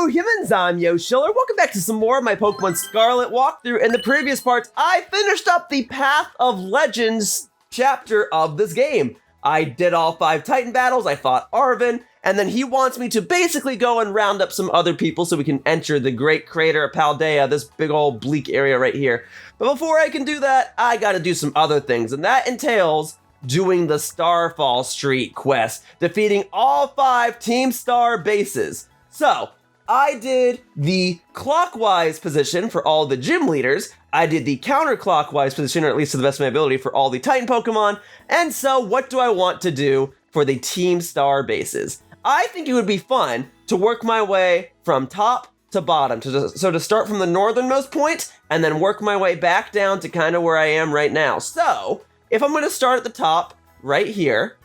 Hello humans, I'm Yoshiller. Welcome back to some more of my Pokemon Scarlet walkthrough. In the previous parts, I finished up the Path of Legends chapter of this game. I did all 5 Titan battles, I fought Arven, and then he wants me to basically go and round up some other people so we can enter the Great Crater of Paldea, this big old bleak area right here. But before I can do that, I gotta do some other things, and that entails doing the Starfall Street quest, defeating all 5 Team Star bases. So, I did the clockwise position for all the gym leaders, I did the counterclockwise position, or at least to the best of my ability, for all the Titan Pokemon, and so what do I want to do for the Team Star bases? I think it would be fun to work my way from top to bottom, so to start from the northernmost point, and then work my way back down to kind of where I am right now. So, if I'm going to start at the top, right here,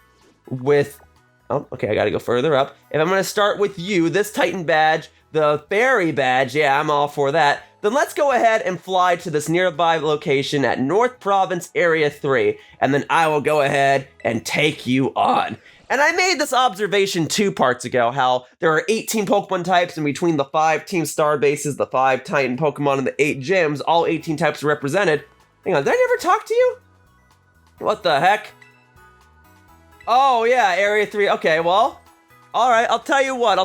with... Oh, okay, I gotta go further up. If I'm gonna start with you, this Titan badge, the fairy badge, yeah, I'm all for that, then let's go ahead and fly to this nearby location at North Province Area 3, and then I will go ahead and take you on. And I made this observation 2 parts ago, how there are 18 Pokemon types, and between the 5 Team Star bases, the 5 Titan Pokemon, and the 8 gyms, all 18 types are represented. Hang on, did I never talk to you? What the heck? Oh, yeah, Area 3. Okay, well, all right, I'll tell you what.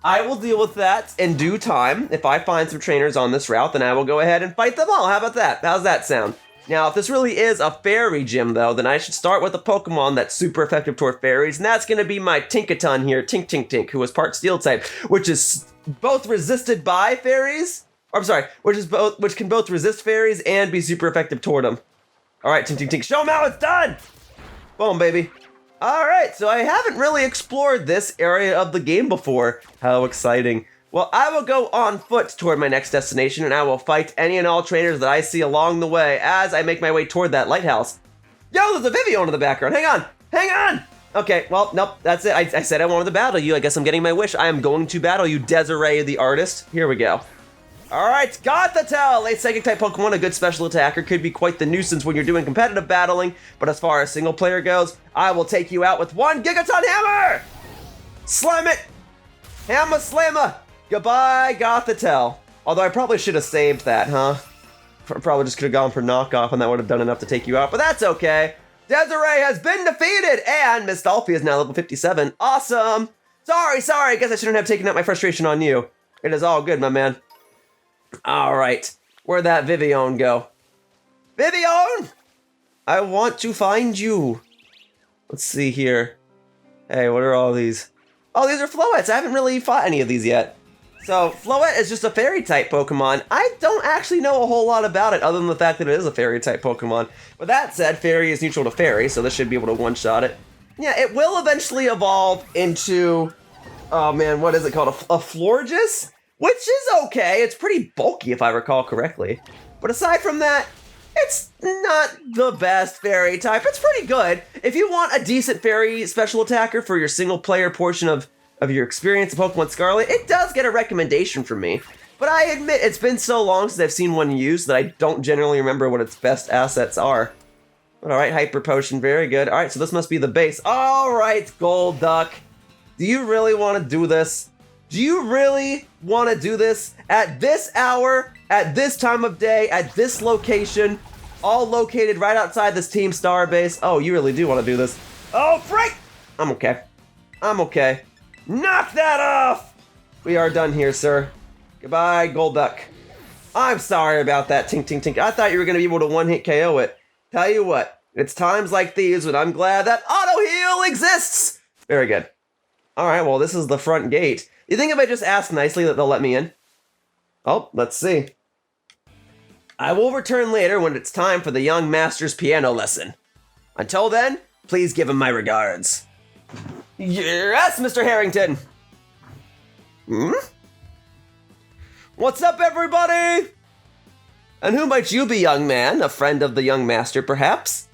I will deal with that in due time. If I find some trainers on this route, then I will go ahead and fight them all. How about that? How's that sound? Now, if this really is a fairy gym, though, then I should start with a Pokemon that's super effective toward fairies, and that's going to be my Tinkaton here, Tink, who is part Steel type, which is both resisted by fairies, or I'm sorry, which can both resist fairies and be super effective toward them. All right, Tink, show them how it's done! Boom, baby. Alright, so I haven't really explored this area of the game before. How exciting. Well, I will go on foot toward my next destination, and I will fight any and all trainers that I see along the way as I make my way toward that lighthouse. Yo, there's a Vivillon in the background. Hang on! Okay, well, nope, that's it. I said I wanted to battle you. I guess I'm getting my wish. I am going to battle you, Desiree the artist. Here we go. Alright, Gothitelle, a Psychic-type Pokemon, a good special attacker, could be quite the nuisance when you're doing competitive battling, but as far as single player goes, I will take you out with 1 Gigaton Hammer! Slam it! Hammer Slammer! Goodbye, Gothitelle. Although I probably should have saved that, huh? Probably just could have gone for knockoff and that would have done enough to take you out, but that's okay. Desiree has been defeated, and Miss Dolphy is now level 57. Awesome! Sorry, I guess I shouldn't have taken out my frustration on you. It is all good, my man. Alright, where'd that Vivillon go? Vivillon! I want to find you. Let's see here. Hey, what are all these? Oh, these are Floettes. I haven't really fought any of these yet. So, Floette is just a fairy-type Pokemon. I don't actually know a whole lot about it, other than the fact that it is a fairy-type Pokemon. With that said, fairy is neutral to fairy, so this should be able to one-shot it. Yeah, it will eventually evolve into... Oh man, what is it called? A Florges? Which is okay, it's pretty bulky if I recall correctly. But aside from that, it's not the best fairy type. It's pretty good. If you want a decent fairy special attacker for your single player portion of your experience of Pokemon Scarlet, it does get a recommendation from me. But I admit, it's been so long since I've seen one used that I don't generally remember what its best assets are. But alright, Hyper Potion, very good. Alright, so this must be the base. Alright, Golduck. Do you really want to do this? Do you really want to do this at this hour, at this time of day, at this location, all located right outside this Team Star base? Oh, you really do want to do this. Oh, frick! I'm okay. Knock that off! We are done here, sir. Goodbye, Golduck. I'm sorry about that, Tink. I thought you were going to be able to one-hit KO it. Tell you what, it's times like these when I'm glad that auto-heal exists! Very good. Alright, well, this is the front gate. You think if I just ask nicely that they'll let me in? Oh, let's see. I will return later when it's time for the young master's piano lesson. Until then, please give him my regards. Yes, Mr. Harrington! What's up, everybody? And who might you be, young man? A friend of the young master, perhaps?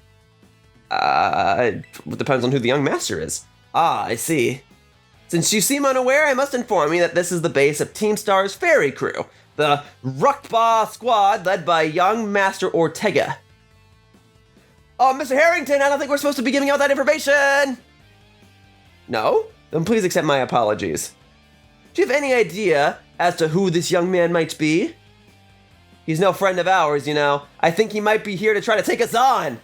It depends on who the young master is. Ah, I see. Since you seem unaware, I must inform you that this is the base of Team Star's Fairy Crew, the Ruckba squad led by young Master Ortega. Oh, Mr. Harrington, I don't think we're supposed to be giving out that information! No? Then please accept my apologies. Do you have any idea as to who this young man might be? He's no friend of ours, you know. I think he might be here to try to take us on.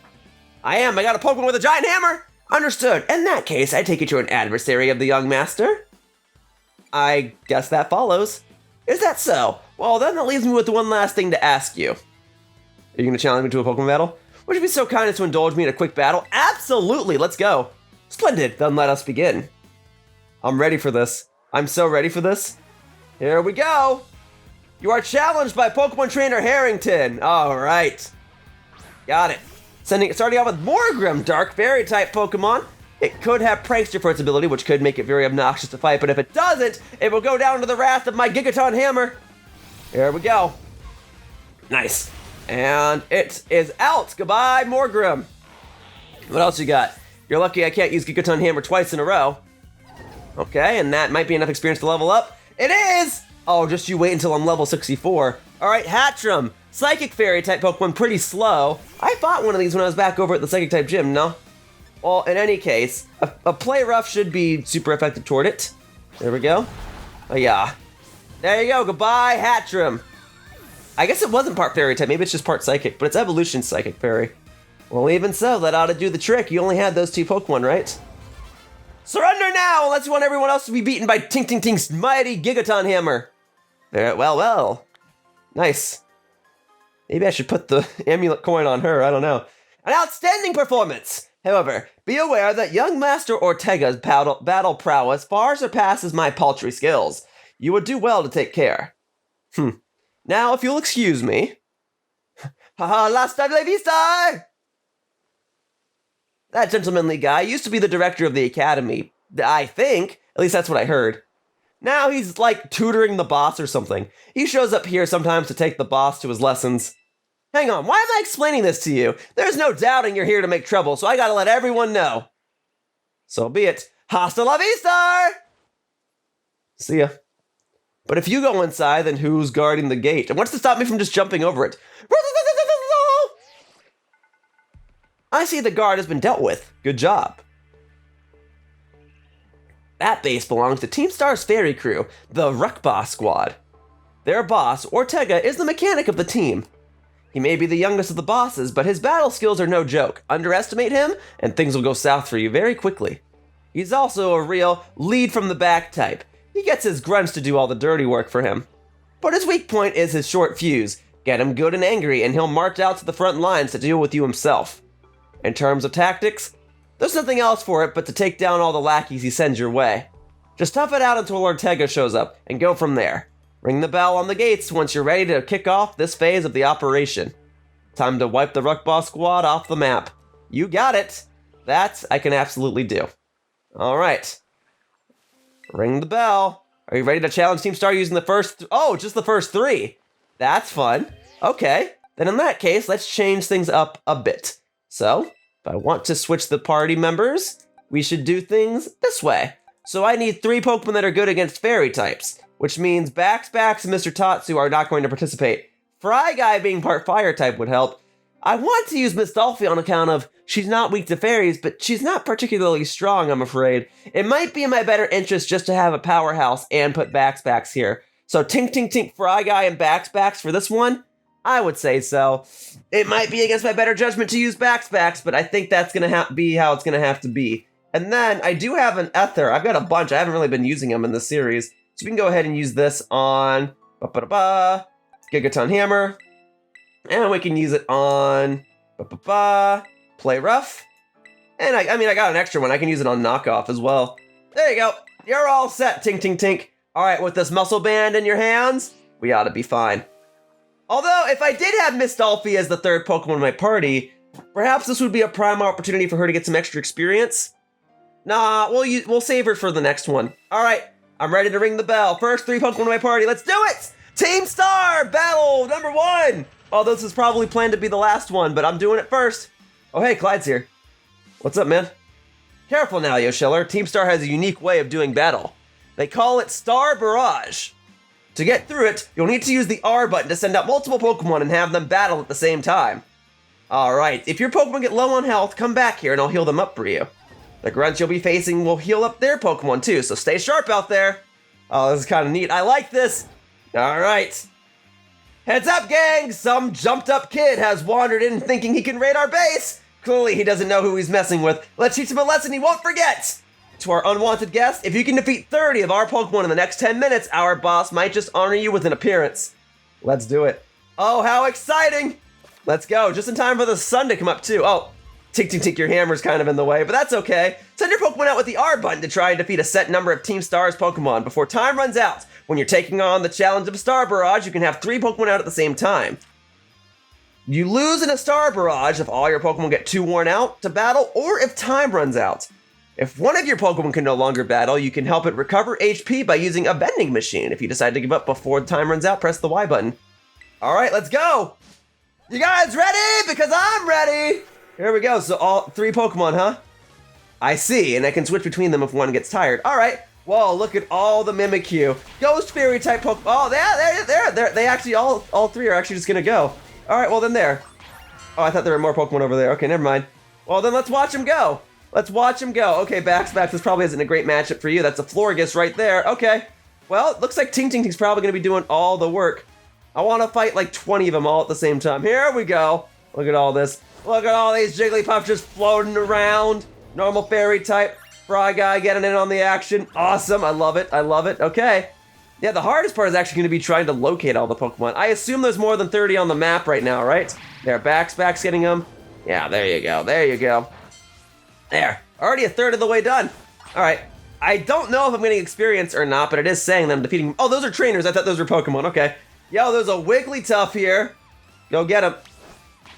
I got a Pokemon with a giant hammer. Understood. In that case, I take it you're an adversary of the young master. I guess that follows. Is that so? Well, then that leaves me with one last thing to ask you. Are you going to challenge me to a Pokemon battle? Would you be so kind as to indulge me in a quick battle? Absolutely, let's go. Splendid, then let us begin. I'm ready for this. I'm so ready for this. Here we go. You are challenged by Pokemon Trainer Harrington. All right. Got it. Starting out with Morgrim, Dark Fairy type Pokemon. It could have Prankster for its ability, which could make it very obnoxious to fight, but if it doesn't, it will go down to the wrath of my Gigaton Hammer. Here we go. Nice. And it is out. Goodbye, Morgrim. What else you got? You're lucky I can't use Gigaton Hammer twice in a row. Okay, and that might be enough experience to level up. It is! Oh, just you wait until I'm level 64. All right, Hatchram. Psychic Fairy type Pokemon, pretty slow. I fought one of these when I was back over at the Psychic type gym, no? Well, in any case, a Play Rough should be super effective toward it. There we go. Oh, yeah. There you go. Goodbye, Hatchram. I guess it wasn't part Fairy type. Maybe it's just part Psychic, but it's Evolution Psychic Fairy. Well, even so, that ought to do the trick. You only had those two Pokemon, right? Surrender now, unless you want everyone else to be beaten by Tink Tink Tink's mighty Gigaton Hammer. Well. Nice. Maybe I should put the amulet coin on her, I don't know. An outstanding performance! However, be aware that young Master Ortega's battle prowess far surpasses my paltry skills. You would do well to take care. Now, if you'll excuse me. Haha, hasta la vista! That gentlemanly guy used to be the director of the academy. I think. At least that's what I heard. Now he's like tutoring the boss or something. He shows up here sometimes to take the boss to his lessons. Hang on, why am I explaining this to you? There's no doubting you're here to make trouble, so I gotta let everyone know. So be it. Hasta la vista! See ya. But if you go inside, then who's guarding the gate? And what's to stop me from just jumping over it? I see the guard has been dealt with. Good job. That base belongs to Team Star's Fairy Crew, the Ruckboss Squad. Their boss, Ortega, is the mechanic of the team. He may be the youngest of the bosses, but his battle skills are no joke. Underestimate him, and things will go south for you very quickly. He's also a real lead-from-the-back type. He gets his grunts to do all the dirty work for him. But his weak point is his short fuse. Get him good and angry, and he'll march out to the front lines to deal with you himself. In terms of tactics, there's nothing else for it but to take down all the lackeys he sends your way. Just tough it out until Ortega shows up, and go from there. Ring the bell on the gates once you're ready to kick off this phase of the operation. Time to wipe the Ruckboss Squad off the map. You got it. That I can absolutely do. All right. Ring the bell. Are you ready to challenge Team Star using the first... just the first three. That's fun. Okay. Then in that case, let's change things up a bit. So, if I want to switch the party members, we should do things this way. So I need 3 Pokemon that are good against Fairy types, which means Bax and Mr. Tatsu are not going to participate. Fry Guy being part Fire type would help. I want to use Miss Dolphy on account of she's not weak to fairies, but she's not particularly strong, I'm afraid. It might be in my better interest just to have a powerhouse and put Bax here. So Tink, Fry Guy, and Bax for this one? I would say so. It might be against my better judgment to use Bax, but I think that's going to be how it's going to have to be. And then I do have an Ether. I've got a bunch. I haven't really been using them in this series. So we can go ahead and use this on Gigaton Hammer. And we can use it on Play Rough. And I got an extra one. I can use it on Knockoff as well. There you go. You're all set, Tink. All right, with this muscle band in your hands, we ought to be fine. Although, if I did have Miss Dolphy as the third Pokemon in my party, perhaps this would be a prime opportunity for her to get some extra experience. Nah, we'll save her for the next one. All right, I'm ready to ring the bell. First 3 Pokemon in my party. Let's do it! Team Star battle number 1. Oh, this is probably planned to be the last one, but I'm doing it first. Oh, hey, Clyde's here. What's up, man? Careful now, Yoshiller. Team Star has a unique way of doing battle. They call it Star Barrage. To get through it, you'll need to use the R button to send out multiple Pokemon and have them battle at the same time. Alright, if your Pokemon get low on health, come back here and I'll heal them up for you. The grunts you'll be facing will heal up their Pokemon too, so stay sharp out there. Oh, this is kind of neat. I like this. All right. Heads up, gang! Some jumped-up kid has wandered in thinking he can raid our base. Clearly, he doesn't know who he's messing with. Let's teach him a lesson he won't forget. To our unwanted guest, if you can defeat 30 of our Pokemon in the next 10 minutes, our boss might just honor you with an appearance. Let's do it. Oh, how exciting! Let's go. Just in time for the sun to come up, too. Oh, Tink, your hammer's kind of in the way, but that's okay. Send your Pokemon out with the R button to try and defeat a set number of Team Star's Pokemon before time runs out. When you're taking on the challenge of a Star Barrage, you can have 3 Pokemon out at the same time. You lose in a Star Barrage if all your Pokemon get too worn out to battle, or if time runs out. If one of your Pokemon can no longer battle, you can help it recover HP by using a vending machine. If you decide to give up before the time runs out, press the Y button. All right, let's go. You guys ready? Because I'm ready. Here we go. So all 3 Pokemon, huh? I see, and I can switch between them if one gets tired. All right. Whoa, look at all the Mimikyu. Ghost Fairy type Pokemon. Oh, they actually, all 3 are actually just gonna go. All right, well then there. Oh, I thought there were more Pokemon over there. Okay, never mind. Well, then let's watch them go. Let's watch him go. Okay, Bax, this probably isn't a great matchup for you. That's a Florges right there. Okay. Well, it looks like Tink's probably going to be doing all the work. I want to fight like 20 of them all at the same time. Here we go. Look at all this. Look at all these Jigglypuffs just floating around. Normal fairy type. Fry guy getting in on the action. Awesome. I love it. I love it. Okay. Yeah, the hardest part is actually going to be trying to locate all the Pokemon. I assume there's more than 30 on the map right now, right? There, Bax getting them. Yeah, there you go. There you go. There, already a third of the way done. All right, I don't know if I'm getting experience or not, but it is saying that I'm defeating. Oh, those are trainers. I thought those were Pokemon. Okay. Yo, there's a Wigglytuff here. Go get him.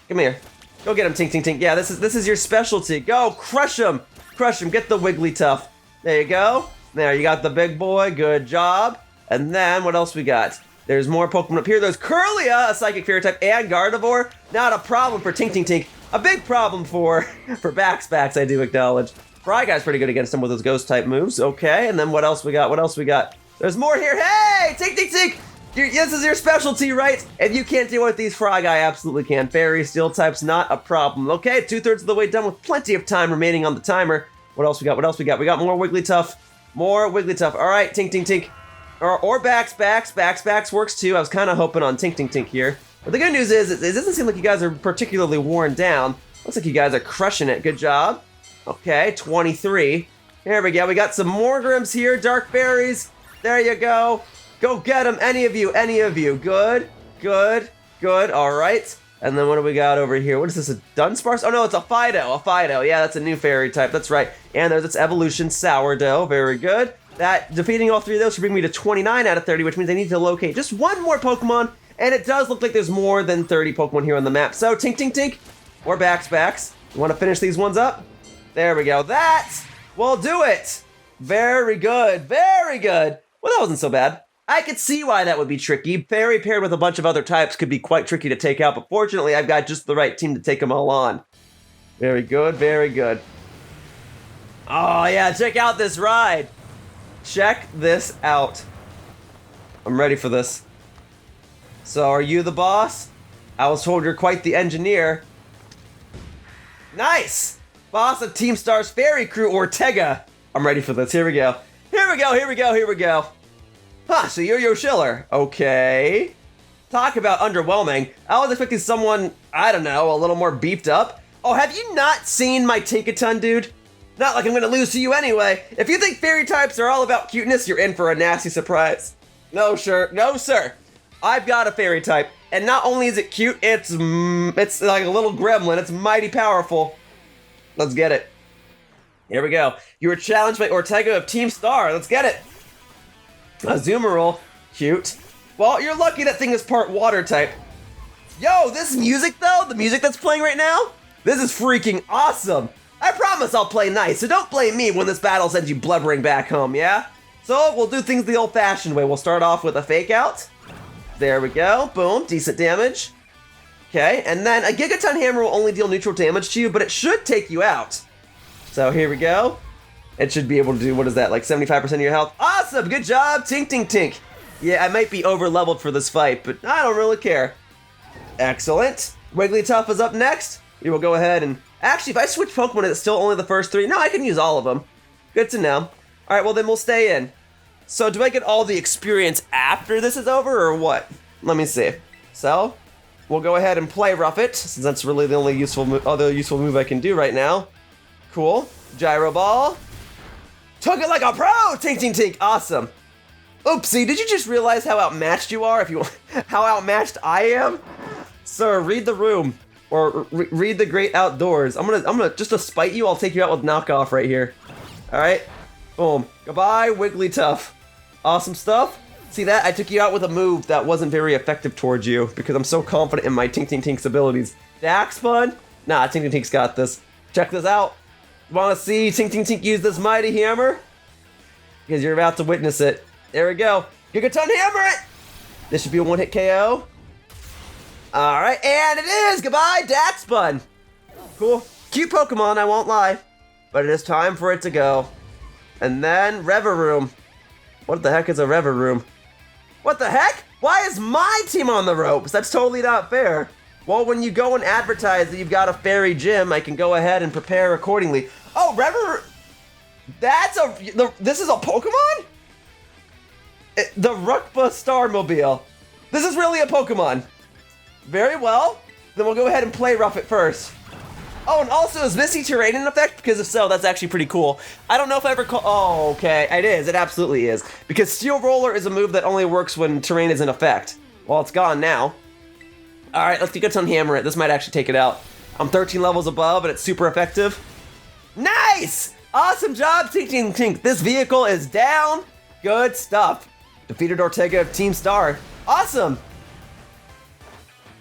Come here. Go get him, Tink. Yeah, this is your specialty. Go, crush him. Crush him. Get the Wigglytuff. There you go. There, you got the big boy. Good job. And then what else we got? There's more Pokemon up here. There's Curlia, a Psychic Fairy type, and Gardevoir. Not a problem for Tink. A big problem for Bax, I do acknowledge. Fry Guy's pretty good against him with his ghost type moves. Okay, and then what else we got? There's more here. Hey, Tink! This is your specialty, right? If you can't deal with these, Fry Guy absolutely can. Fairy, Steel types, not a problem. Okay, 2/3 of the way done with plenty of time remaining on the timer. What else we got? We got more Wigglytuff. All right, Tink. Or Bax. Bax works too. I was kind of hoping on Tink here. But the good news is, it doesn't seem like you guys are particularly worn down. Looks like you guys are crushing it. Good job. Okay, 23. Here we go. We got some Morgrims here. Dark Berries. There you go. Go get them. Any of you. Good. All right. And then what do we got over here? What is this, a Dunsparce? Oh, no, it's a Fido. Yeah, that's a new fairy type. That's right. And there's its evolution, Sourdough. Very good. That, defeating all 3 of those should bring me to 29 out of 30, which means I need to locate just one more Pokemon. And it does look like there's more than 30 Pokemon here on the map. So, Tink, or Bax. You want to finish these ones up? There we go. That will do it. Very good. Well, that wasn't so bad. I could see why that would be tricky. Fairy paired with a bunch of other types could be quite tricky to take out, but fortunately, I've got just the right team to take them all on. Very good. Oh, yeah, check out this ride. Check this out. I'm ready for this. So, are you the boss? I was told you're quite the engineer. Nice! Boss of Team Star's fairy crew, Ortega. I'm ready for this. Here we go. Huh, so you're Yoshiller. Okay. Talk about underwhelming. I was expecting someone, I don't know, a little more beefed up. Oh, have you not seen my Tinkaton, dude? Not like I'm gonna lose to you anyway. If you think fairy types are all about cuteness, you're in for a nasty surprise. No, sir. I've got a fairy type, and not only is it cute, it's like a little gremlin. It's mighty powerful. Let's get it. Here we go. You were challenged by Ortega of Team Star. Let's get it. Azumarill. Cute. Well, you're lucky that thing is part water type. Yo, this music though, the music that's playing right now, this is freaking awesome. I promise I'll play nice, so don't blame me when this battle sends you blubbering back home, yeah? So we'll do things the old-fashioned way. We'll start off with a fake out. There we go. Boom. Decent damage. Okay, and then a Gigaton Hammer will only deal neutral damage to you, but it should take you out. So here we go. It should be able to do, what is that, like 75% of your health? Awesome! Good job, Tink. Yeah, I might be over-leveled for this fight, but I don't really care. Excellent. Wigglytuff is up next. We will go ahead and... Actually, if I switch Pokemon, it's still only the first 3. No, I can use all of them. Good to know. All right, well, then we'll stay in. So do I get all the experience after this is over, or what? Let me see. So, we'll go ahead and play Rough It, since that's really the only useful move I can do right now. Cool. Gyro Ball. Took it like a pro! Tink, tink, tink. Awesome. Oopsie, did you just realize how outmatched you are? How outmatched I am? Sir, read the room. Or read the great outdoors. I'm gonna just to spite you, I'll take you out with knockoff right here. Alright? Boom. Goodbye, Wigglytuff. Awesome stuff. See that? I took you out with a move that wasn't very effective towards you because I'm so confident in my Tink Tink Tink's abilities. Dax Fun? Nah, Tink Tink Tink's got this. Check this out. Wanna see Tink Tink Tink use this mighty hammer? Because you're about to witness it. There we go. Gigaton Hammer it! This should be a one-hit KO. Alright, and it is! Goodbye, Dax Fun! Cool. Cute Pokemon, I won't lie. But it is time for it to go. And then, Reveroom. What the heck is a Reveroom? What the heck? Why is my team on the ropes? That's totally not fair. Well, when you go and advertise that you've got a fairy gym, I can go ahead and prepare accordingly. Oh, this is a Pokemon? The Rukba Starmobile. This is really a Pokemon. Very well. Then we'll go ahead and play Rough It first. Oh, and also, is Misty Terrain an effect? Because if so, that's actually pretty cool. I don't know if I ever call... Oh, okay. It is. It absolutely is. Because Steel Roller is a move that only works when terrain is in effect. Well, it's gone now. Alright, let's Gigaton Hammer it. This might actually take it out. I'm 13 levels above, and it's super effective. Nice! Awesome job, Tink Tink Tink. This vehicle is down. Good stuff. Defeated Ortega of Team Star. Awesome!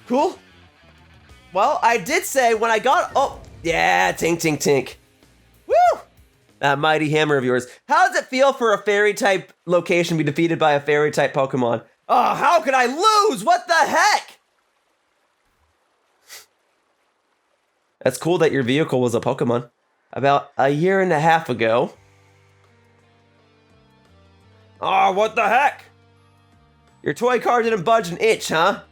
Cool. Well, I did say when I got... Oh, yeah, Tink, Tink, Tink. Woo! That mighty hammer of yours. How does it feel for a fairy-type location to be defeated by a fairy-type Pokemon? Oh, how could I lose? What the heck? That's cool that your vehicle was a Pokemon. About a year and a half ago. Oh, what the heck? Your toy car didn't budge an inch, huh?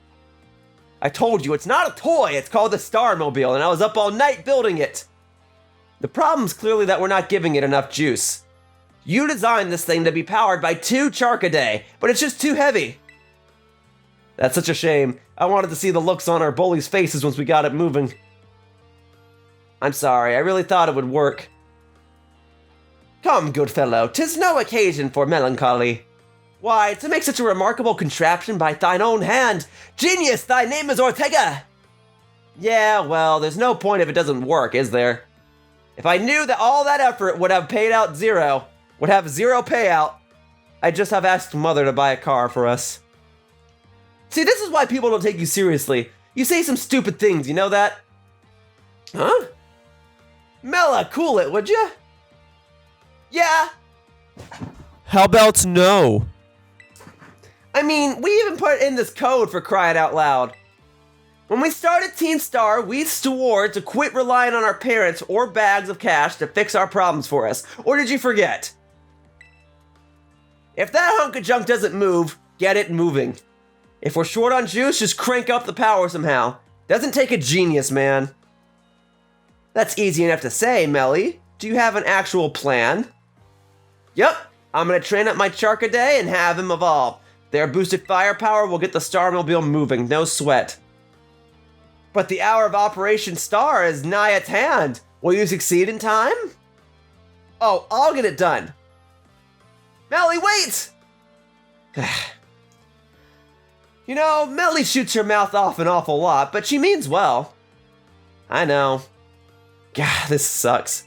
I told you, it's not a toy, it's called the Starmobile, and I was up all night building it. The problem's clearly that we're not giving it enough juice. You designed this thing to be powered by 2 Charcaday, but it's just too heavy. That's such a shame. I wanted to see the looks on our bullies' faces once we got it moving. I'm sorry, I really thought it would work. Come, good fellow, 'tis no occasion for melancholy. Why, to make such a remarkable contraption by thine own hand. Genius, thy name is Ortega! Yeah, well, there's no point if it doesn't work, is there? If I knew that all that effort would have paid out zero, would have zero payout, I'd just have asked Mother to buy a car for us. See, this is why people don't take you seriously. You say some stupid things, you know that? Huh? Mela, cool it, would ya? Yeah. How about no? I mean, we even put in this code for crying out loud. When we started Team Star, we swore to quit relying on our parents or bags of cash to fix our problems for us. Or did you forget? If that hunk of junk doesn't move, get it moving. If we're short on juice, just crank up the power somehow. Doesn't take a genius, man. That's easy enough to say, Melly. Do you have an actual plan? Yup, I'm gonna train up my Charcaday and have him evolve. Their boosted firepower will get the Starmobile moving, no sweat. But the hour of Operation Star is nigh at hand. Will you succeed in time? Oh, I'll get it done. Melly, wait! You know, Melly shoots her mouth off an awful lot, but she means well. I know. God, this sucks.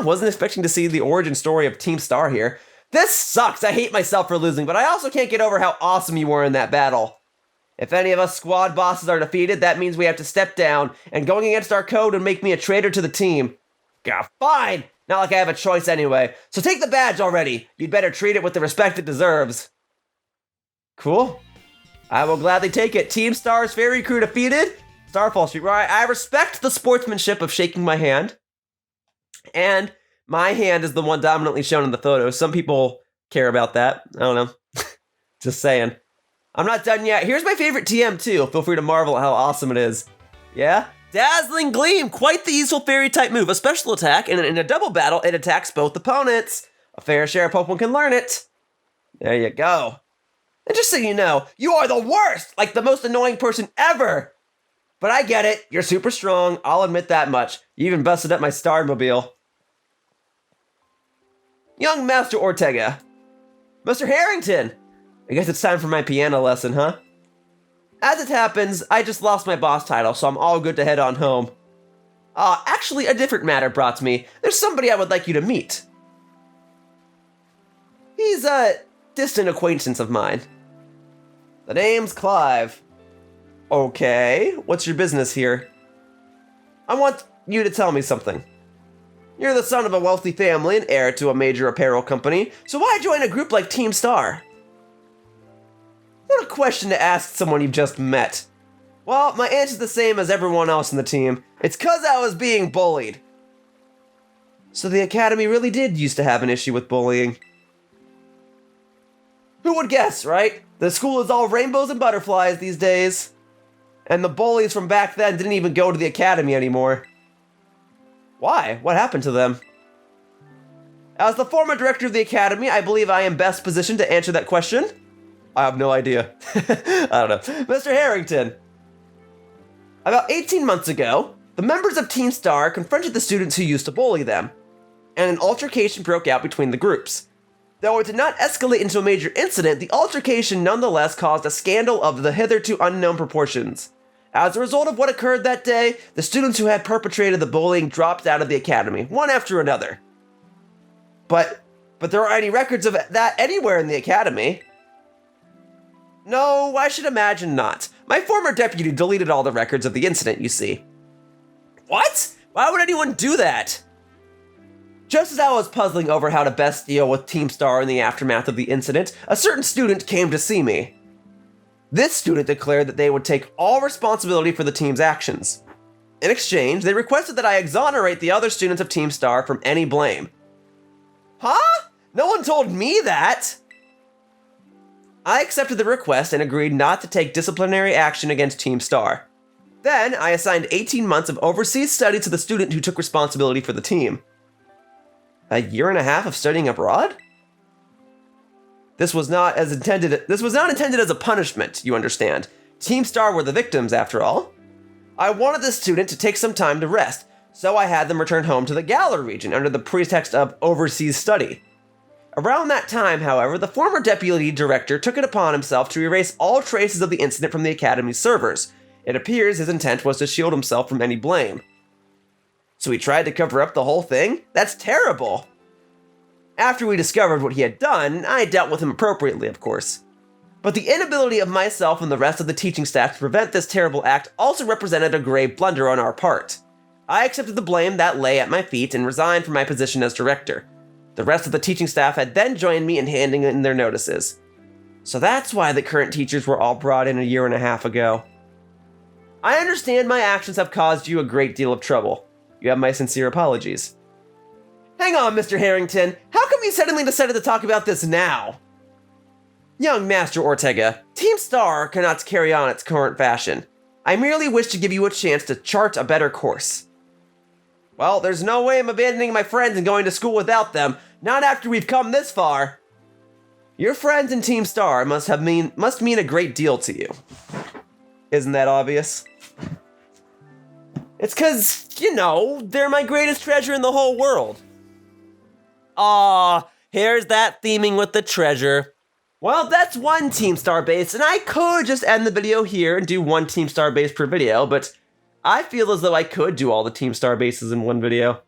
Wasn't expecting to see the origin story of Team Star here. This sucks, I hate myself for losing, but I also can't get over how awesome you were in that battle. If any of us squad bosses are defeated, that means we have to step down, and going against our code would make me a traitor to the team. God, fine! Not like I have a choice anyway. So take the badge already. You'd better treat it with the respect it deserves. Cool. I will gladly take it. Team Star's fairy crew defeated. Starfall Street, right? I respect the sportsmanship of shaking my hand. And my hand is the one dominantly shown in the photo. Some people care about that. I don't know. Just saying. I'm not done yet. Here's my favorite TM too. Feel free to marvel at how awesome it is. Yeah? Dazzling Gleam, quite the useful fairy type move. A special attack, and in a double battle, it attacks both opponents. A fair share of Pokemon can learn it. There you go. And just so you know, you are the worst! Like the most annoying person ever! But I get it, you're super strong, I'll admit that much. You even busted up my Starmobile. Young Master Ortega. Mr. Harrington! I guess it's time for my piano lesson, huh? As it happens, I just lost my boss title, so I'm all good to head on home. Actually, a different matter brought me. There's somebody I would like you to meet. He's a distant acquaintance of mine. The name's Clive. Okay, what's your business here? I want you to tell me something. You're the son of a wealthy family and heir to a major apparel company, so why join a group like Team Star? What a question to ask someone you've just met. Well, my answer's the same as everyone else in the team. It's 'cause I was being bullied. So the Academy really did used to have an issue with bullying. Who would guess, right? The school is all rainbows and butterflies these days. And the bullies from back then didn't even go to the Academy anymore. Why? What happened to them? As the former director of the Academy, I believe I am best positioned to answer that question. I have no idea. I don't know. Mr. Harrington. About 18 months ago, the members of Team Star confronted the students who used to bully them, and an altercation broke out between the groups. Though it did not escalate into a major incident, the altercation nonetheless caused a scandal of the hitherto unknown proportions. As a result of what occurred that day, the students who had perpetrated the bullying dropped out of the Academy, one after another. But there aren't any records of that anywhere in the Academy. No, I should imagine not. My former deputy deleted all the records of the incident, you see. What? Why would anyone do that? Just as I was puzzling over how to best deal with Team Star in the aftermath of the incident, a certain student came to see me. This student declared that they would take all responsibility for the team's actions. In exchange, they requested that I exonerate the other students of Team Star from any blame. Huh? No one told me that! I accepted the request and agreed not to take disciplinary action against Team Star. Then, I assigned 18 months of overseas study to the student who took responsibility for the team. A year and a half of studying abroad? This was not intended as a punishment, you understand. Team Star were the victims, after all. I wanted the student to take some time to rest, so I had them return home to the Galar region under the pretext of overseas study. Around that time, however, the former deputy director took it upon himself to erase all traces of the incident from the Academy's servers. It appears his intent was to shield himself from any blame. So he tried to cover up the whole thing? That's terrible! After we discovered what he had done, I dealt with him appropriately, of course. But the inability of myself and the rest of the teaching staff to prevent this terrible act also represented a grave blunder on our part. I accepted the blame that lay at my feet and resigned from my position as director. The rest of the teaching staff had then joined me in handing in their notices. So that's why the current teachers were all brought in a year and a half ago. I understand my actions have caused you a great deal of trouble. You have my sincere apologies. Hang on, Mr. Harrington. How come you suddenly decided to talk about this now? Young Master Ortega, Team Star cannot carry on its current fashion. I merely wish to give you a chance to chart a better course. Well, there's no way I'm abandoning my friends and going to school without them, not after we've come this far. Your friends in Team Star must mean a great deal to you. Isn't that obvious? It's 'cause, they're my greatest treasure in the whole world. Aw, here's that theming with the treasure. Well, that's one Team Star base, and I could just end the video here and do one Team Star base per video, but I feel as though I could do all the Team Star bases in one video.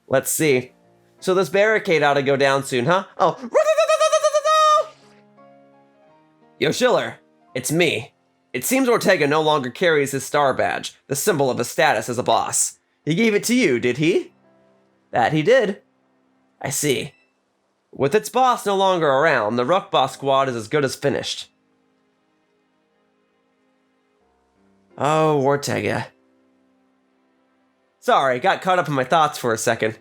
Let's see. So this barricade ought to go down soon, huh? Oh. Yoshiller, it's me. It seems Ortega no longer carries his star badge, the symbol of his status as a boss. He gave it to you, did he? That he did. I see. With its boss no longer around, the Ruck Boss squad is as good as finished. Oh, Ortega. Sorry, got caught up in my thoughts for a second.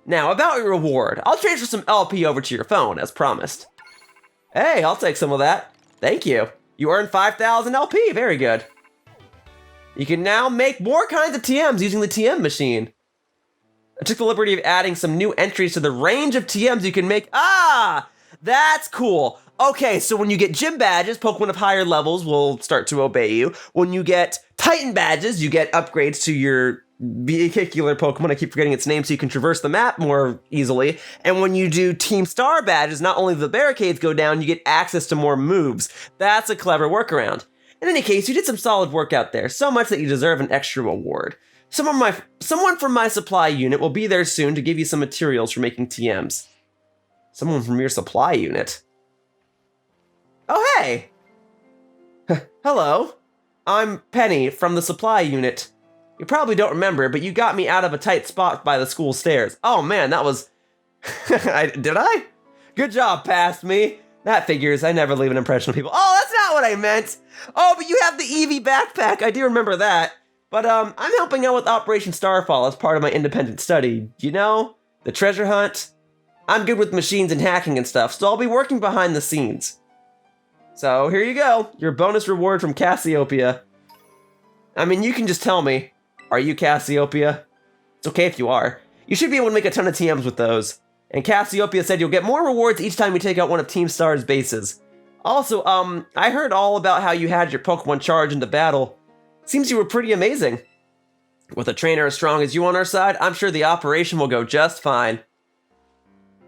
Now, about your reward, I'll transfer some LP over to your phone, as promised. Hey, I'll take some of that. Thank you. You earned 5,000 LP, very good. You can now make more kinds of TMs using the TM machine. I took the liberty of adding some new entries to the range of TMs you can make. Ah, that's cool. Okay, so when you get gym badges, Pokemon of higher levels will start to obey you. When you get Titan badges, you get upgrades to your vehicular Pokemon. I keep forgetting its name, so you can traverse the map more easily. And when you do Team Star badges, not only do the barricades go down, you get access to more moves. That's a clever workaround. In any case, you did some solid work out there, so much that you deserve an extra reward. Someone from my supply unit will be there soon to give you some materials for making TMs. Someone from your supply unit? Oh, hey! Hello. I'm Penny from the supply unit. You probably don't remember, but you got me out of a tight spot by the school stairs. Oh man, that was... Did I? Good job, past me. That figures, I never leave an impression on people. Oh, that's not what I meant! Oh, but you have the Eevee backpack, I do remember that. But I'm helping out with Operation Starfall as part of my independent study. You know, the treasure hunt. I'm good with machines and hacking and stuff, so I'll be working behind the scenes. So here you go, your bonus reward from Cassiopeia. I mean, you can just tell me, are you Cassiopeia? It's okay if you are. You should be able to make a ton of TMs with those. And Cassiopeia said you'll get more rewards each time you take out one of Team Star's bases. Also, I heard all about how you had your Pokemon charge into battle. Seems you were pretty amazing. With a trainer as strong as you on our side, I'm sure the operation will go just fine.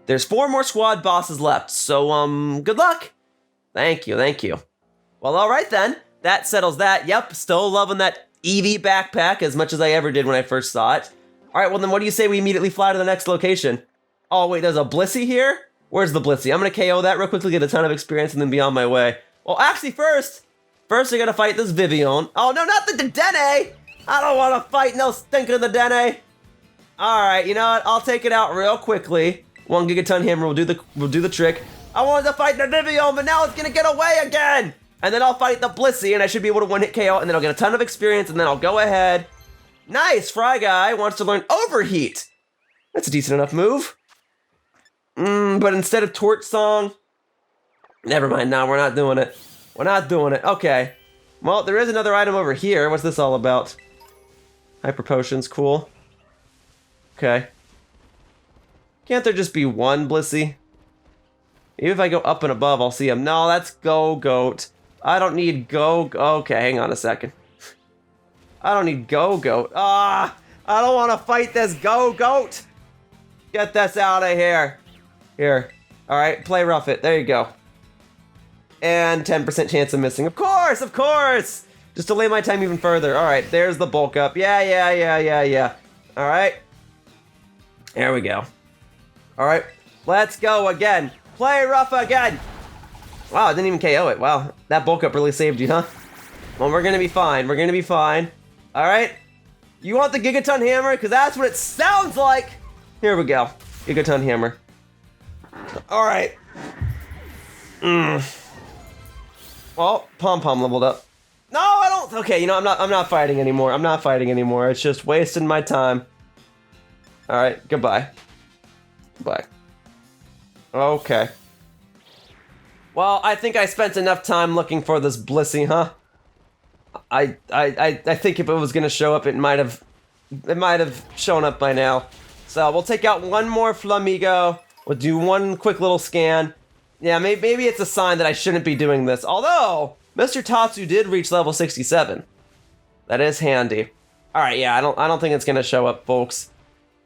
There's 4 more squad bosses left, so, good luck! Thank you. Well, alright then. That settles that. Yep, still loving that Eevee backpack as much as I ever did when I first saw it. Alright, well then what do you say we immediately fly to the next location? Oh wait, there's a Blissey here? Where's the Blissey? I'm gonna KO that real quickly, get a ton of experience, and then be on my way. Well, actually first I gotta fight this Vivian. Oh no, not the Dedenne! I don't wanna fight no stinking Dedenne! Alright, you know what? I'll take it out real quickly. 1 Gigaton Hammer will do the trick. I wanted to fight the Vivian, but now it's gonna get away again! And then I'll fight the Blissey, and I should be able to 1-hit KO, and then I'll get a ton of experience, and then I'll go ahead. Nice! Fry Guy wants to learn Overheat! That's a decent enough move. But instead of Torch Song... Never mind, no, we're not doing it. We're not doing it. Okay. Well, there is another item over here. What's this all about? Hyper Potions, cool. Okay. Can't there just be one Blissey? Maybe if I go up and above, I'll see him. No, that's Go-Goat. I don't need Okay, hang on a second. I don't need Go-Goat. I don't want to fight this Go-Goat. Get this out of here. Here. Alright, play rough it. There you go. And 10% chance of missing. Of course! Just delay my time even further. Alright, there's the bulk up. Yeah. Alright. There we go. Alright, let's go again. Play rough again! Wow, I didn't even KO it. Wow, that bulk up really saved you, huh? Well, we're gonna be fine. Alright? You want the Gigaton Hammer? Because that's what it sounds like! Here we go. Gigaton Hammer. Alright. Well, Pom-Pom leveled up. No, I don't... Okay, you know, I'm not fighting anymore. It's just wasting my time. Alright, goodbye. Okay. Well, I think I spent enough time looking for this Blissey, huh? I think if it was gonna show up, it might have shown up by now. So we'll take out one more Flamigo. We'll do one quick little scan. Yeah, maybe it's a sign that I shouldn't be doing this. Although Mr. Tatsu did reach level 67. That is handy. All right, yeah, I don't think it's gonna show up, folks.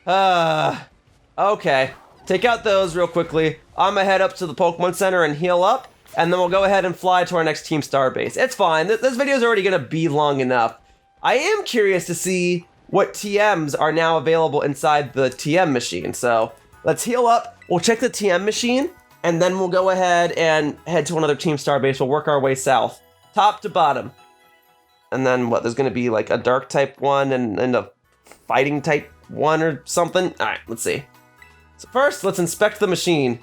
Okay. Take out those real quickly. I'm gonna head up to the Pokemon Center and heal up, and then we'll go ahead and fly to our next Team Star base. It's fine. This video's already gonna be long enough. I am curious to see what TMs are now available inside the TM machine. So let's heal up. We'll check the TM machine, and then we'll go ahead and head to another Team Star base. We'll work our way south, top to bottom. And then what? There's gonna be like a dark type one and a fighting type one or something. All right, let's see. So first, let's inspect the machine.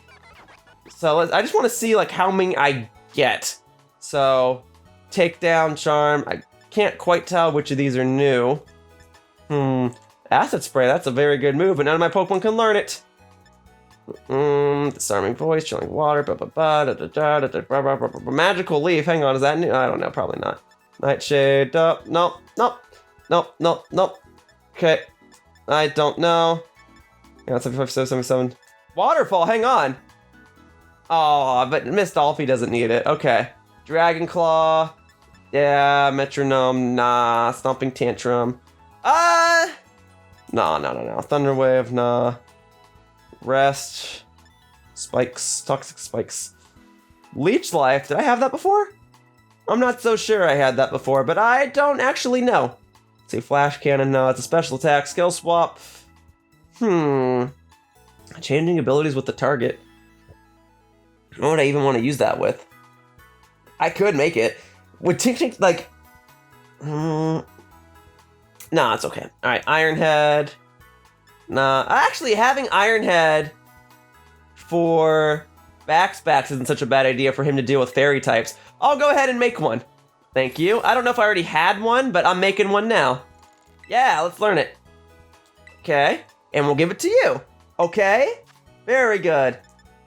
So I just want to see like how many I get. So takedown, charm. I can't quite tell which of these are new. Acid spray. That's a very good move, but none of my Pokemon can learn it. Disarming voice, chilling water. Magical leaf. Hang on, is that new? I don't know. Probably not. Nightshade. Nope. Okay. I don't know. Yeah, 75, 77. Waterfall, hang on. Oh, but Mist Alfie doesn't need it. Okay. Dragon Claw. Yeah, Metronome. Nah. Stomping Tantrum. No. Thunder Wave, nah. Rest. Spikes. Toxic Spikes. Leech Life. Did I have that before? I'm not so sure I had that before, but I don't actually know. Let's see, Flash Cannon. No, it's a special attack. Skill Swap. Changing abilities with the target. What would I even want to use that with? I could make it. Would Tink like... Nah, it's okay. Alright, Iron Head. Nah, actually having Iron Head for Baxbax isn't such a bad idea for him to deal with fairy types. I'll go ahead and make one. Thank you. I don't know if I already had one, but I'm making one now. Yeah, let's learn it. Okay, and we'll give it to you. Okay, very good.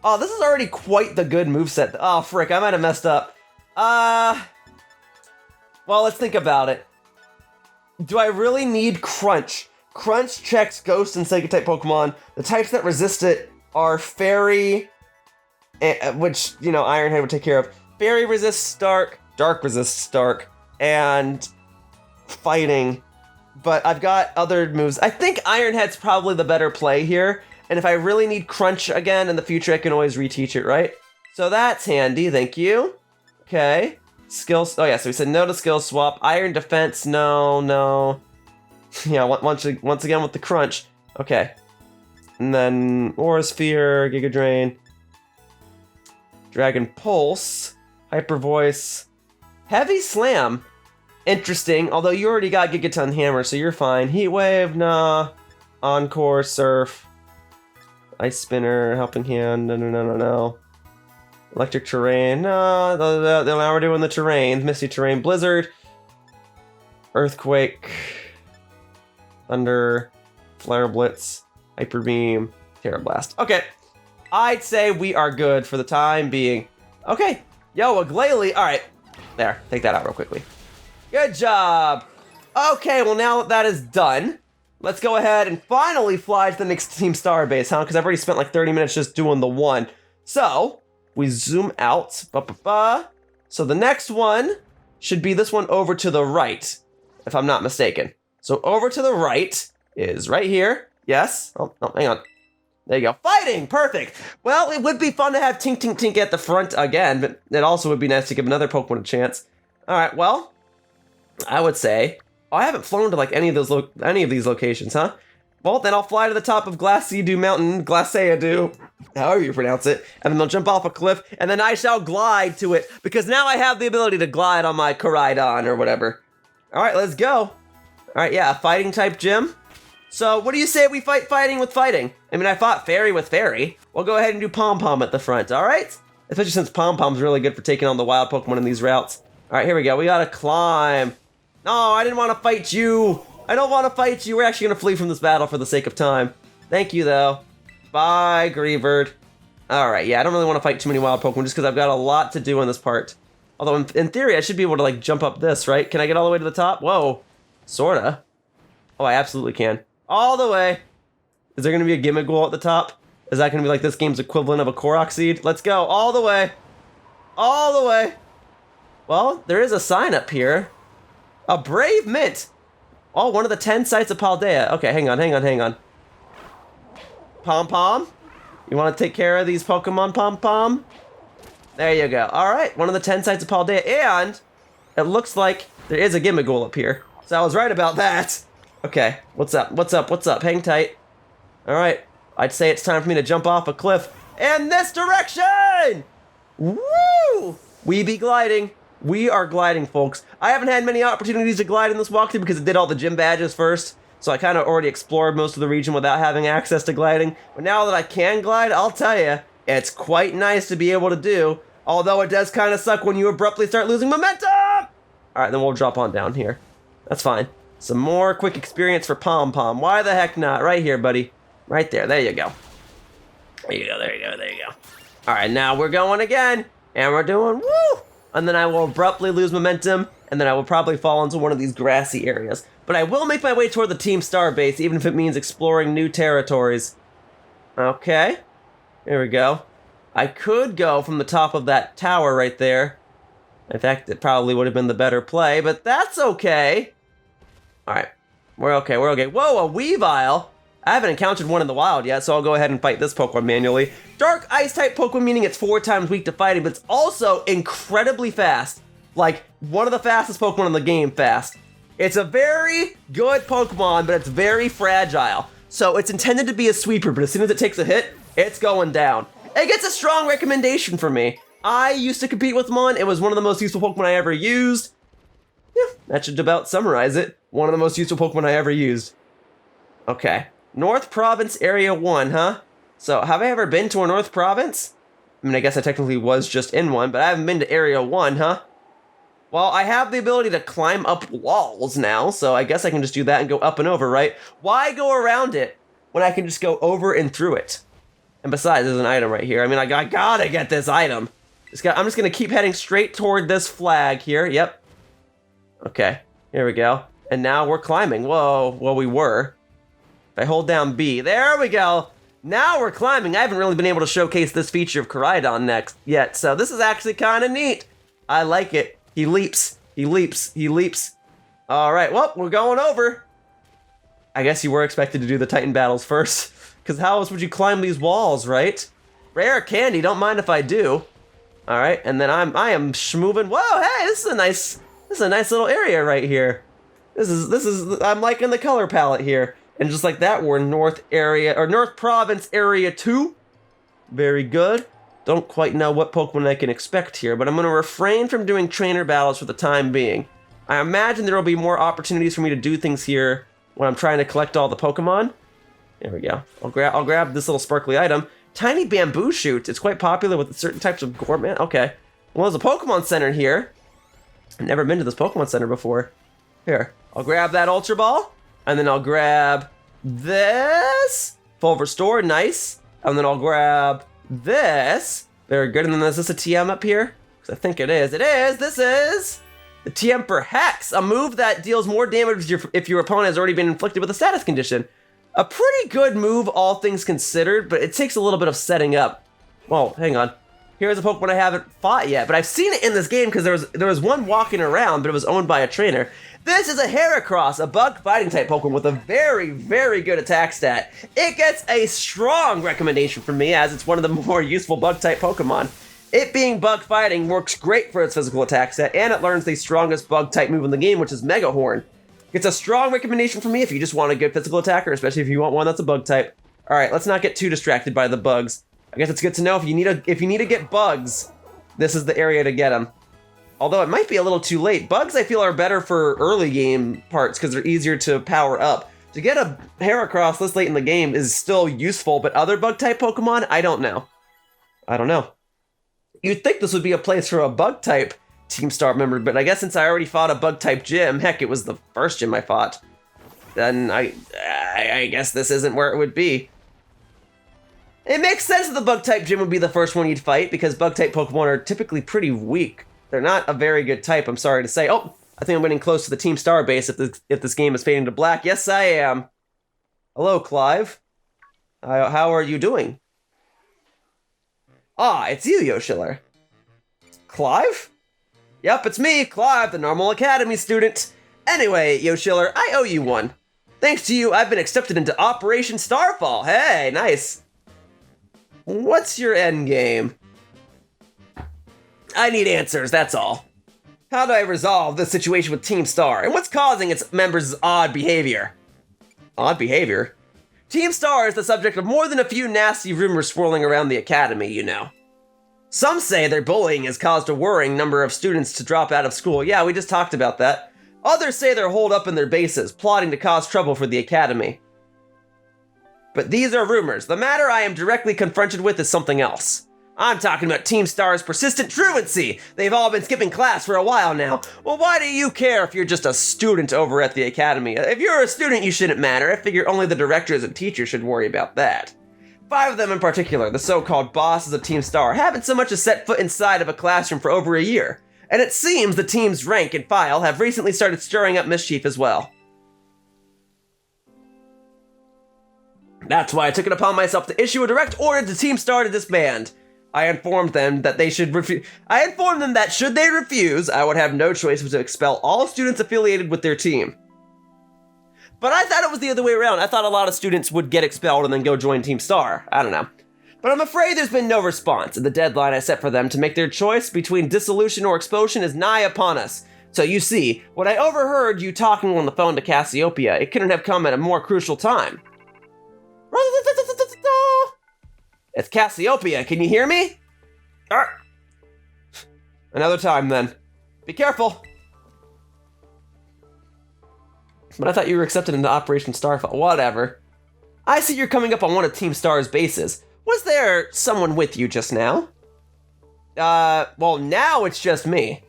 Oh, this is already quite the good moveset. Oh, frick, I might have messed up. Well, let's think about it. Do I really need Crunch? Crunch checks Ghost and Psychic type Pokemon. The types that resist it are Fairy, which, you know, Iron Head would take care of. Fairy resists Dark, Dark resists Dark, and Fighting. But I've got other moves. I think Iron Head's probably the better play here. And if I really need Crunch again in the future, I can always reteach it, right? So that's handy, thank you. Okay. Skills. Oh yeah, so we said no to skill swap. Iron Defense, no. Yeah, once again with the Crunch. Okay. And then Aura Sphere, Giga Drain, Dragon Pulse, Hyper Voice, Heavy Slam. Interesting, although you already got Gigaton Hammer, so you're fine. Heat Wave, nah. Encore, Surf. Ice Spinner, Helping Hand, no. Electric Terrain, no. Now we're doing the terrains. Misty Terrain, Blizzard. Earthquake. Thunder. Flare Blitz. Hyper Beam. Terra Blast. Okay. I'd say we are good for the time being. Okay. Yo, a Glalie. Alright. There. Take that out real quickly. Good job. Okay, well now that is done, let's go ahead and finally fly to the next Team Star base, huh? Because I've already spent like 30 minutes just doing the one. So, we zoom out. So the next one should be this one over to the right, if I'm not mistaken. So over to the right is right here. Yes. Oh, hang on. There you go. Fighting! Perfect! Well, it would be fun to have Tink at the front again, but it also would be nice to give another Pokemon a chance. Alright, well, I would say... Oh, I haven't flown to like any of these locations, huh? Well, then I'll fly to the top of Glaceadu Mountain, Glaceadu, however you pronounce it, and then I'll jump off a cliff, and then I shall glide to it, because now I have the ability to glide on my Koraidon or whatever. Alright, let's go. Alright, yeah, fighting type gym. So, what do you say we fight fighting with fighting? I mean, I fought Fairy with Fairy. We'll go ahead and do Pom-Pom at the front, alright? Especially since Pom-Pom's really good for taking on the wild Pokemon in these routes. Alright, here we go. We gotta climb. No, I didn't want to fight you. I don't want to fight you. We're actually going to flee from this battle for the sake of time. Thank you, though. Bye, Greavard. Alright, yeah, I don't really want to fight too many wild Pokemon just because I've got a lot to do in this part. Although, in theory, I should be able to, like, jump up this, right? Can I get all the way to the top? Whoa. Sorta. Oh, I absolutely can. All the way. Is there going to be a Gimmighoul at the top? Is that going to be, like, this game's equivalent of a Korok Seed? Let's go. All the way. All the way. Well, there is a sign up here. A Brave Mint! Oh, one of the 10 sites of Paldea. Okay, hang on. Pom-Pom? You want to take care of these Pokemon, Pom-Pom? There you go. Alright, one of the 10 sites of Paldea, and it looks like there is a Gimmighoul up here. So I was right about that. Okay, what's up? Hang tight. Alright, I'd say it's time for me to jump off a cliff in this direction! Woo! We be gliding. We are gliding, folks. I haven't had many opportunities to glide in this walkthrough because it did all the gym badges first, so I kind of already explored most of the region without having access to gliding. But now that I can glide, I'll tell you, it's quite nice to be able to do, although it does kind of suck when you abruptly start losing momentum! Alright, then we'll drop on down here. That's fine. Some more quick experience for Pom-Pom. Why the heck not? Right here, buddy. Right there. There you go. There you go. Alright, now we're going again, and we're doing woo! And then I will abruptly lose momentum, and then I will probably fall into one of these grassy areas. But I will make my way toward the Team Star base, even if it means exploring new territories. Okay. Here we go. I could go from the top of that tower right there. In fact, it probably would have been the better play, but that's okay. Alright. We're okay, we're okay. Whoa, a Weavile! I haven't encountered one in the wild yet, so I'll go ahead and fight this Pokemon manually. Dark Ice-type Pokemon, meaning it's 4 times weak to fighting, but it's also incredibly fast. Like, one of the fastest Pokemon in the game fast. It's a very good Pokemon, but it's very fragile. So it's intended to be a sweeper, but as soon as it takes a hit, it's going down. It gets a strong recommendation from me. I used to compete with one. It was one of the most useful Pokemon I ever used. Yeah, that should about summarize it. One of the most useful Pokemon I ever used. Okay. North Province Area 1, huh? So, have I ever been to a North Province? I mean, I guess I technically was just in one, but I haven't been to Area 1, huh? Well, I have the ability to climb up walls now, so I guess I can just do that and go up and over, right? Why go around it when I can just go over and through it? And besides, there's an item right here. I mean, I gotta get this item. I'm just gonna keep heading straight toward this flag here. Yep. Okay, here we go. And now we're climbing. Whoa, well, we were. If I hold down B, there we go. Now we're climbing. I haven't really been able to showcase this feature of Koraidon yet, so this is actually kind of neat. I like it. He leaps, he leaps, he leaps. All right, well, we're going over. I guess you were expected to do the Titan battles first, because how else would you climb these walls, right? Rare candy, don't mind if I do. All right, and then I am moving. Whoa, hey, this is a nice little area right here. I'm liking the color palette here. And just like that, we're in North Province Area 2. Very good. Don't quite know what Pokemon I can expect here, but I'm going to refrain from doing trainer battles for the time being. I imagine there will be more opportunities for me to do things here when I'm trying to collect all the Pokemon. There we go. I'll grab this little sparkly item. Tiny bamboo shoots. It's quite popular with certain types of gourmet. Okay. Well, there's a Pokemon Center here. I've never been to this Pokemon Center before. Here. I'll grab that Ultra Ball. And then I'll grab this. Full restore, nice. And then I'll grab this. Very good. And then is this a TM up here? Because I think it is. It is. This is the TM for Hex. A move that deals more damage if your opponent has already been inflicted with a status condition. A pretty good move, all things considered, but it takes a little bit of setting up. Well, hang on. Here's a Pokemon I haven't fought yet, but I've seen it in this game because there was one walking around, but it was owned by a trainer. This is a Heracross, a bug fighting type Pokemon with a very, very good attack stat. It gets a strong recommendation from me as it's one of the more useful bug type Pokemon. It being bug fighting works great for its physical attack stat, and it learns the strongest bug type move in the game, which is Mega Horn. It's a strong recommendation from me if you just want a good physical attacker, especially if you want one that's a bug type. All right, let's not get too distracted by the bugs. I guess it's good to know if you need to get bugs, this is the area to get them. Although it might be a little too late. Bugs, I feel, are better for early game parts because they're easier to power up. To get a Heracross this late in the game is still useful, but other bug-type Pokemon, I don't know. I don't know. You'd think this would be a place for a bug-type Team Star member, but I guess since I already fought a bug-type gym, heck, it was the first gym I fought, then I guess this isn't where it would be. It makes sense that the bug-type gym would be the first one you'd fight, because bug-type Pokemon are typically pretty weak. They're not a very good type, I'm sorry to say. Oh, I think I'm getting close to the Team Star base if this game is fading to black. Yes, I am. Hello, Clive. How are you doing? Ah, it's you, Yoshiller. Clive? Yep, it's me, Clive, the normal academy student. Anyway, Yoshiller, I owe you one. Thanks to you, I've been accepted into Operation Starfall. Hey, nice. What's your end game? I need answers, that's all. How do I resolve this situation with Team Star, and what's causing its members' odd behavior? Odd behavior? Team Star is the subject of more than a few nasty rumors swirling around the academy, you know. Some say their bullying has caused a worrying number of students to drop out of school. Yeah, we just talked about that. Others say they're holed up in their bases, plotting to cause trouble for the academy. But these are rumors. The matter I am directly confronted with is something else. I'm talking about Team Star's persistent truancy. They've all been skipping class for a while now. Well, why do you care if you're just a student over at the academy? If you're a student, you shouldn't matter. I figure only the directors and teachers should worry about that. 5 of them in particular, the so-called bosses of Team Star, haven't so much as set foot inside of a classroom for over a year. And it seems the team's rank and file have recently started stirring up mischief as well. That's why I took it upon myself to issue a direct order to Team Star to disband. I informed them that should they refuse, I would have no choice but to expel all students affiliated with their team. But I thought it was the other way around. I thought a lot of students would get expelled and then go join Team Star. I don't know. But I'm afraid there's been no response, and the deadline I set for them to make their choice between dissolution or expulsion is nigh upon us. So you see, when I overheard you talking on the phone to Cassiopeia, it couldn't have come at a more crucial time. It's Cassiopeia, can you hear me? Another time then. Be careful. But I thought you were accepted into Operation Starfall. Whatever. I see you're coming up on one of Team Star's bases. Was there someone with you just now? Well, now it's just me.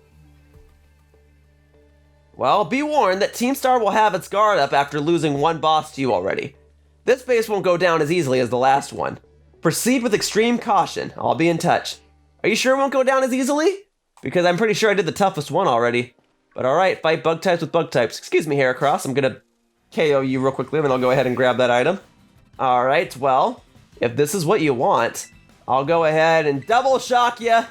Well, be warned that Team Star will have its guard up after losing one boss to you already. This base won't go down as easily as the last one. Proceed with extreme caution. I'll be in touch. Are you sure it won't go down as easily? Because I'm pretty sure I did the toughest one already. But alright, fight bug types with bug types. Excuse me, Heracross, I'm gonna KO you real quickly, and then I'll go ahead and grab that item. Alright, well, if this is what you want, I'll go ahead and double shock ya.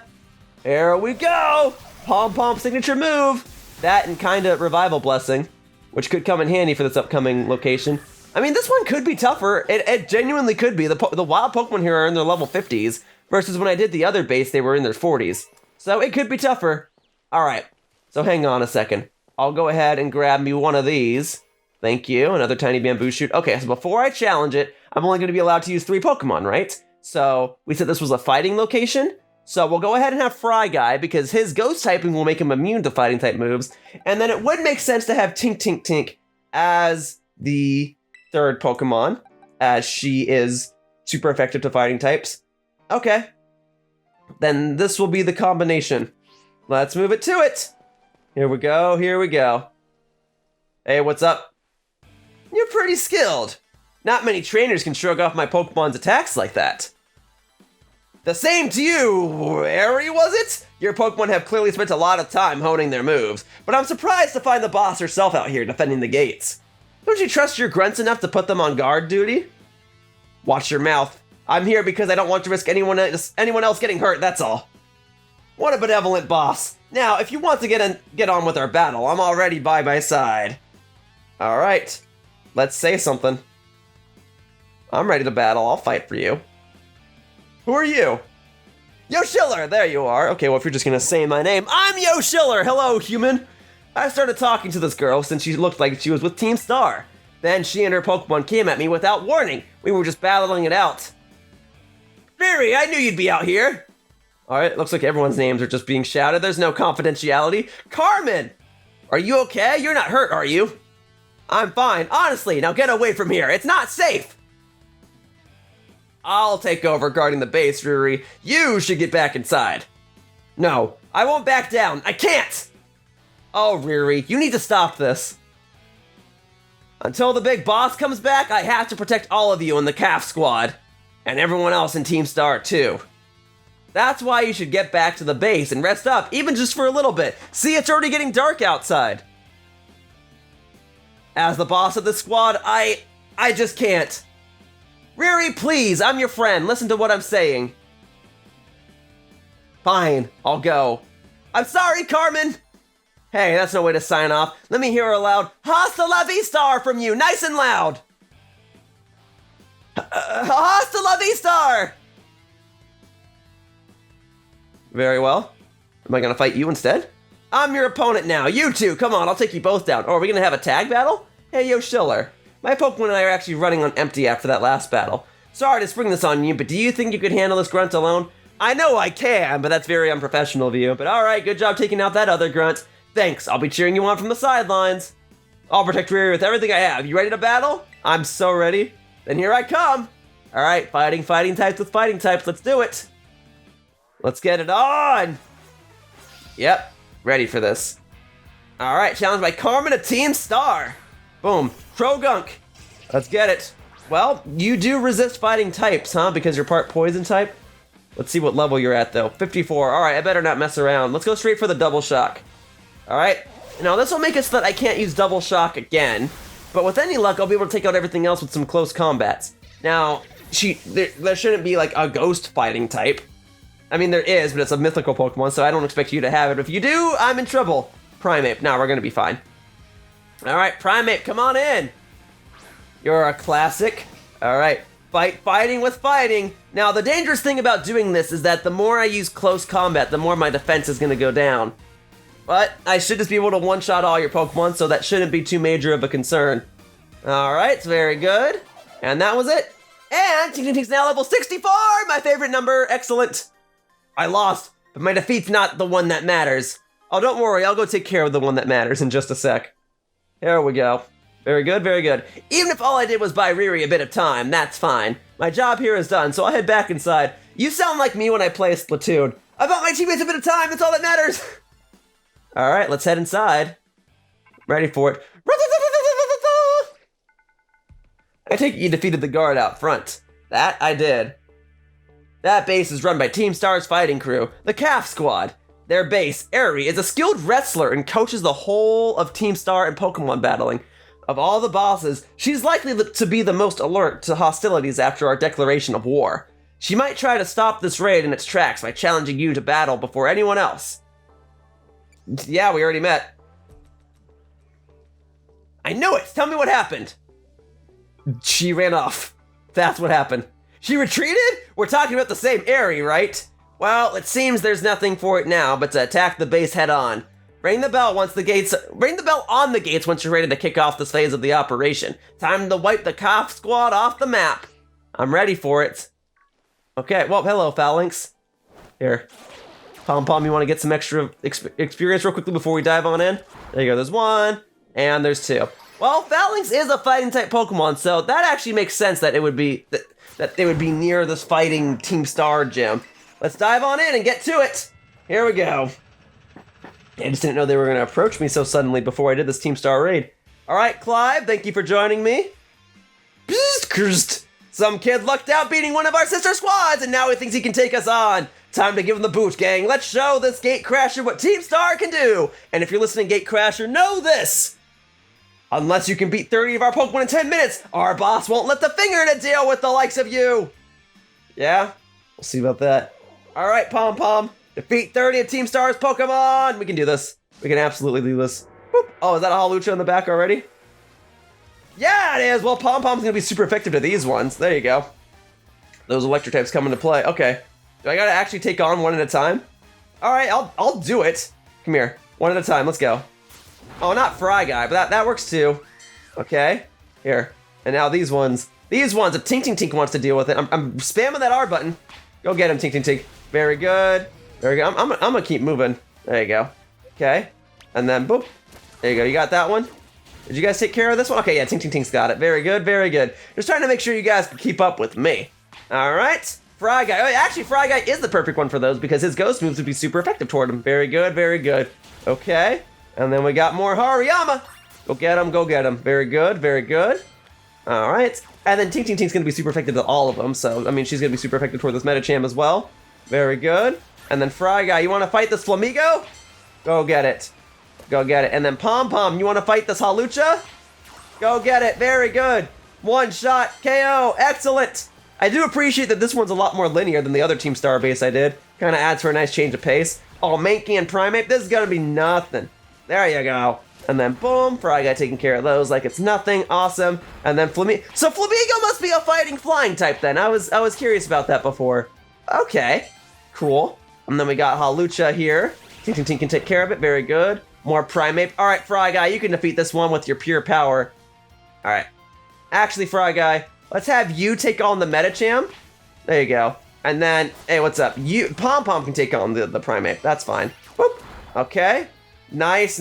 Here we go! Pom-pom signature move! That and kinda revival blessing, which could come in handy for this upcoming location. I mean, this one could be tougher. It genuinely could be. The wild Pokemon here are in their level 50s, versus when I did the other base, they were in their 40s. So it could be tougher. Alright, so hang on a second. I'll go ahead and grab me one of these. Thank you, another tiny bamboo shoot. Okay, so before I challenge it, I'm only going to be allowed to use 3 Pokemon, right? So we said this was a fighting location. So we'll go ahead and have Fry Guy, because his ghost typing will make him immune to fighting type moves. And then it would make sense to have Tink Tink Tink as the 3rd Pokemon, as she is super effective to fighting types. Okay. Then this will be the combination. Let's move it to it. Here we go, here we go. Hey, what's up? You're pretty skilled. Not many trainers can shrug off my Pokemon's attacks like that. The same to you, Harry, was it? Your Pokemon have clearly spent a lot of time honing their moves, but I'm surprised to find the boss herself out here defending the gates. Don't you trust your grunts enough to put them on guard duty? Watch your mouth. I'm here because I don't want to risk anyone else getting hurt, that's all. What a benevolent boss. Now, if you want to get on with our battle, I'm already by my side. Alright, let's say something. I'm ready to battle, I'll fight for you. Who are you? Yoshiller, there you are. Okay, well, if you're just gonna say my name, I'm Yoshiller! Hello, human! I started talking to this girl since she looked like she was with Team Star. Then she and her Pokemon came at me without warning. We were just battling it out. Riri, I knew you'd be out here! Alright, looks like everyone's names are just being shouted. There's no confidentiality. Carmen! Are you okay? You're not hurt, are you? I'm fine. Honestly, now get away from here. It's not safe! I'll take over guarding the base, Riri. You should get back inside. No, I won't back down. I can't! Oh, Riri, you need to stop this. Until the big boss comes back, I have to protect all of you in the CAF squad. And everyone else in Team Star, too. That's why you should get back to the base and rest up, even just for a little bit. See, it's already getting dark outside. As the boss of the squad, I just can't. Riri, please, I'm your friend. Listen to what I'm saying. Fine, I'll go. I'm sorry, Carmen! Hey, that's no way to sign off. Let me hear a loud "Hasta la vista" from you, nice and loud! Hasta la vista! Very well. Am I gonna fight you instead? I'm your opponent now. You two, come on, I'll take you both down. Or are we gonna have a tag battle? Hey, Yoshiller. My Pokemon and I are actually running on empty after that last battle. Sorry to spring this on you, but do you think you could handle this grunt alone? I know I can, but that's very unprofessional of you. But alright, good job taking out that other grunt. Thanks, I'll be cheering you on from the sidelines. I'll protect Riri with everything I have. You ready to battle? I'm so ready. Then here I come. Alright, fighting types with fighting types. Let's do it. Let's get it on. Yep, ready for this. Alright, challenged by Carmen of Team Star. Boom, Krogunk. Let's get it. Well, you do resist fighting types, huh? Because you're part poison type? Let's see what level you're at, though. 54. Alright, I better not mess around. Let's go straight for the double shock. Alright. Now, this will make it so that I can't use double shock again. But with any luck, I'll be able to take out everything else with some close combats. Now, there shouldn't be like a ghost fighting type. I mean, there is, but it's a mythical Pokemon, so I don't expect you to have it. If you do, I'm in trouble. Primeape. Now we're gonna be fine. All right, Primeape, come on in. You're a classic. All right, fighting with fighting. Now, the dangerous thing about doing this is that the more I use close combat, the more my defense is gonna go down. But I should just be able to one-shot all your Pokemon, so that shouldn't be too major of a concern. All right, it's very good. And that was it. And Tink's now level 64, my favorite number. Excellent. I lost, but my defeat's not the one that matters. Oh, don't worry, I'll go take care of the one that matters in just a sec. There we go. Very good, very good. Even if all I did was buy Riri a bit of time, that's fine. My job here is done, so I'll head back inside. You sound like me when I play Splatoon. I bought my teammates a bit of time, that's all that matters. All right, let's head inside. Ready for it. I take it you defeated the guard out front. That I did. That base is run by Team Star's fighting crew, the Calf Squad. Their base, Aerie, is a skilled wrestler and coaches the whole of Team Star in Pokemon battling. Of all the bosses, she's likely to be the most alert to hostilities after our declaration of war. She might try to stop this raid in its tracks by challenging you to battle before anyone else. Yeah, we already met. I knew it! Tell me what happened! She ran off. That's what happened. She retreated? We're talking about the same Aerie, right? Well, it seems there's nothing for it now but to attack the base head on. Ring the bell on the gates once you're ready to kick off this phase of the operation. Time to wipe the Calf Squad off the map. I'm ready for it. Okay, well, hello, Phalanx. Here. Pom, you want to get some extra experience real quickly before we dive on in? There you go, there's one, and there's two. Well, Phalanx is a fighting type Pokemon, so that actually makes sense that it would be that they would be near this fighting Team Star gym. Let's dive on in and get to it. Here we go. I just didn't know they were going to approach me so suddenly before I did this Team Star raid. All right, Clive, thank you for joining me. Some kid lucked out beating one of our sister squads, and now he thinks he can take us on. Time to give him the boot, gang. Let's show this Gate Crasher what Team Star can do. And if you're listening, Gate Crasher, know this. Unless you can beat 30 of our Pokemon in 10 minutes, our boss won't lift a finger in a deal with the likes of you. Yeah? We'll see about that. All right, Pom. Defeat 30 of Team Star's Pokemon. We can do this. We can absolutely do this. Boop. Oh, is that a Hawlucha in the back already? Yeah, it is. Well, Pom's going to be super effective to these ones. There you go. Those electric types come into play. Okay. Do I got to actually take on one at a time? All right, I'll do it. Come here. One at a time. Let's go. Oh, not Fry Guy, but that works too. Okay. Here. And now these ones. These ones, if Tink wants to deal with it, I'm spamming that R button. Go get him, Tink. Very good. Very good. I'm gonna keep moving. There you go. Okay. And then boop. There you go. You got that one? Did you guys take care of this one? Okay, yeah, Tink's got it. Very good, very good. Just trying to make sure you guys can keep up with me. All right. Fry Guy. Oh, actually, Fry Guy is the perfect one for those because his ghost moves would be super effective toward him. Very good, very good. Okay. And then we got more Hariyama. Go get him. Very good, very good. All right. And then Tink's going to be super effective to all of them. So, I mean, she's going to be super effective toward this Medicham as well. Very good. And then Fry Guy, you want to fight this Flamigo? Go get it. Go get it. And then Pom, you want to fight this Hawlucha? Go get it. Very good. One shot KO. Excellent. I do appreciate that this one's a lot more linear than the other Team Star base I did. Kind of adds for a nice change of pace. Oh, Mankey and Primeape, this is going to be nothing. There you go. And then boom, Fry Guy taking care of those like it's nothing. Awesome. And then Flamigo. So Flamigo must be a fighting flying type then. I was curious about that before. Okay. Cool. And then we got Hawlucha here. Tink can take care of it. Very good. More Primeape. All right, Fry Guy, you can defeat this one with your pure power. All right. Actually, Fry Guy, let's have you take on the Medicham. There you go. And then, hey, what's up? Pom can take on the Primeape. That's fine. Whoop. Okay. Nice.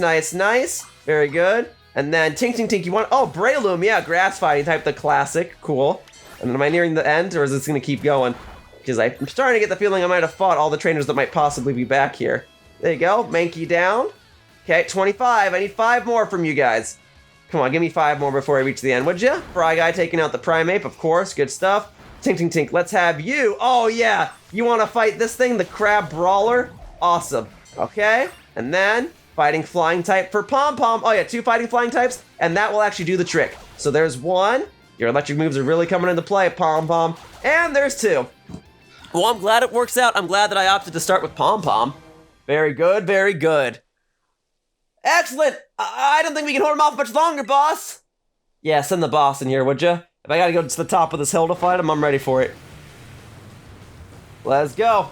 Very good. And then Tink, you want... Oh, Breloom. Yeah, grass fighting type, the classic. Cool. And then am I nearing the end, or is this going to keep going? Because I'm starting to get the feeling I might have fought all the trainers that might possibly be back here. There you go. Mankey down. Okay, 25. I need 5 more from you guys. Come on, give me 5 more before I reach the end, would ya? Fry Guy taking out the Primeape, of course. Good stuff. Tink, let's have you. Oh, yeah. You want to fight this thing, the Crab Brawler? Awesome. Okay. And then, fighting flying type for Pom. Oh, yeah, 2 fighting flying types, and that will actually do the trick. So there's 1. Your electric moves are really coming into play, Pom Pom. And there's 2. Well, I'm glad it works out. I'm glad that I opted to start with Pom Pom. Very good, very good. Excellent! I don't think we can hold him off much longer, boss! Yeah, send the boss in here, would ya? If I gotta go to the top of this hill to fight him, I'm ready for it. Let's go.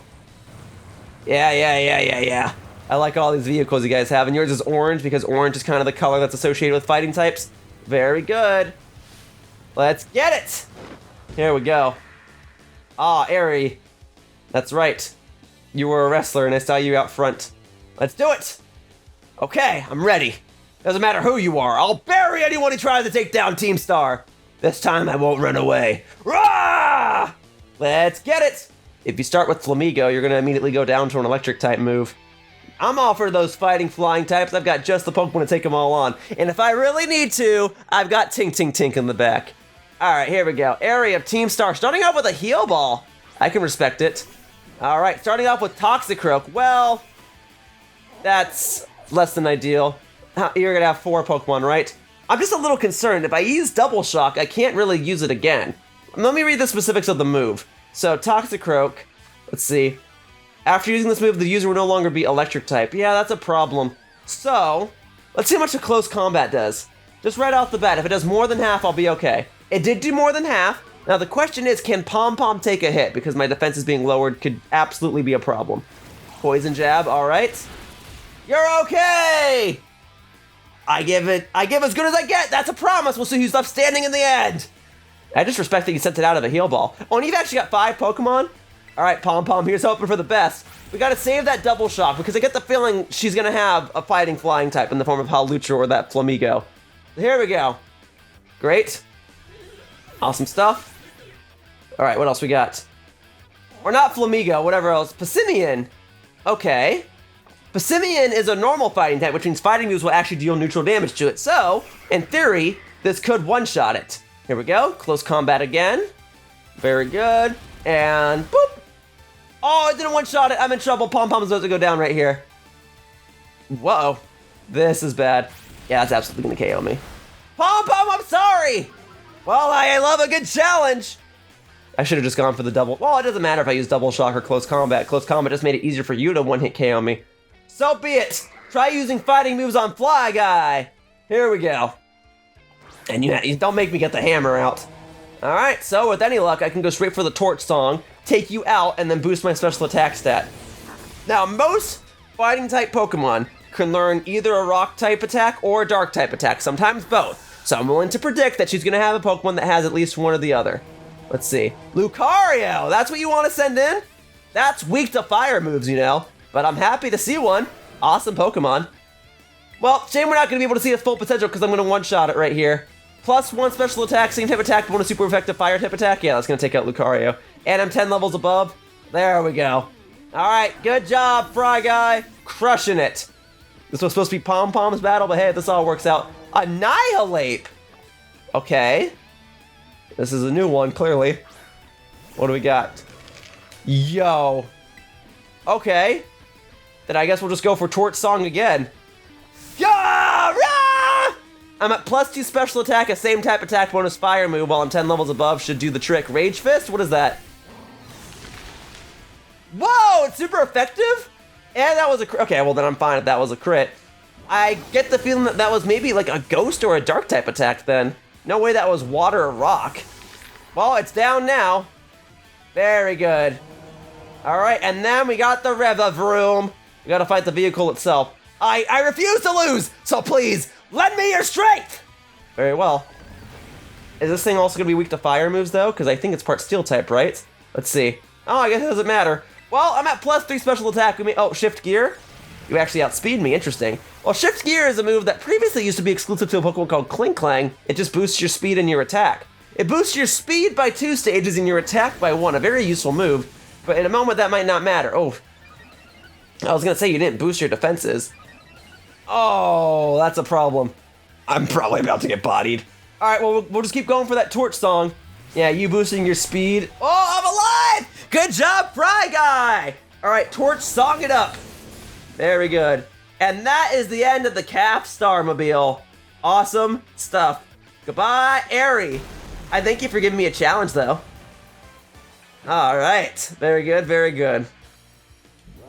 Yeah. I like all these vehicles you guys have, and yours is orange because orange is kind of the color that's associated with fighting types. Very good. Let's get it! Here we go. Ah, Airy. That's right. You were a wrestler and I saw you out front. Let's do it! Okay, I'm ready. Doesn't matter who you are, I'll bury anyone who tries to take down Team Star. This time I won't run away. Rah! Let's get it! If you start with Flamigo, you're gonna immediately go down to an electric type move. I'm all for those fighting flying types. I've got just the Pokemon to take them all on. And if I really need to, I've got Tink in the back. Alright, here we go. Area of Team Star, starting off with a Heal Ball. I can respect it. Alright, starting off with Toxicroak. Well, that's less than ideal. You're gonna have 4 Pokemon, right? I'm just a little concerned. If I use Double Shock, I can't really use it again. Let me read the specifics of the move. So, Toxicroak, let's see. After using this move, the user will no longer be electric type. Yeah, that's a problem. So, let's see how much a close combat does. Just right off the bat, if it does more than half, I'll be okay. It did do more than half. Now the question is, can Pom Pom take a hit? Because my defense is being lowered could absolutely be a problem. Poison Jab, alright. You're okay! I give as good as I get. That's a promise. We'll see who's left standing in the end. I just respect that you sent it out of a heal ball. Oh, and you've actually got 5 Pokemon? Alright, Pom Pom, here's hoping for the best. We gotta save that Double Shock because I get the feeling she's gonna have a fighting flying type in the form of Hawlucha or that Flamigo. Here we go. Great. Awesome stuff. Alright, what else we got? Or not Flamigo, whatever else. Passimian. Okay. Passimian is a normal fighting type, which means fighting moves will actually deal neutral damage to it. So, in theory, this could one-shot it. Here we go. Close combat again. Very good. And boop. Oh, it didn't one-shot it. I'm in trouble. Pom Pom's about to go down right here. Whoa. This is bad. Yeah, that's absolutely gonna KO me. Pom Pom, I'm sorry! Well, I love a good challenge. I should have just gone for the double. Well, it doesn't matter if I use Double Shock or Close Combat. Close Combat just made it easier for you to one-hit KO me. So be it. Try using fighting moves on Fly Guy. Here we go. And you don't make me get the hammer out. Alright, so with any luck, I can go straight for the Torch Song, take you out, and then boost my special attack stat. Now, most fighting type Pokemon can learn either a rock type attack or a dark type attack, sometimes both. So I'm willing to predict that she's gonna have a Pokemon that has at least one or the other. Let's see. Lucario! That's what you want to send in? That's weak to fire moves, you know. But I'm happy to see one. Awesome Pokemon. Well, shame we're not gonna be able to see its full potential because I'm gonna one-shot it right here. +1 special attack, same type attack, bonus super effective fire type attack. Yeah, that's gonna take out Lucario. And I'm 10 levels above. There we go. Alright, good job, Fry Guy. Crushing it. This was supposed to be Pom Pom's battle, but hey, this all works out. Annihilate! Okay. This is a new one, clearly. What do we got? Yo. Okay. Then I guess we'll just go for Torch Song again. Yeah! Rah! I'm at +2 special attack, a same type attack bonus fire move while I'm 10 levels above should do the trick. Rage Fist? What is that? Whoa! It's super effective? And that was a crit. Okay, well then I'm fine if that was a crit. I get the feeling that that was maybe like a ghost or a dark type attack then. No way that was water or rock. Well, it's down now. Very good. Alright, and then we got the Revavroom. We gotta fight the vehicle itself. I refuse to lose, so please, lend me your strength! Very well. Is this thing also gonna be weak to fire moves though? Because I think it's part steel type, right? Let's see. Oh, I guess it doesn't matter. Well, I'm at +3 special attack. Oh, Shift Gear? You actually outspeed me, interesting. Well, Shift Gear is a move that previously used to be exclusive to a Pokemon called Cling Clang. It just boosts your speed and your attack. It boosts your speed by 2 stages and your attack by 1, a very useful move. But in a moment that might not matter. Oh, I was gonna say you didn't boost your defenses. Oh, that's a problem. I'm probably about to get bodied. All right, well, we'll just keep going for that Torch Song. Yeah, you boosting your speed. Oh, I'm alive! Good job, Fry Guy! All right, Torch Song it up. Very good. And that is the end of the Calf Starmobile. Awesome stuff. Goodbye, Airy. I thank you for giving me a challenge, though. Alright, very good, very good.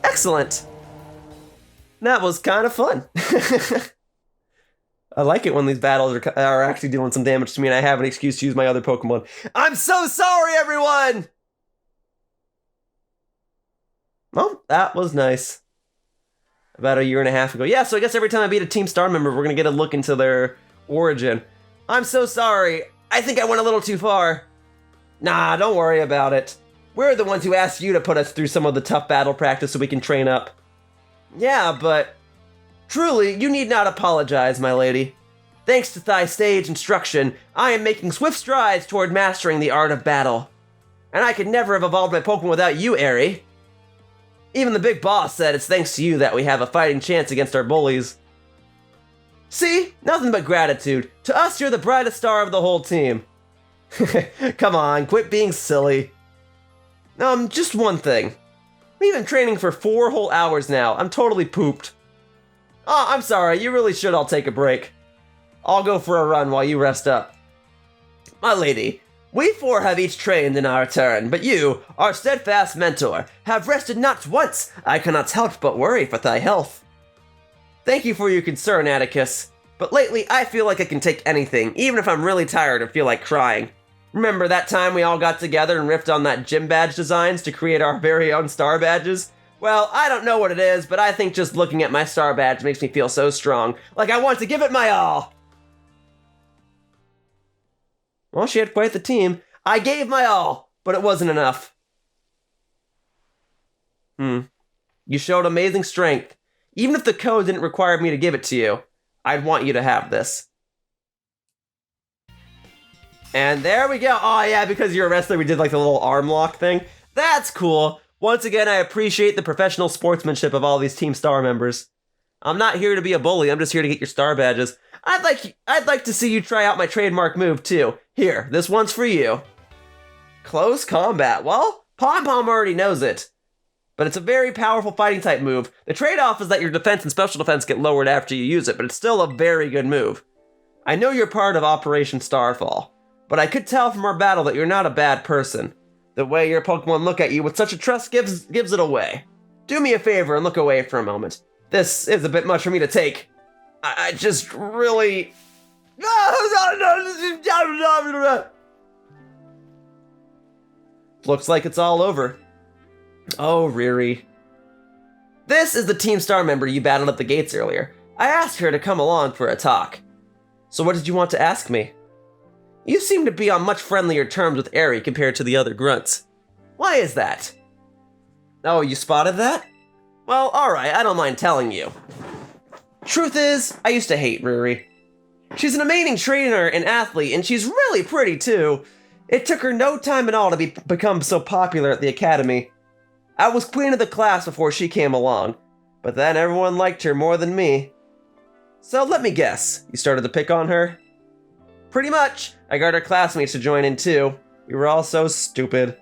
Excellent. That was kind of fun. I like it when these battles are actually doing some damage to me and I have an excuse to use my other Pokemon. I'm so sorry, everyone! Well, that was nice. About a year and a half ago. Yeah, so I guess every time I beat a Team Star member, we're gonna get a look into their origin. I'm so sorry. I think I went a little too far. Nah, don't worry about it. We're the ones who asked you to put us through some of the tough battle practice so we can train up. Yeah, but truly, you need not apologize, my lady. Thanks to thy sage instruction, I am making swift strides toward mastering the art of battle. And I could never have evolved my Pokemon without you, Aerie. Even the big boss said it's thanks to you that we have a fighting chance against our bullies. See? Nothing but gratitude. To us, you're the brightest star of the whole team. Come on, quit being silly. Just one thing. We've been training for 4 whole hours now. I'm totally pooped. Oh, I'm sorry. You really should all take a break. I'll go for a run while you rest up. My lady, we 4 have each trained in our turn, but you, our steadfast mentor, have rested not once. I cannot help but worry for thy health. Thank you for your concern, Atticus. But lately, I feel like I can take anything, even if I'm really tired or feel like crying. Remember that time we all got together and riffed on that gym badge designs to create our very own star badges? Well, I don't know what it is, but I think just looking at my star badge makes me feel so strong. Like I want to give it my all. Well, she had quite the team. I gave my all, but it wasn't enough. You showed amazing strength. Even if the code didn't require me to give it to you, I'd want you to have this. And there we go. Oh yeah, because you're a wrestler, we did like the little arm lock thing. That's cool. Once again, I appreciate the professional sportsmanship of all these Team Star members. I'm not here to be a bully, I'm just here to get your star badges. I'd like to see you try out my trademark move too. Here, this one's for you. Close combat. Well, Pom Pom already knows it. But it's a very powerful fighting type move. The trade-off is that your defense and special defense get lowered after you use it, but it's still a very good move. I know you're part of Operation Starfall, but I could tell from our battle that you're not a bad person. The way your Pokemon look at you with such a trust gives it away. Do me a favor and look away for a moment. This is a bit much for me to take. I just really... Looks like it's all over. Oh, Riri. This is the Team Star member you battled at the gates earlier. I asked her to come along for a talk. So what did you want to ask me? You seem to be on much friendlier terms with Aerie compared to the other grunts. Why is that? Oh, you spotted that? Well, alright, I don't mind telling you. Truth is, I used to hate Riri. She's an amazing trainer and athlete, and she's really pretty too. It took her no time at all to become so popular at the academy. I was queen of the class before she came along, but then everyone liked her more than me. So let me guess, you started to pick on her? Pretty much. I got her classmates to join in too. We were all so stupid.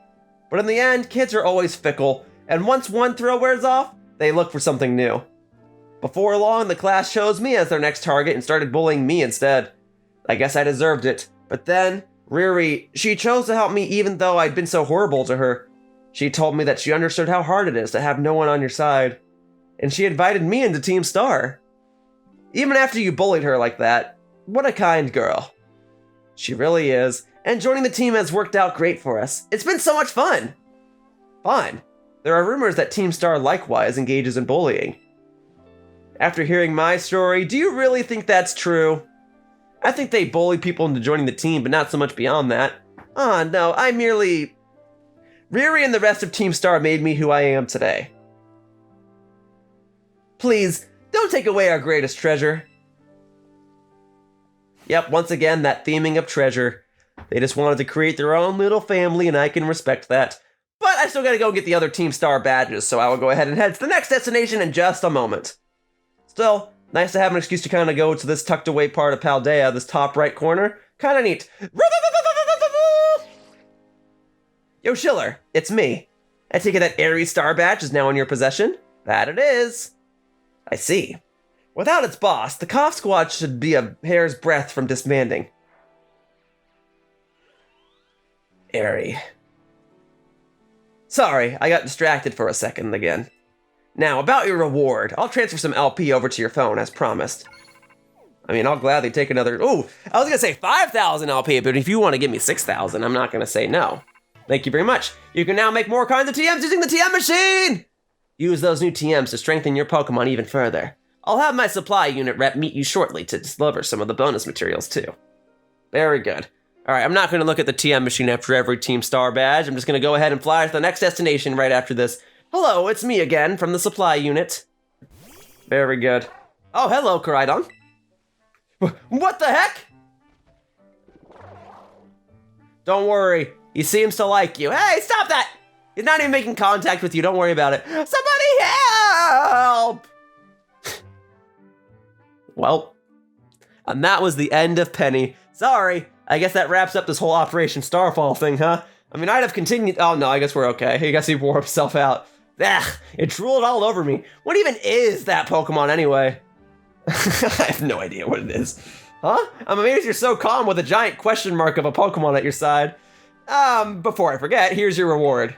But in the end, kids are always fickle, and once one throw wears off, they look for something new. Before long, the class chose me as their next target and started bullying me instead. I guess I deserved it. But then, Riri, she chose to help me even though I'd been so horrible to her. She told me that she understood how hard it is to have no one on your side. And she invited me into Team Star. Even after you bullied her like that, what a kind girl. She really is, and joining the team has worked out great for us. It's been so much fun! Fine. There are rumors that Team Star likewise engages in bullying. After hearing my story, do you really think that's true? I think they bully people into joining the team, but not so much beyond that. No, I merely... Riri and the rest of Team Star made me who I am today. Please, don't take away our greatest treasure. Yep, once again, that theming of treasure. They just wanted to create their own little family, and I can respect that. But I still gotta go get the other Team Star badges, so I will go ahead and head to the next destination in just a moment. Still, nice to have an excuse to kind of go to this tucked away part of Paldea, this top right corner. Kinda neat. Yoshiller, it's me. I take it that Aerie Star badge is now in your possession? That it is. I see. Without its boss, the Cough Squad should be a hair's breadth from disbanding. airy. Sorry, I got distracted for a second again. Now, about your reward. I'll transfer some LP over to your phone, as promised. I mean, I'll gladly take another... Ooh, I was going to say 5,000 LP, but if you want to give me 6,000, I'm not going to say no. Thank you very much. You can now make more kinds of TMs using the TM machine! Use those new TMs to strengthen your Pokemon even further. I'll have my supply unit rep meet you shortly to deliver some of the bonus materials, too. Very good. Alright, I'm not going to look at the TM machine after every Team Star badge. I'm just going to go ahead and fly to the next destination right after this. Hello, it's me again from the supply unit. Very good. Oh, hello, Koraidon. What the heck? Don't worry, he seems to like you. Hey, stop that! He's not even making contact with you, don't worry about it. Somebody help! Well, and that was the end of Penny. Sorry, I guess that wraps up this whole Operation Starfall thing, huh? I mean, I'd have continued. Oh no, I guess we're okay. I guess he wore himself out. Ugh, it drooled all over me. What even is that Pokemon anyway? I have no idea what it is. Huh? I'm amazed you're so calm with a giant question mark of a Pokemon at your side. Before I forget, here's your reward.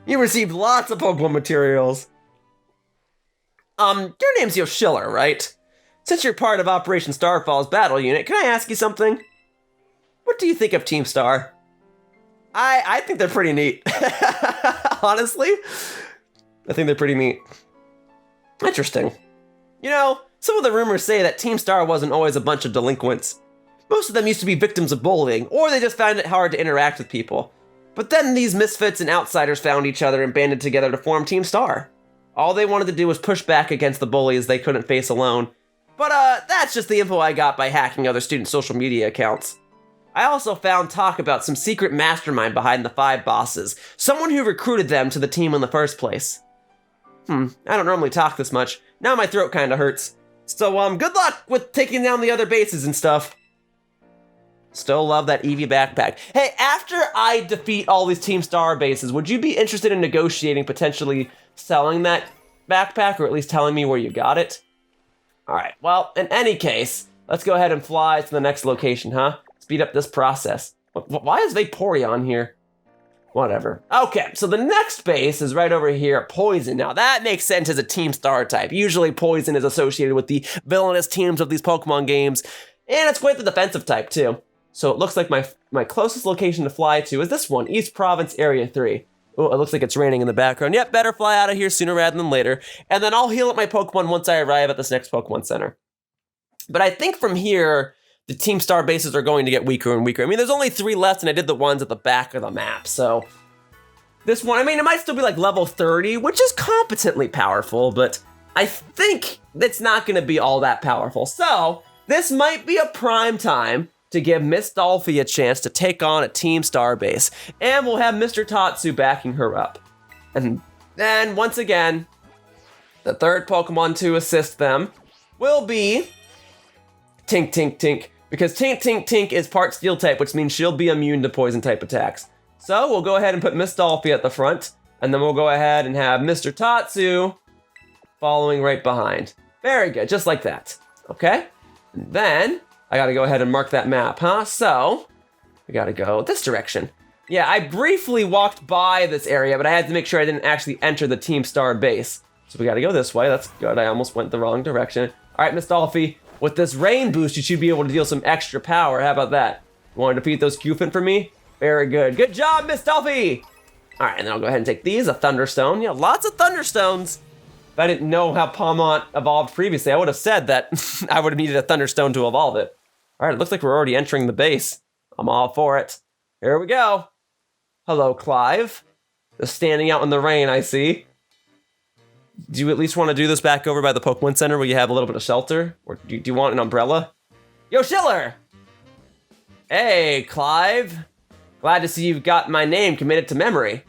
You received lots of Pokemon materials. Your name's Yoshiller, right? Since you're part of Operation Starfall's battle unit, can I ask you something? What do you think of Team Star? I think they're pretty neat. Honestly, I think they're pretty neat. Interesting. You know, some of the rumors say that Team Star wasn't always a bunch of delinquents. Most of them used to be victims of bullying, or they just found it hard to interact with people. But then these misfits and outsiders found each other and banded together to form Team Star. All they wanted to do was push back against the bullies they couldn't face alone. But that's just the info I got by hacking other students' social media accounts. I also found talk about some secret mastermind behind the 5 bosses, someone who recruited them to the team in the first place. I don't normally talk this much. Now my throat kinda hurts. So, good luck with taking down the other bases and stuff. Still love that Eevee backpack. Hey, after I defeat all these Team Star bases, would you be interested in negotiating potentially selling that backpack, or at least telling me where you got it? Alright, well, in any case, let's go ahead and fly to the next location, huh? Speed up this process. Why is Vaporeon here? Whatever. Okay, so the next base is right over here, Poison. Now that makes sense as a Team Star type. Usually Poison is associated with the villainous teams of these Pokemon games, and it's quite the defensive type too. So it looks like my closest location to fly to is this one, East Province Area 3. Oh, it looks like it's raining in the background. Yep, better fly out of here sooner rather than later. And then I'll heal up my Pokemon once I arrive at this next Pokemon Center. But I think from here, the Team Star bases are going to get weaker and weaker. I mean, there's only 3 left, and I did the ones at the back of the map, so... This one, I mean, it might still be like level 30, which is competently powerful, but I think it's not going to be all that powerful. So, this might be a prime time to give Miss Dolphy a chance to take on a Team Star base, and we'll have Mr. Tatsu backing her up. And then, once again, the third Pokemon to assist them will be Tink Tink Tink, because Tink Tink Tink is part Steel type, which means she'll be immune to poison type attacks. So we'll go ahead and put Miss Dolphy at the front, and then we'll go ahead and have Mr. Tatsu following right behind. Very good, just like that, okay? And then I gotta go ahead and mark that map, huh? So we gotta go this direction. Yeah, I briefly walked by this area, but I had to make sure I didn't actually enter the Team Star base. So we gotta go this way, that's good, I almost went the wrong direction. All right, Miss Dolphy, with this rain boost, you should be able to deal some extra power. How about that? You want to defeat those Cufant for me? Very good. Good job, Miss Dolphy! All right, and then I'll go ahead and take these, a Thunderstone. Yeah, lots of Thunderstones. If I didn't know how Palmont evolved previously, I would have said that I would have needed a Thunderstone to evolve it. All right, it looks like we're already entering the base. I'm all for it. Here we go. Hello, Clive. Just standing out in the rain, I see. Do you at least want to do this back over by the Pokemon Center where you have a little bit of shelter? Or do you want an umbrella? Yoshiller! Hey, Clive. Glad to see you've got my name committed to memory.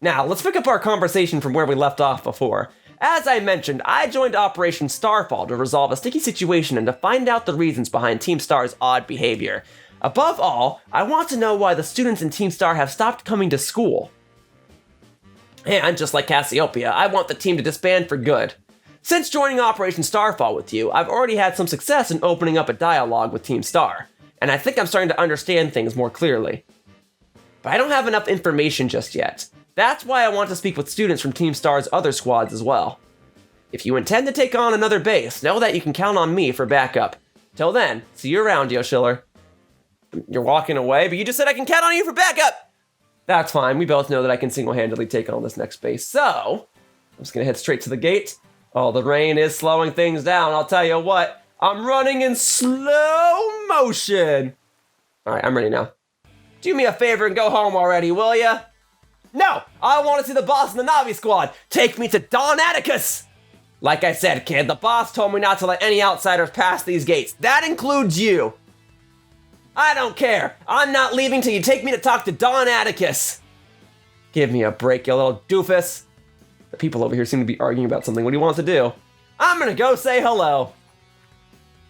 Now, let's pick up our conversation from where we left off before. As I mentioned, I joined Operation Starfall to resolve a sticky situation and to find out the reasons behind Team Star's odd behavior. Above all, I want to know why the students in Team Star have stopped coming to school. And just like Cassiopeia, I want the team to disband for good. Since joining Operation Starfall with you, I've already had some success in opening up a dialogue with Team Star. and I think I'm starting to understand things more clearly. But I don't have enough information just yet. That's why I want to speak with students from Team Star's other squads as well. If you intend to take on another base, know that you can count on me for backup. Till then, see you around, Yoshiller. You're walking away, but you just said I can count on you for backup! That's fine, we both know that I can single-handedly take on this next base, so I'm just gonna head straight to the gate. Oh, the rain is slowing things down, I'll tell you what. I'm running in slow motion! Alright, I'm ready now. Do me a favor and go home already, will ya? No! I want to see the boss in the Navi squad! Take me to Don Atticus! Like I said, kid, the boss told me not to let any outsiders pass these gates. That includes you! I don't care! I'm not leaving till you take me to talk to Don Atticus! Give me a break, you little doofus. The people over here seem to be arguing about something. What do you want to do? I'm gonna go say hello.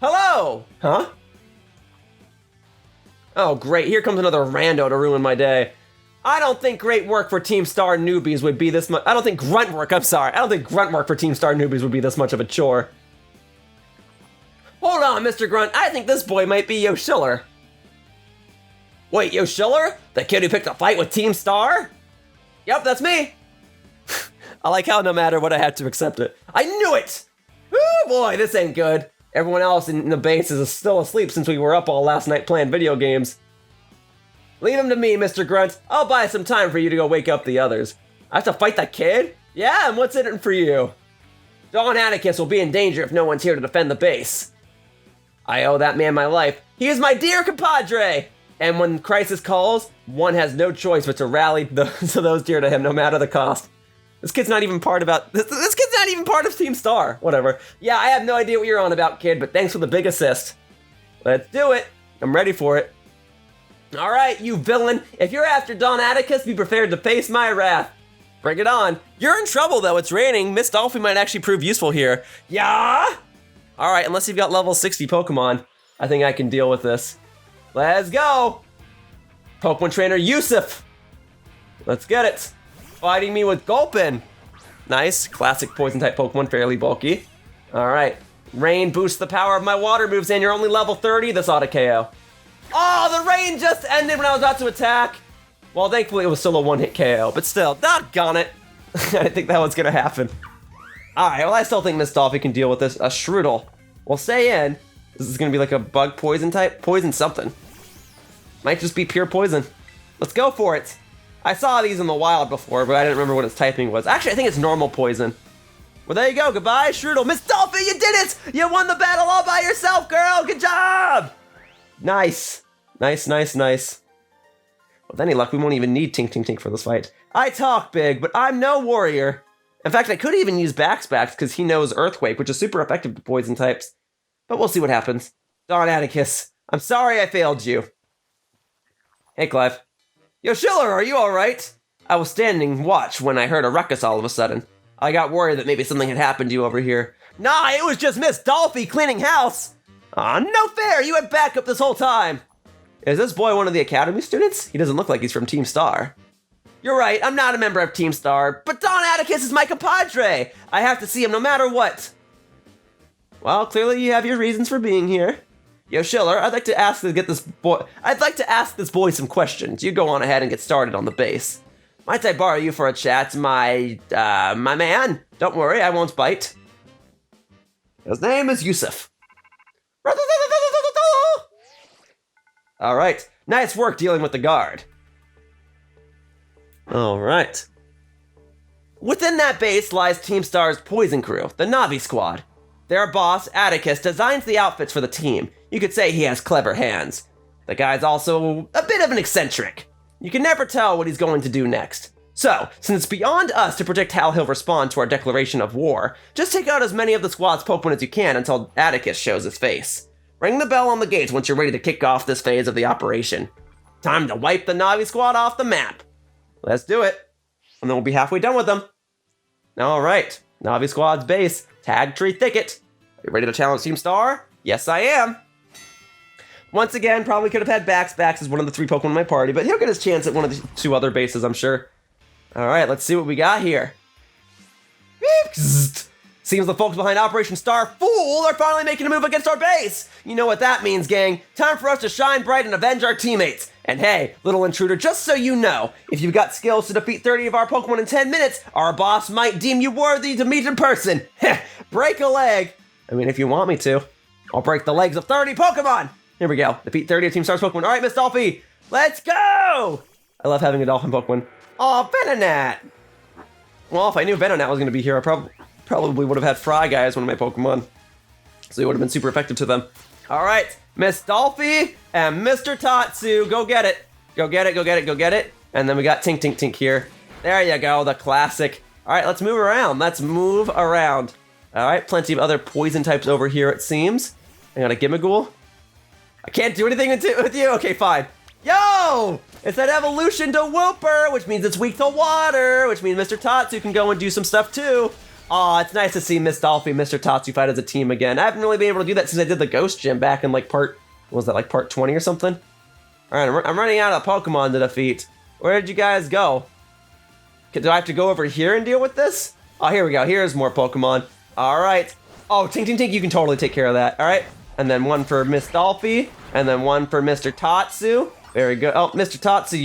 Hello! Huh? Oh, great. Here comes another rando to ruin my day. I don't think great work for Team Star newbies would be this much. I don't think grunt work for Team Star newbies would be this much of a chore. Hold on, Mr. Grunt. I think this boy might be Yoshiller. Wait, Yoshiller? The kid who picked a fight with Team Star? Yep, that's me. I like how no matter what I had to accept it. I knew it! Oh boy, this ain't good. Everyone else in the base is still asleep since we were up all last night playing video games. Leave him to me, Mr. Grunt. I'll buy some time for you to go wake up the others. I have to fight that kid? Yeah, and what's in it for you? Don Atticus will be in danger if no one's here to defend the base. I owe that man my life. He is my dear compadre! And when crisis calls, one has no choice but to rally to those dear to him, no matter the cost. This kid's not even part of Team Star. Whatever. Yeah, I have no idea what you're on about, kid, but thanks for the big assist. Let's do it. I'm ready for it. All right, you villain. If you're after Don Atticus, be prepared to face my wrath. Bring it on. You're in trouble, though. It's raining. Miss Dolphin might actually prove useful here. Yeah? All right, unless you've got level 60 Pokemon, I think I can deal with this. Let's go. Pokemon Trainer Yusuf. Let's get it. Fighting me with Gulpin. Nice. Classic Poison-type Pokemon, fairly bulky. All right. Rain boosts the power of my water moves, and you're only level 30. This ought to KO. Oh, the rain just ended when I was about to attack. Well, thankfully it was still a one-hit KO, but still, doggone it. I didn't think that was gonna happen. All right, well, I still think Miss Dolphin can deal with this. A Strudel. We'll stay in. This is gonna be like a bug poison type. Poison something. Might just be pure poison. Let's go for it. I saw these in the wild before, but I didn't remember what its typing was. Actually, I think it's normal poison. Well, there you go. Goodbye, Strudel. Miss Dolphin, you did it! You won the battle all by yourself, girl! Good job! Nice. Nice, nice, nice. With any luck, we won't even need Tink Tink Tink for this fight. I talk big, but I'm no warrior. In fact, I could even use Backspax because he knows Earthquake, which is super effective to poison types. But we'll see what happens. Don Atticus, I'm sorry I failed you. Hey, Clive. Yoshiller, are you alright? I was standing watch when I heard a ruckus all of a sudden. I got worried that maybe something had happened to you over here. Nah, it was just Miss Dolphy cleaning house. Aw, no fair, you had backup this whole time. Is this boy one of the Academy students? He doesn't look like he's from Team Star. You're right, I'm not a member of Team Star, but Don Atticus is my compadre. I have to see him no matter what. Well, clearly you have your reasons for being here. Yoshiller, I'd like to ask this boy some questions. You go on ahead and get started on the base. Might I borrow you for a chat, my man? Don't worry, I won't bite. His name is Yusuf. All right, nice work dealing with the guard. All right. Within that base lies Team Star's Poison Crew, the Navi Squad. Their boss, Atticus, designs the outfits for the team. You could say he has clever hands. The guy's also a bit of an eccentric. You can never tell what he's going to do next. So, since it's beyond us to predict how he'll respond to our declaration of war, just take out as many of the squad's Pokemon as you can until Atticus shows his face. Ring the bell on the gates once you're ready to kick off this phase of the operation. Time to wipe the Navi Squad off the map. Let's do it. And then we'll be halfway done with them. Alright, Navi Squad's base, Tag Tree Thicket. Are you ready to challenge Team Star? Yes, I am. Once again, probably could have had Backspax as one of the 3 Pokemon in my party, but he'll get his chance at one of the 2 other bases, I'm sure. Alright, let's see what we got here. Seems the folks behind Operation Starfall are finally making a move against our base. You know what that means, gang. Time for us to shine bright and avenge our teammates. And hey, little intruder, just so you know, if you've got skills to defeat 30 of our Pokemon in 10 minutes, our boss might deem you worthy to meet in person. Break a leg. I mean, if you want me to, I'll break the legs of 30 Pokemon. Here we go. Defeat 30 of Team Star's Pokemon. All right, Miss Dolphy, let's go. I love having a Dolphin Pokemon. Oh, Venonat. Well, if I knew Venonat was going to be here, I probably would have had Fryguy as one of my Pokemon. So he would have been super effective to them. All right, Miss Dolphy and Mr. Tatsu, go get it. Go get it, go get it, go get it. And then we got Tink Tink Tink here. There you go, the classic. All right, let's move around. Let's move around. All right, plenty of other poison types over here, it seems. I got a Gimmighoul. I can't do anything with you? Okay, fine. Yo! It's that evolution to Wooper, which means it's weak to water, which means Mr. Tatsu can go and do some stuff too. Aw, it's nice to see Miss Dolphy and Mr. Tatsu fight as a team again. I haven't really been able to do that since I did the Ghost Gym back in like part 20 or something? Alright, I'm running out of Pokemon to defeat. Where did you guys go? Do I have to go over here and deal with this? Oh, here we go. Here's more Pokemon. Alright. Oh, Tink Tink Tink, you can totally take care of that. Alright. And then one for Miss Dolphy. And then one for Mr. Tatsu. Very good. Oh, Mr. Tatsu,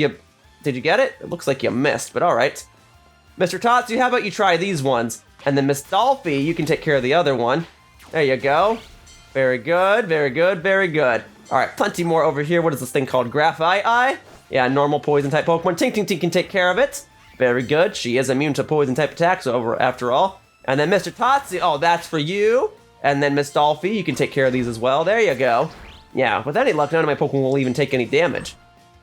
did you get it? It looks like you missed, but alright. Mr. Tatsu, how about you try these ones? And then Miss Dolphy, you can take care of the other one. There you go. Very good, very good, very good. All right, plenty more over here. What is this thing called? Graphite Eye? Yeah, normal poison type Pokemon. Tink Tink Tink can take care of it. Very good. She is immune to poison type attacks after all. And then Mr. Tatsu, oh, that's for you. And then Miss Dolphy, you can take care of these as well. There you go. Yeah, with any luck, none of my Pokemon will even take any damage.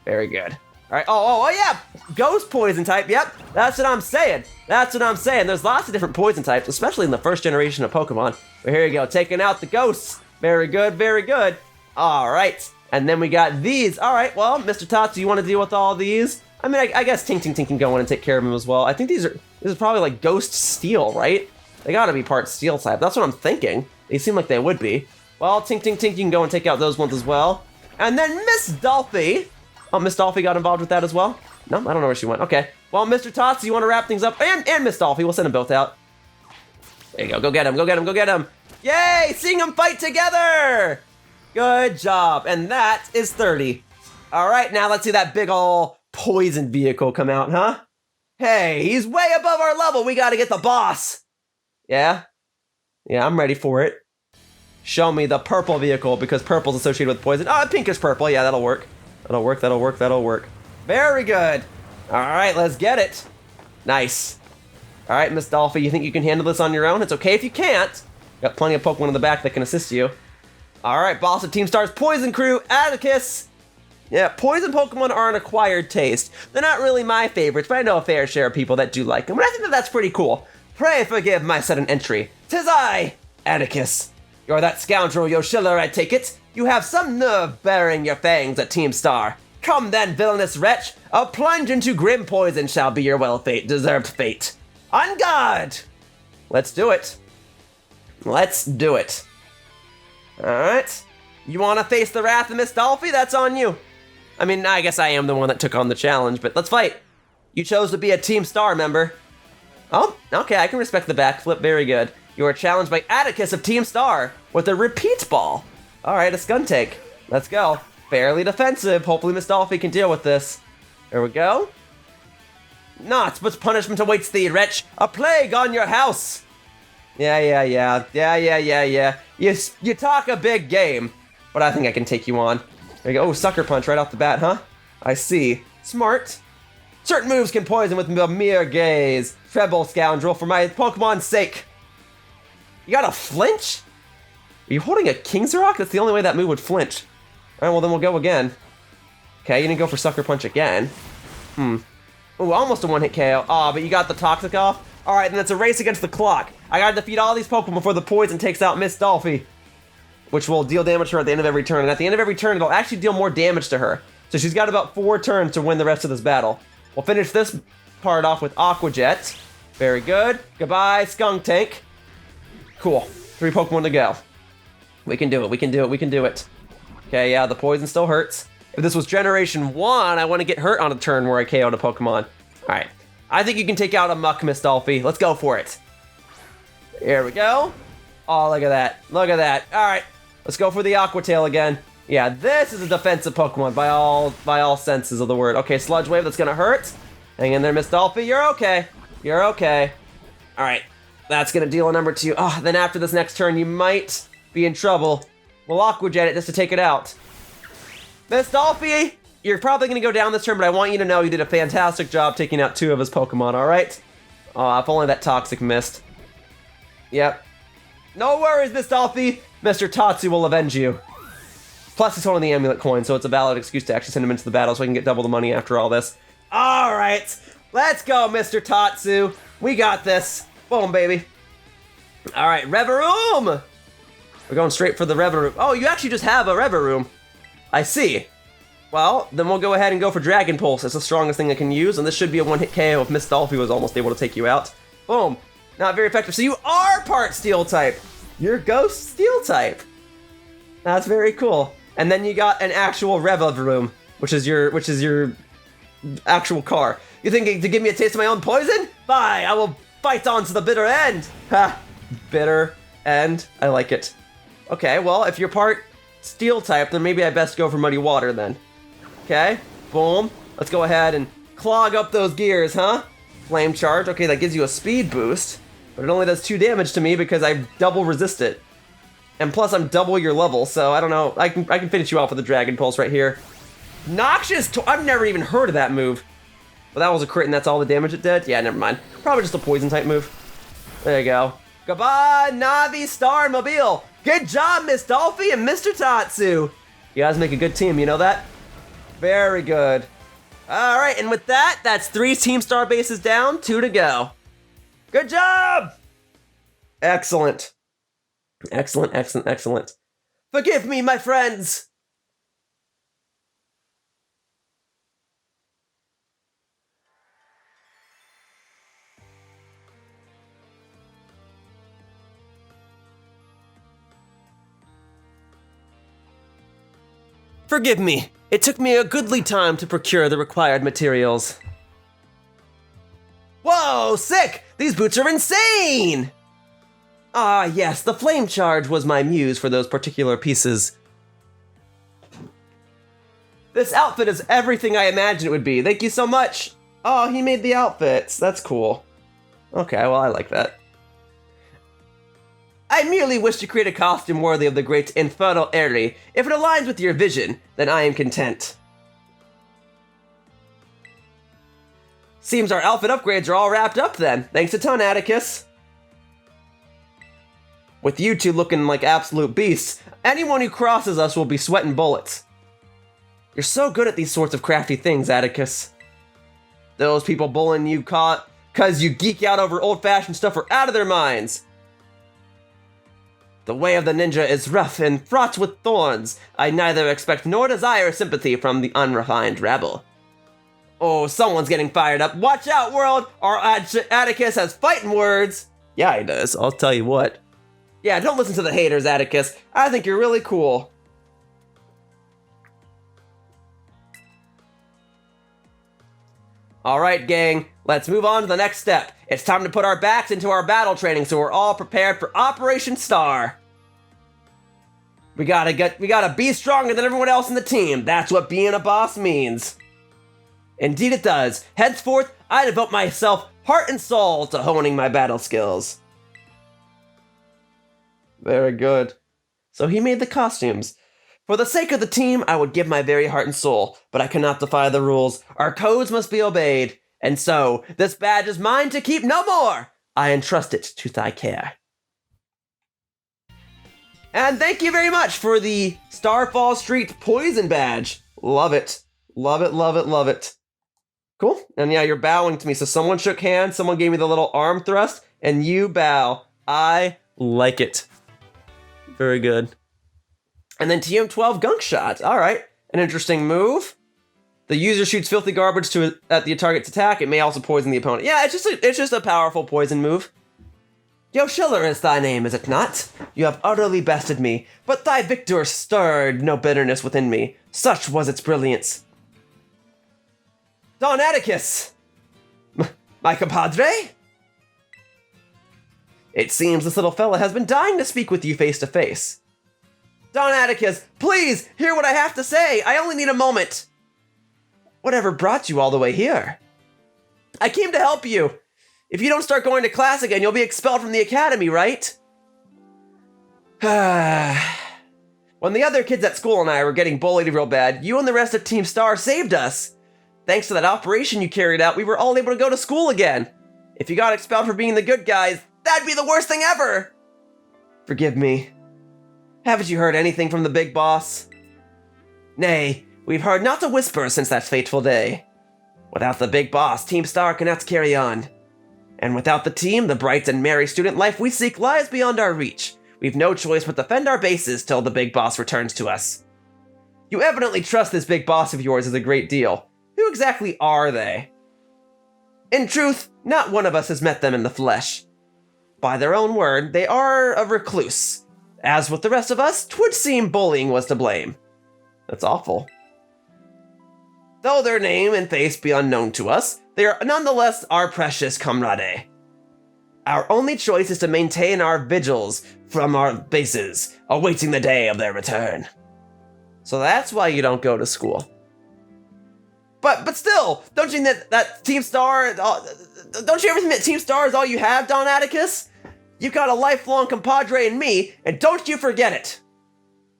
Very good. All right, oh yeah, Ghost Poison type, yep, that's what I'm saying. That's what I'm saying. There's lots of different poison types, especially in the first generation of Pokemon. But here you go, taking out the ghosts. Very good, very good. All right, and then we got these. All right, well, Mr. Tatsu, you want to deal with all these? I mean, I guess Tink Tink Tink can go in and take care of them as well. I think this is probably like Ghost Steel, right? They gotta be part Steel type. That's what I'm thinking. They seem like they would be. Well, Tink Tink Tink, you can go and take out those ones as well. And then Miss Dolphy. Oh, Miss Dolphy got involved with that as well? No, I don't know where she went. Okay. Well, Mr. Tatsu, you want to wrap things up? And Miss Dolphy, we'll send them both out. There you go. Go get him. Go get him. Go get him. Yay! Seeing them fight together! Good job. And that is 30. All right, now let's see that big ol' poison vehicle come out, huh? Hey, he's way above our level. We got to get the boss. Yeah? Yeah, I'm ready for it. Show me the purple vehicle because purple's associated with poison. Oh, pinkish purple. Yeah, that'll work. That'll work, that'll work, that'll work. Very good. All right, let's get it. Nice. All right, Miss Dolphy, you think you can handle this on your own? It's okay if you can't. Got plenty of Pokemon in the back that can assist you. All right, boss of Team Star's Poison Crew, Atticus. Yeah, poison Pokemon are an acquired taste. They're not really my favorites, but I know a fair share of people that do like them, and I think that's pretty cool. Pray forgive my sudden entry. 'Tis I, Atticus. You're that scoundrel Yoshiller, I take it. You have some nerve bearing your fangs at Team Star. Come then, villainous wretch. A plunge into grim poison shall be your deserved fate. On guard! Let's do it. Let's do it. Alright. You want to face the wrath of Miss Dolphy? That's on you. I mean, I guess I am the one that took on the challenge, but let's fight. You chose to be a Team Star member. Oh, okay, I can respect the backflip. Very good. You are challenged by Atticus of Team Star with a repeat ball. All right, a Skuntank. Let's go. Fairly defensive. Hopefully Miss Dolphy can deal with this. There we go. Naught but punishment awaits thee, wretch. A plague on your house. Yeah. You talk a big game, but I think I can take you on. There you go. Oh, Sucker Punch right off the bat, huh? I see. Smart. Certain moves can poison with a mere gaze. Treble, scoundrel, for my Pokemon's sake. You got a flinch? Are you holding a King's Rock? That's the only way that move would flinch. All right, well then we'll go again. Okay, you didn't go for Sucker Punch again. Ooh, almost a one-hit KO. Aw, but you got the Toxic off? All right, then it's a race against the clock. I gotta defeat all these Pokemon before the poison takes out Miss Dolphy, which will deal damage to her at the end of every turn. And at the end of every turn, it'll actually deal more damage to her. So she's got about 4 turns to win the rest of this battle. We'll finish this part off with Aqua Jet. Very good. Goodbye, Skuntank. Cool. 3 Pokemon to go. We can do it. We can do it. We can do it. Okay, yeah, the poison still hurts. If this was Generation 1, I want to get hurt on a turn where I KO'd a Pokemon. All right. I think you can take out a Muck, Miss Dolphy. Let's go for it. Here we go. Oh, look at that. Look at that. All right, let's go for the Aqua Tail again. Yeah, this is a defensive Pokemon by all senses of the word. Okay, Sludge Wave, that's gonna hurt. Hang in there, Miss Dolphy. You're okay. You're okay. All right, that's gonna deal a number 2. Oh, then after this next turn, you might be in trouble. We'll Aqua Jet it just to take it out. Miss Dolphy, you're probably gonna go down this turn, but I want you to know you did a fantastic job taking out 2 of his Pokemon, all right? Oh, if only that Toxic missed. Yep. No worries, Miss Dolphy. Mr. Tatsu will avenge you. Plus, he's holding the amulet coin, so it's a valid excuse to actually send him into the battle so I can get double the money after all this. All right, let's go, Mr. Tatsu. We got this. Boom, baby. All right, Reveroom. We're going straight for the Reveroom. Oh, you actually just have a Reveroom. I see. Well, then we'll go ahead and go for Dragon Pulse. It's the strongest thing I can use, and this should be a one-hit KO if Miss Dolphy was almost able to take you out. Boom. Not very effective. So you are part Steel type. You're Ghost Steel type. That's very cool. And then you got an actual Reveroom, which is your actual car. You think to give me a taste of my own poison? Bye. I will fight on to the bitter end. Ha. Bitter end. I like it. Okay. Well, if you're part Steel type, then maybe I best go for Muddy Water then. Okay, boom. Let's go ahead and clog up those gears, huh? Flame Charge. Okay, that gives you a speed boost, but it only does 2 damage to me because I double resist it. And plus, I'm double your level, so I don't know. I can finish you off with a Dragon Pulse right here. Noxious. I've never even heard of that move. But that was a crit, and that's all the damage it did. Yeah, never mind. Probably just a poison type move. There you go. Goodbye, Navi Star Mobile. Good job, Miss Dolphy and Mr. Tatsu. You guys make a good team. You know that? Very good. All right, and with that, that's 3 Team Star bases down, 2 to go. Good job! Excellent. Excellent, excellent, excellent. Forgive me, my friends! Forgive me. It took me a goodly time to procure the required materials. Whoa, sick! These boots are insane! Ah, yes, the Flame Charge was my muse for those particular pieces. This outfit is everything I imagined it would be. Thank you so much. Oh, he made the outfits. That's cool. Okay, well, I like that. I merely wish to create a costume worthy of the great Infernal Airy. If it aligns with your vision, then I am content. Seems our outfit upgrades are all wrapped up then. Thanks a ton, Atticus. With you two looking like absolute beasts, anyone who crosses us will be sweating bullets. You're so good at these sorts of crafty things, Atticus. Those people bullying you cause you geek out over old-fashioned stuff are out of their minds. The way of the ninja is rough and fraught with thorns. I neither expect nor desire sympathy from the unrefined rabble. Oh, someone's getting fired up. Watch out, world! Our Atticus has fighting words. Yeah, he does. I'll tell you what. Yeah, don't listen to the haters, Atticus. I think you're really cool. Alright, gang. Let's move on to the next step. It's time to put our backs into our battle training so we're all prepared for Operation Star. We gotta be stronger than everyone else in the team. That's what being a boss means. Indeed it does. Henceforth, I devote myself heart and soul to honing my battle skills. Very good. So he made the costumes. For the sake of the team, I would give my very heart and soul, but I cannot defy the rules. Our codes must be obeyed. And so, this badge is mine to keep no more. I entrust it to thy care. And thank you very much for the Starfall Street Poison Badge. Love it. Love it, love it, love it. Cool. And yeah, you're bowing to me. So someone shook hands, someone gave me the little arm thrust, and you bow. I like it. Very good. And then TM12 Gunk Shot. All right. An interesting move. The user shoots filthy garbage at the target's attack. It may also poison the opponent. Yeah, it's just a powerful poison move. Yoshiller is thy name, is it not? You have utterly bested me, but thy victor stirred no bitterness within me. Such was its brilliance. Don Atticus! My compadre? It seems this little fella has been dying to speak with you face to face. Don Atticus, please, hear what I have to say. I only need a moment. Whatever brought you all the way here? I came to help you. If you don't start going to class again, you'll be expelled from the academy, right? When the other kids at school and I were getting bullied real bad, you and the rest of Team Star saved us. Thanks to that operation you carried out, we were all able to go to school again. If you got expelled for being the good guys, that'd be the worst thing ever. Forgive me. Haven't you heard anything from the big boss? Nay, we've heard not a whisper since that fateful day. Without the big boss, Team Star cannot carry on. And without the team, the bright and merry student life we seek lies beyond our reach. We've no choice but to defend our bases till the big boss returns to us. You evidently trust this big boss of yours as a great deal. Who exactly are they? In truth, not one of us has met them in the flesh. By their own word, they are a recluse. As with the rest of us, 'twould seem bullying was to blame. That's awful. Though their name and face be unknown to us, they are nonetheless our precious comrade. Our only choice is to maintain our vigils from our bases, awaiting the day of their return. So that's why you don't go to school. But still, don't you think that Team Star, don't you ever think that Team Star is all you have, Don Atticus? You've got a lifelong compadre in me, and don't you forget it.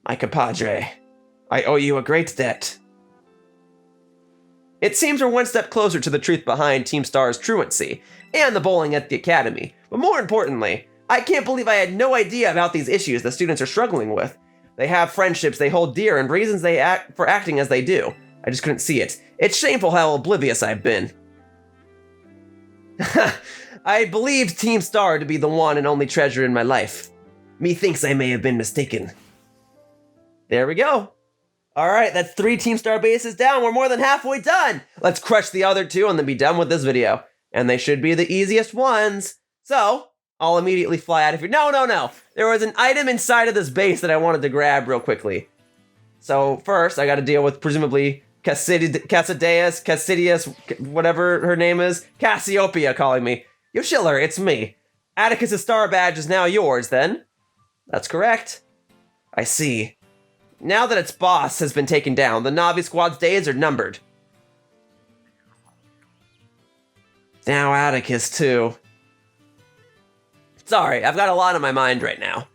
My compadre, I owe you a great debt. It seems we're one step closer to the truth behind Team Star's truancy, and the bullying at the academy. But more importantly, I can't believe I had no idea about these issues the students are struggling with. They have friendships they hold dear and reasons they act for acting as they do. I just couldn't see it. It's shameful how oblivious I've been. I believed Team Star to be the one and only treasure in my life. Methinks I may have been mistaken. There we go. Alright, that's 3 Team Star bases down. We're more than halfway done. Let's crush the other 2 and then be done with this video. And they should be the easiest ones. So, I'll immediately fly out of here. No. There was an item inside of this base that I wanted to grab real quickly. So first, I gotta deal with presumably Cassidius, whatever her name is. Cassiopeia calling me. Yoshiller, it's me. Atticus' star badge is now yours, then? That's correct. I see. Now that its boss has been taken down, the Navi Squad's days are numbered. Now Atticus, too. Sorry, I've got a lot on my mind right now.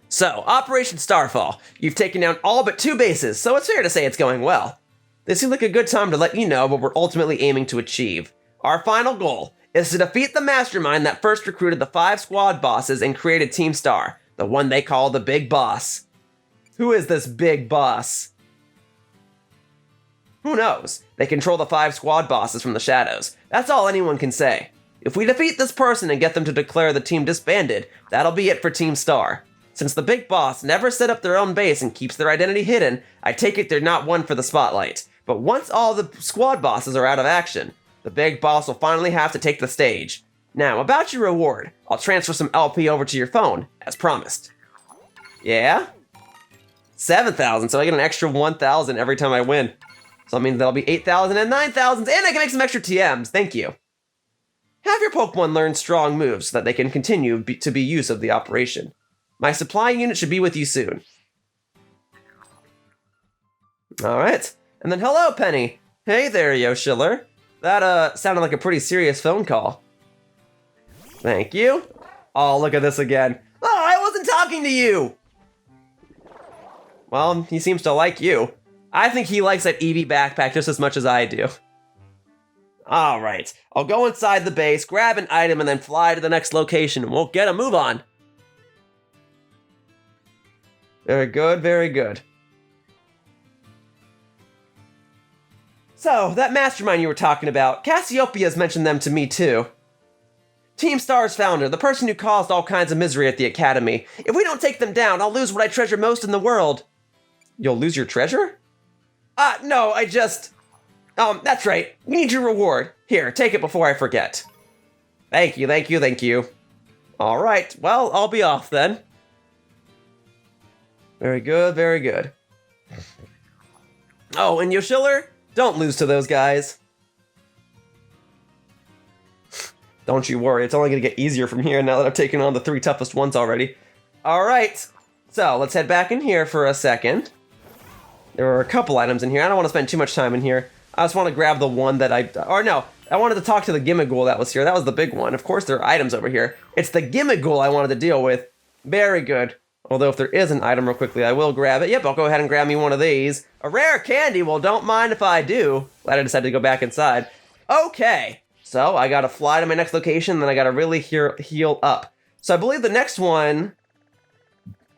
So, Operation Starfall. You've taken down all but 2 bases, so it's fair to say it's going well. This seems like a good time to let you know what we're ultimately aiming to achieve. Our final goal is to defeat the mastermind that first recruited the 5 squad bosses and created Team Star, the one they call the Big Boss. Who is this Big Boss? Who knows? They control the 5 squad bosses from the shadows. That's all anyone can say. If we defeat this person and get them to declare the team disbanded, that'll be it for Team Star. Since the Big Boss never set up their own base and keeps their identity hidden, I take it they're not one for the spotlight. But once all the squad bosses are out of action, the Big Boss will finally have to take the stage. Now, about your reward, I'll transfer some LP over to your phone, as promised. Yeah? 7,000, so I get an extra 1,000 every time I win. So that means that'll be 8,000 and 9,000, and I can make some extra TMs, thank you. Have your Pokemon learn strong moves so that they can continue to be use of the operation. My supply unit should be with you soon. Alright, and then hello, Penny. Hey there, Yoshiller. That, sounded like a pretty serious phone call. Thank you. Oh, look at this again. Oh, I wasn't talking to you! Well, he seems to like you. I think he likes that Eevee backpack just as much as I do. Alright, I'll go inside the base, grab an item, and then fly to the next location, and we'll get a move on. Very good, very good. So, that mastermind you were talking about, Cassiopeia's mentioned them to me too. Team Star's founder, the person who caused all kinds of misery at the academy. If we don't take them down, I'll lose what I treasure most in the world. You'll lose your treasure? No, I just... that's right. We need your reward. Here, take it before I forget. Thank you, thank you, thank you. Alright, well, I'll be off then. Very good, very good. Oh, and Yoshiller, don't lose to those guys. Don't you worry, it's only gonna get easier from here now that I've taken on the 3 toughest ones already. All right, so let's head back in here for a second. There were a couple items in here. I don't want to spend too much time in here. I just want to grab the one that I wanted to talk to the Gimmighoul that was here. That was the big one. Of course, there are items over here. It's the Gimmighoul I wanted to deal with. Very good. Although if there is an item real quickly, I will grab it. Yep, I'll go ahead and grab me one of these. A rare candy. Well, don't mind if I do. Glad I decided to go back inside. Okay. So I gotta fly to my next location, then I gotta really heal up. So I believe the next one,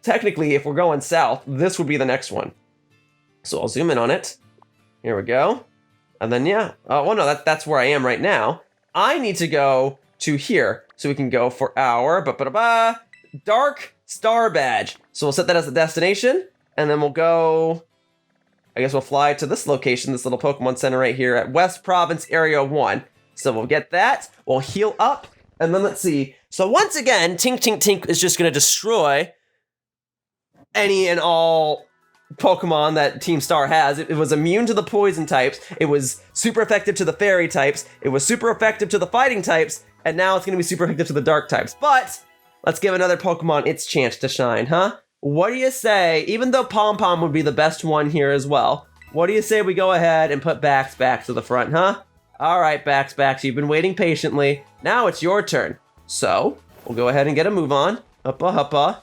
technically, if we're going south, this would be the next one. So I'll zoom in on it. Here we go. And then, yeah. Well, no, that's where I am right now. I need to go to here. So we can go for our Dark Star Badge. So we'll set that as the destination. And then we'll go, I guess we'll fly to this location, this little Pokemon Center right here at West Province Area 1. So we'll get that, we'll heal up, and then let's see. So once again, Tink Tink Tink is just gonna destroy any and all Pokemon that Team Star has. It was immune to the poison types, it was super effective to the fairy types, it was super effective to the fighting types, and now it's gonna be super effective to the dark types. But let's give another Pokemon its chance to shine, huh? What do you say, even though Pom Pom would be the best one here as well, what do you say we go ahead and put Bax back to the front, huh? All right, Bax, you've been waiting patiently. Now it's your turn. So, we'll go ahead and get a move on. Huppa.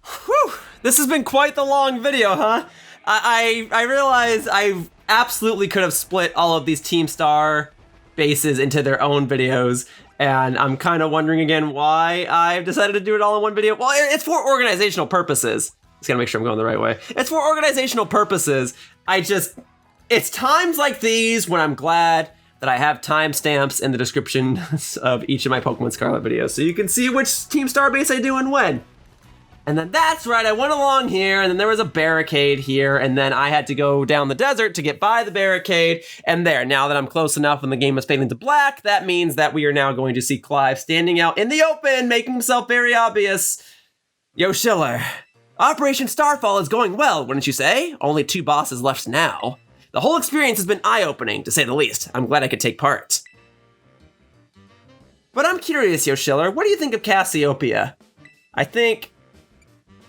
Whew, this has been quite the long video, huh? I realize I absolutely could have split all of these Team Star bases into their own videos, and I'm kind of wondering again why I've decided to do it all in one video. Well, it's for organizational purposes. Just gotta make sure I'm going the right way. It's for organizational purposes. It's times like these when I'm glad that I have timestamps in the description of each of my Pokemon Scarlet videos, so you can see which Team Star base I do and when. And then that's right, I went along here, and then there was a barricade here, and then I had to go down the desert to get by the barricade, and there, now that I'm close enough and the game is fading to black, that means that we are now going to see Clive standing out in the open, making himself very obvious. Yoshiller, Operation Starfall is going well, wouldn't you say? Only 2 bosses left now. The whole experience has been eye-opening, to say the least. I'm glad I could take part. But I'm curious, Yoshiller, what do you think of Cassiopeia? I think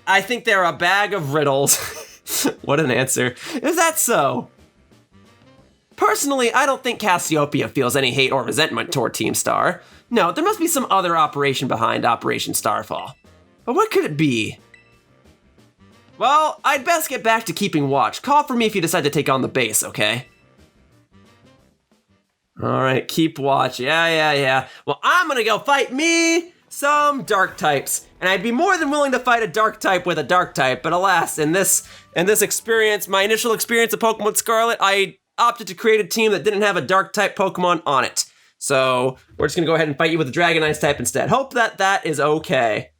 they're a bag of riddles. What an answer. Is that so? Personally, I don't think Cassiopeia feels any hate or resentment toward Team Star. No, there must be some other operation behind Operation Starfall. But what could it be? Well, I'd best get back to keeping watch. Call for me if you decide to take on the base, okay? All right, keep watch. Yeah. Well, I'm gonna go fight me some dark types. And I'd be more than willing to fight a dark type with a dark type, but alas, in this experience, my initial experience of Pokemon Scarlet, I opted to create a team that didn't have a dark type Pokemon on it. So we're just gonna go ahead and fight you with a Dragonite type instead. Hope that is okay.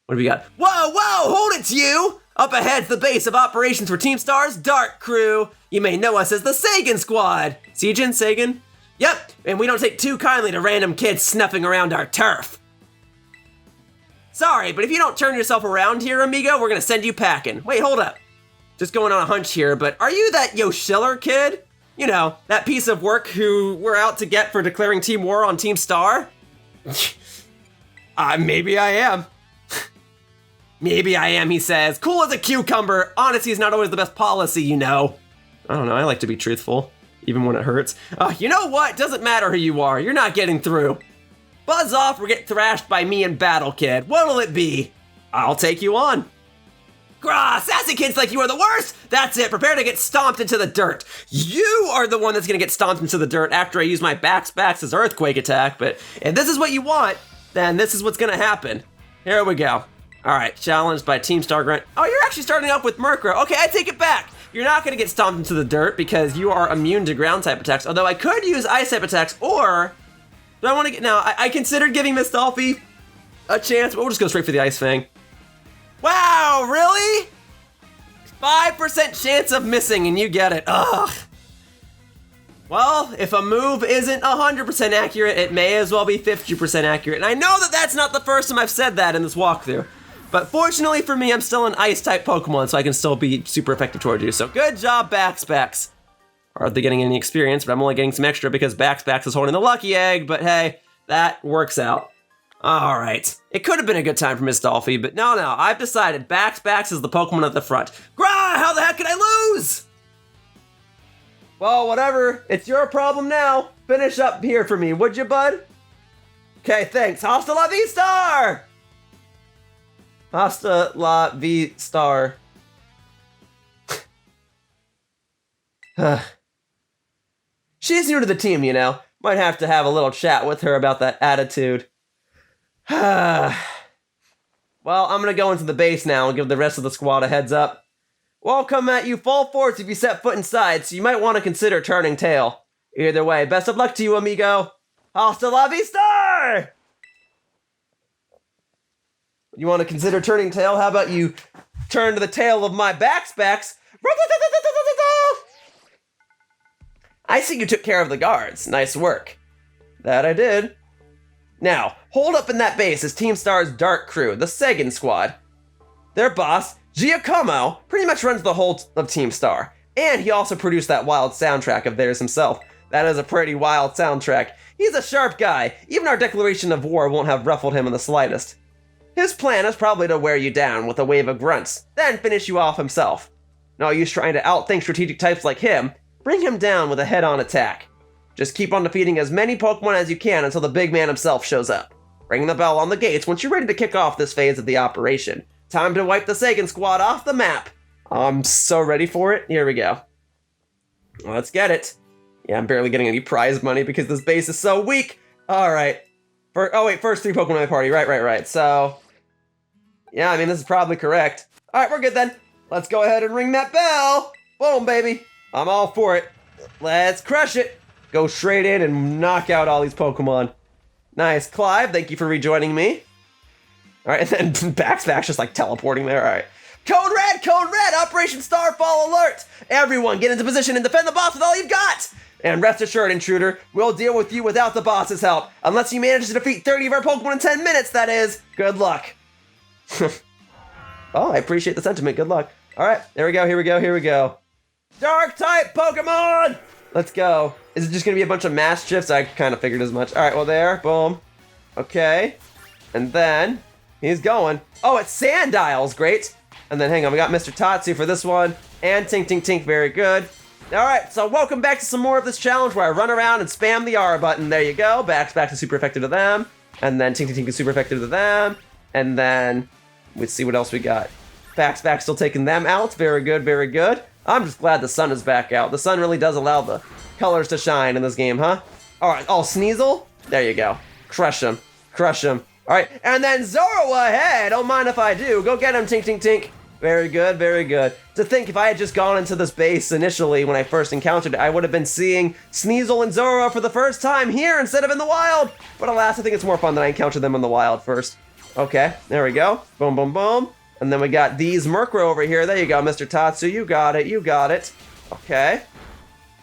What do we got? Whoa, hold it, you! Up ahead's the base of operations for Team Star's Dark Crew. You may know us as the Sagan Squad. Sejin, Sagan? Yep, and we don't take too kindly to random kids snuffing around our turf. Sorry, but if you don't turn yourself around here, amigo, we're gonna send you packing. Wait, hold up. Just going on a hunch here, but are you that Yoshiller kid? You know, that piece of work who we're out to get for declaring team war on Team Star? Maybe I am. Maybe I am, he says. Cool as a cucumber. Honesty is not always the best policy, you know. I don't know, I like to be truthful, even when it hurts. You know what? Doesn't matter who you are, you're not getting through. Buzz off or get thrashed by me in battle, kid. What'll it be? I'll take you on. Grah, sassy kids like you are the worst! That's it, prepare to get stomped into the dirt. You are the one that's gonna get stomped into the dirt after I use my Bax's earthquake attack, but if this is what you want, then this is what's gonna happen. Here we go. All right, challenged by Team Star Grunt. Oh, you're actually starting off with Murkrow. Okay, I take it back. You're not gonna get stomped into the dirt because you are immune to ground type attacks, although I could use ice type attacks, or do I wanna get, now, I considered giving Miss Dolphy a chance, but we'll just go straight for the Ice Fang. Wow, really? 5% chance of missing and you get it, ugh. Well, if a move isn't 100% accurate, it may as well be 50% accurate. And I know that that's not the first time I've said that in this walkthrough. But fortunately for me, I'm still an Ice-type Pokemon, so I can still be super effective towards you. So good job, Bax. Hardly getting any experience, but I'm only getting some extra because Bax is holding the Lucky Egg. But hey, That works out. All right. It could have been a good time for Miss Dolphy, but no. I've decided Bax is the Pokemon at the front. Grah! How the heck could I lose? Well, whatever. It's your problem now. Finish up here for me, would you, bud? Okay, thanks. Hasta la vista! Hasta la vista. She's new to the team, you know. Might have to have a little chat with her about that attitude. Well, I'm gonna go into the base now and give the rest of the squad a heads up. We'll come at you full force if you set foot inside, so you might want to consider turning tail. Either way, best of luck to you, amigo. Hasta la vista! You want to consider turning tail? How about you turn to the tail of my Bax? I see you took care of the guards. Nice work. That I did. Now, hold up in that base is Team Star's Dark Crew, the Sagan Squad. Their boss, Giacomo, pretty much runs the whole of Team Star. And he also produced that wild soundtrack of theirs himself. That is a pretty wild soundtrack. He's a sharp guy. Even our declaration of war won't have ruffled him in the slightest. His plan is probably to wear you down with a wave of grunts, then finish you off himself. No use trying to outthink strategic types like him. Bring him down with a head-on attack. Just keep on defeating as many Pokemon as you can until the big man himself shows up. Ring the bell on the gates once you're ready to kick off this phase of the operation. Time to wipe the Sagan Squad off the map. I'm so ready for it. Here we go. Let's get it. Yeah, I'm barely getting any prize money because this base is so weak. All right. First 3 Pokemon in my party. Right. So, yeah, I mean, this is probably correct. All right, we're good then. Let's go ahead and ring that bell. Boom, baby. I'm all for it. Let's crush it. Go straight in and knock out all these Pokemon. Nice. Clive, thank you for rejoining me. All right, and then Bax just like teleporting there. All right. Code Red, Operation Starfall Alert. Everyone get into position and defend the boss with all you've got. And rest assured, intruder, we'll deal with you without the boss's help. Unless you manage to defeat 30 of our Pokemon in 10 minutes, that is. Good luck. Oh, I appreciate the sentiment. Good luck. All right, here we go. Dark-type Pokemon! Let's go. Is it just going to be a bunch of mass shifts? I kind of figured as much. All right, well, there. Boom. Okay. And then he's going. Oh, it's Sandiles. Great. And then, hang on, we got Mr. Tatsu for this one. And Tink. Very good. All right, so welcome back to some more of this challenge where I run around and spam the R button. There you go. Back to super effective to them. And then Tink is super effective to them. And then let's see what else we got. Back still taking them out. Very good. I'm just glad the sun is back out. The sun really does allow the colors to shine in this game, huh? All right, Sneasel. There you go. Crush him. All right, and then Zoro ahead. Don't mind if I do. Go get him, Tink. Very good. To think if I had just gone into this base initially when I first encountered it, I would have been seeing Sneasel and Zoro for the first time here instead of in the wild. But alas, I think it's more fun that I encountered them in the wild first. Okay, there we go. Boom. And then we got these Murkrow over here. There you go, Mr. Tatsu. You got it. Okay.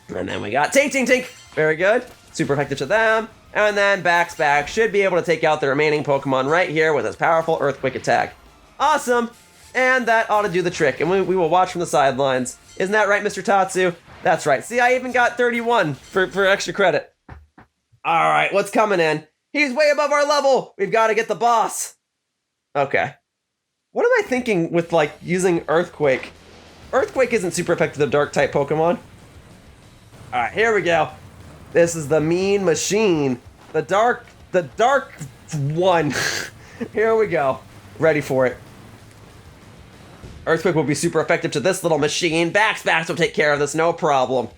And then we got Tink. Very good. Super effective to them. And then Bax should be able to take out the remaining Pokemon right here with his powerful Earthquake attack. Awesome. And that ought to do the trick. And we will watch from the sidelines. Isn't that right, Mr. Tatsu? That's right. See, I even got 31 for extra credit. All right, what's coming in? He's way above our level. We've got to get the boss. Okay. What am I thinking with, like, using Earthquake? Earthquake isn't super effective to Dark-type Pokemon. All right, here we go. This is the mean machine. The dark one. Here we go. Ready for it. Earthquake will be super effective to this little machine. Bax will take care of this, no problem.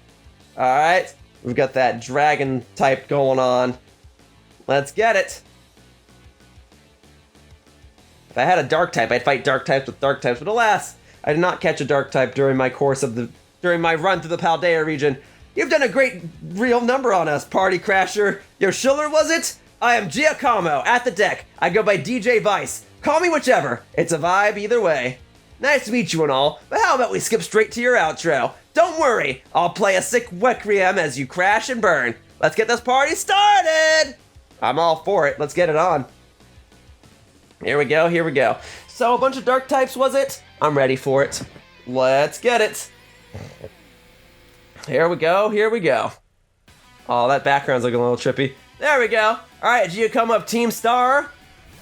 All right, we've got that dragon type going on. Let's get it. If I had a dark type, I'd fight dark types with dark types, but alas, I did not catch a dark type during my run through the Paldea region. You've done a great real number on us, party crasher. Yoshiller, was it? I am Giacomo, at the deck. I go by DJ Vice. Call me whichever. It's a vibe either way. Nice to meet you and all, but how about we skip straight to your outro? Don't worry, I'll play a sick requiem as you crash and burn. Let's get this party started! I'm all for it. Let's get it on. Here we go. So, a bunch of dark types, was it? I'm ready for it. Let's get it. Here we go. Oh, that background's looking a little trippy. There we go. All right, Giacomo up Team Star.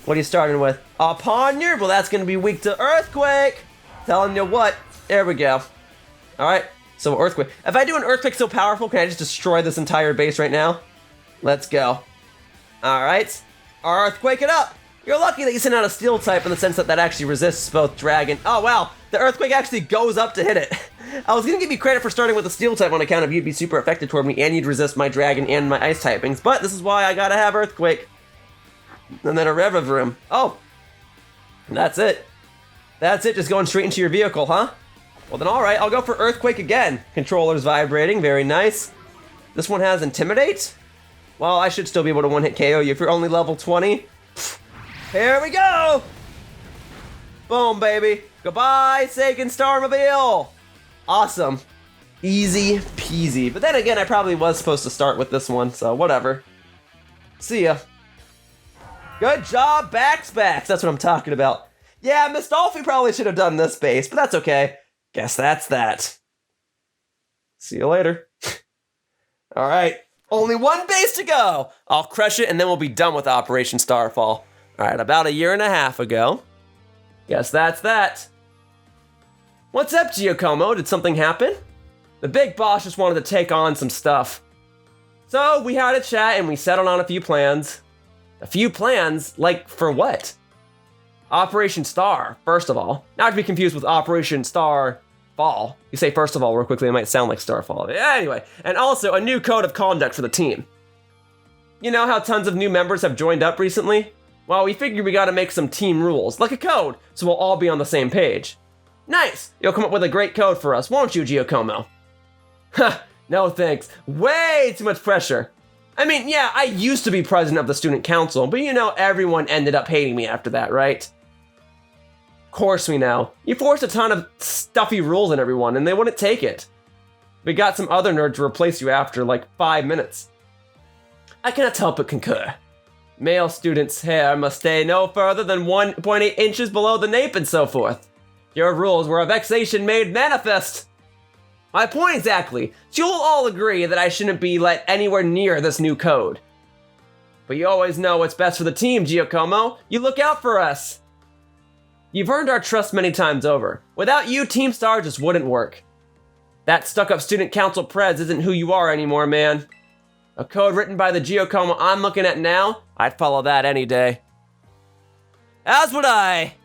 What are you starting with? Ponder. Well, that's going to be weak to Earthquake. Telling you what. There we go. All right, so Earthquake. If I do an Earthquake so powerful, can I just destroy this entire base right now? Let's go. All right, Earthquake it up. You're lucky that you sent out a Steel type in the sense that that actually resists both Dragon. Oh, wow, the Earthquake actually goes up to hit it. I was going to give you credit for starting with a Steel type on account of you'd be super effective toward me and you'd resist my Dragon and my Ice typings, but this is why I gotta have Earthquake. And then a Revavroom. Oh, that's it. That's it, just going straight into your vehicle, huh? Well then, alright, I'll go for Earthquake again. Controller's vibrating, very nice. This one has Intimidate? Well, I should still be able to one-hit KO you if you're only level 20. Here we go! Boom, baby. Goodbye, Seiken Starmobile! Awesome. Easy peasy. But then again, I probably was supposed to start with this one, so whatever. See ya. Good job, Backs. That's what I'm talking about. Yeah, Mistolfi probably should have done this base, but that's okay. Guess that's that. See you later. All right, only one base to go. I'll crush it and then we'll be done with Operation Starfall. All right, about a year and a half ago. Guess that's that. What's up, Giacomo? Did something happen? The big boss just wanted to take on some stuff. So we had a chat and we settled on a few plans. A few plans? Like, for what? Operation Star, first of all. Not to be confused with Operation Starfall. You say first of all real quickly, it might sound like Starfall. Anyway, and also a new code of conduct for the team. You know how tons of new members have joined up recently? Well, we figured we gotta make some team rules, like a code, so we'll all be on the same page. Nice! You'll come up with a great code for us, won't you, Giacomo? Ha! No thanks. Way too much pressure. I mean, yeah, I used to be president of the student council, but you know, everyone ended up hating me after that, right? Of course we know. You forced a ton of stuffy rules on everyone, and they wouldn't take it. We got some other nerd to replace you after like 5 minutes. I cannot help but concur. Male students' hair must stay no further than 1.8 inches below the nape and so forth. Your rules were a vexation made manifest. My point exactly. You'll all agree that I shouldn't be let anywhere near this new code. But you always know what's best for the team, Giacomo. You look out for us. You've earned our trust many times over. Without you, Team Star just wouldn't work. That stuck-up student council prez isn't who you are anymore, man. A code written by the Giacomo I'm looking at now, I'd follow that any day. As would I.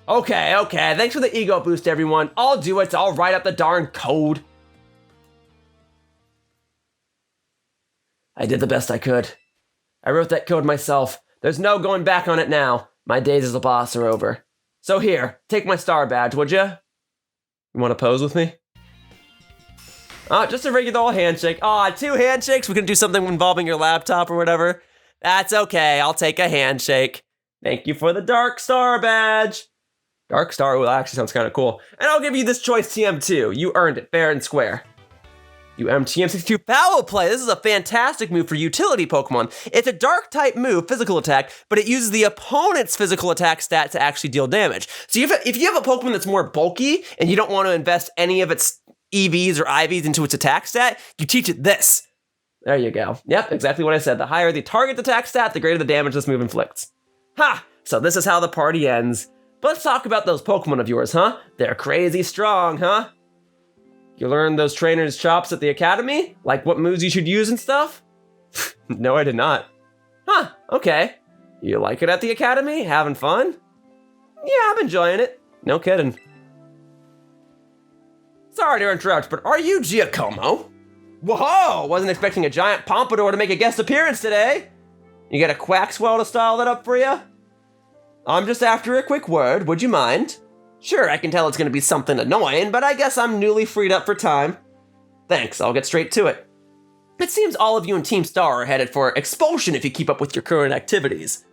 Okay, thanks for the ego boost, everyone. I'll do it, I'll write up the darn code. I did the best I could. I wrote that code myself. There's no going back on it now. My days as a boss are over. So here, take my star badge, would ya? You wanna pose with me? Oh, just a regular old handshake. Aw, 2 handshakes? We're gonna do something involving your laptop or whatever? That's okay, I'll take a handshake. Thank you for the Dark Star badge. Dark Star, well, actually sounds kind of cool. And I'll give you this choice TM2. You earned it, fair and square. You TM62 Power Play. This is a fantastic move for utility Pokemon. It's a dark type move, physical attack, but it uses the opponent's physical attack stat to actually deal damage. So if you have a Pokemon that's more bulky and you don't want to invest any of its EVs or IVs into its attack stat, you teach it this. There you go. Yep, exactly what I said. The higher the target attack stat, the greater the damage this move inflicts. Ha! So this is how the party ends. But let's talk about those Pokemon of yours, huh? They're crazy strong, huh? You learned those trainers' chops at the academy? Like what moves you should use and stuff? No, I did not. Huh, okay. You like it at the academy? Having fun? Yeah, I'm enjoying it. No kidding. Sorry to interrupt, but are you Giacomo? Whoa, wasn't expecting a giant pompadour to make a guest appearance today. You got a Quaxwell to style that up for you? I'm just after a quick word, would you mind? Sure, I can tell it's gonna be something annoying, but I guess I'm newly freed up for time. Thanks, I'll get straight to it. It seems all of you in Team Star are headed for expulsion if you keep up with your current activities.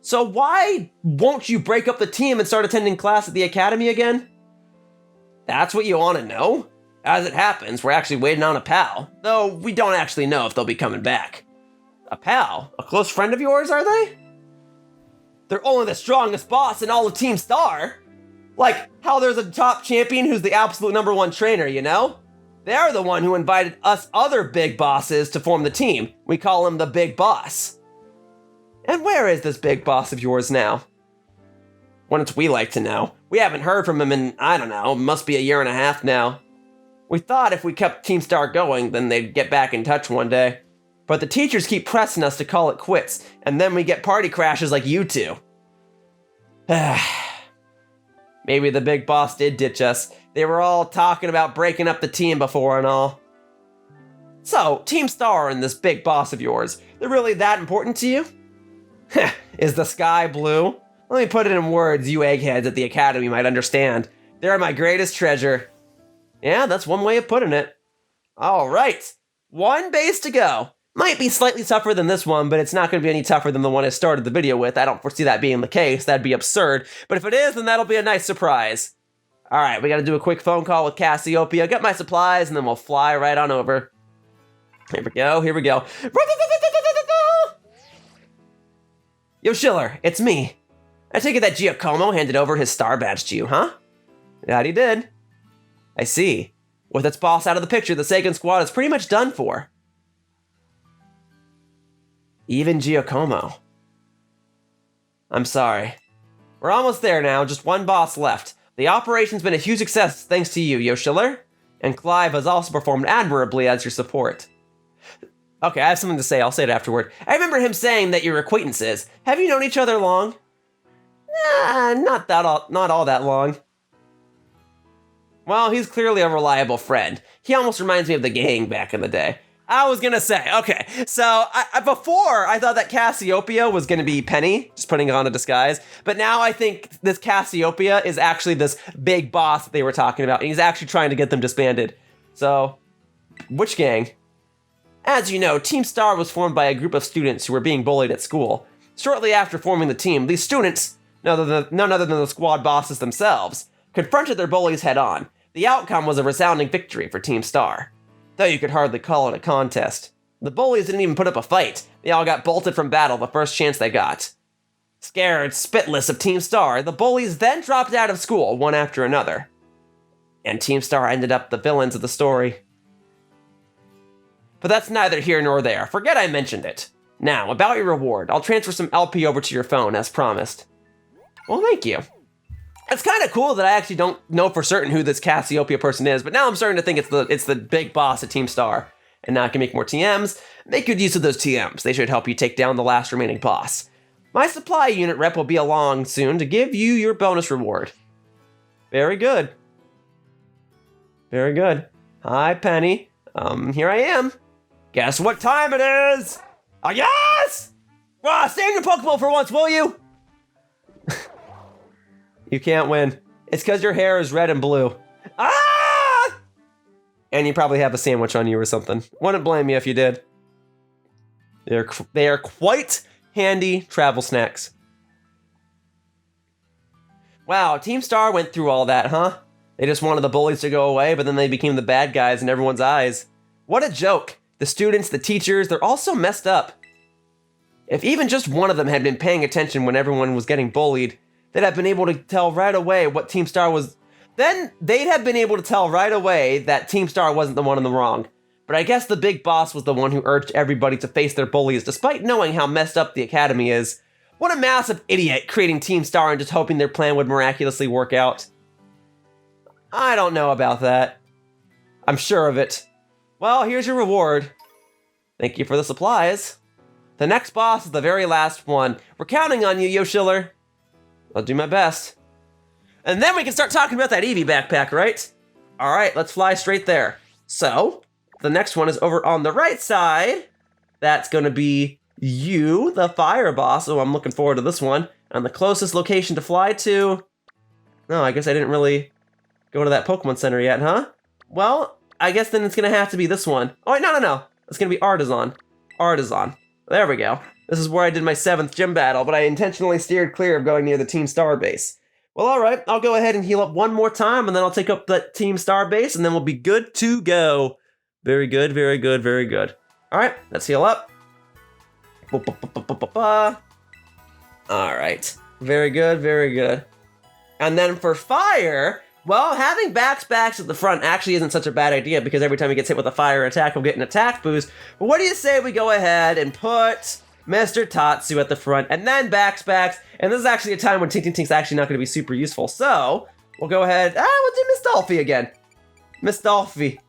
So why won't you break up the team and start attending class at the academy again? That's what you want to know? As it happens, we're actually waiting on a pal, though we don't actually know if they'll be coming back. A pal? A close friend of yours, are they? They're only the strongest boss in all of Team Star. Like, how there's a top champion who's the absolute #1 trainer, you know? They're the one who invited us other big bosses to form the team. We call him the Big Boss. And where is this big boss of yours now? Wouldn't we like to know? We haven't heard from him in, I don't know, must be a year and a half now. We thought if we kept Team Star going, then they'd get back in touch one day. But the teachers keep pressing us to call it quits, and then we get party crashes like you two. Maybe the big boss did ditch us. They were all talking about breaking up the team before and all. So, Team Star and this big boss of yours, they're really that important to you? Is the sky blue? Let me put it in words you eggheads at the Academy might understand. They're my greatest treasure. Yeah, that's one way of putting it. All right, one base to go. Might be slightly tougher than this one, but it's not going to be any tougher than the one I started the video with. I don't foresee that being the case. That'd be absurd. But if it is, then that'll be a nice surprise. All right, we got to do a quick phone call with Cassiopeia, get my supplies, and then we'll fly right on over. Here we go, here we go. Yoshiller, it's me. I take it that Giacomo handed over his star badge to you, huh? That he did. I see. With its boss out of the picture, the second squad is pretty much done for. Even Giacomo. I'm sorry. We're almost there now, just one boss left. The operation's been a huge success thanks to you, Yoshiller. And Clive has also performed admirably as your support. Okay, I have something to say, I'll say it afterward. I remember him saying that you're acquaintances. Have you known each other long? Nah, not all that long. Well, he's clearly a reliable friend. He almost reminds me of the gang back in the day. I was gonna say, okay, so before I thought that Cassiopeia was gonna be Penny, just putting on a disguise, but now I think this Cassiopeia is actually this big boss that they were talking about, and he's actually trying to get them disbanded. So, which gang? As you know, Team Star was formed by a group of students who were being bullied at school. Shortly after forming the team, these students, none other than the squad bosses themselves, confronted their bullies head-on. The outcome was a resounding victory for Team Star. Though you could hardly call it a contest. The bullies didn't even put up a fight. They all got bolted from battle the first chance they got. Scared spitless of Team Star, the bullies then dropped out of school one after another. And Team Star ended up the villains of the story. But that's neither here nor there. Forget I mentioned it. Now, about your reward, I'll transfer some LP over to your phone as promised. Well, thank you. It's kind of cool that I actually don't know for certain who this Cassiopeia person is, but now I'm starting to think it's the big boss at Team Star. And now I can make more TMs. Make good use of those TMs. They should help you take down the last remaining boss. My supply unit rep will be along soon to give you your bonus reward. Very good. Very good. Hi, Penny. Here I am. Guess what time it is? Oh, yes! Well, stay in your Pokeball for once, will you? You can't win. It's because your hair is red and blue. Ah! And you probably have a sandwich on you or something. Wouldn't blame you if you did. They are quite handy travel snacks. Wow, Team Star went through all that, huh? They just wanted the bullies to go away, but then they became the bad guys in everyone's eyes. What a joke. The students, the teachers, they're all so messed up. If even just one of them had been paying attention when everyone was getting bullied, they'd have been able to tell right away what Team Star was. Then they'd have been able to tell right away that Team Star wasn't the one in the wrong. But I guess the big boss was the one who urged everybody to face their bullies despite knowing how messed up the Academy is. What a massive idiot creating Team Star and just hoping their plan would miraculously work out. I don't know about that. I'm sure of it. Well, here's your reward. Thank you for the supplies. The next boss is the very last one. We're counting on you, Yoshiller. I'll do my best. And then we can start talking about that Eevee backpack, right? All right, let's fly straight there. So, the next one is over on the right side. That's going to be you, the fire boss. So I'm looking forward to this one. And the closest location to fly to... No, I guess I didn't really go to that Pokemon Center yet, huh? Well, I guess then it's going to have to be this one. Oh, wait, no. It's going to be Artisan. Artisan. There we go. This is where I did my 7th gym battle, but I intentionally steered clear of going near the Team Star base. Well, all right, I'll go ahead and heal up one more time, and then I'll take up the Team Star base, and then we'll be good to go. Very good, very good, very good. All right, let's heal up. All right, very good, very good. And then for fire, Well, having backs at the front actually isn't such a bad idea because every time he gets hit with a fire attack, he'll get an attack boost. But what do you say we go ahead and put Mr. Tatsu at the front and then backs, and this is actually a time when Tink's actually not going to be super useful. So we'll go ahead, we'll do Miss Dolphy again. Miss Dolphy,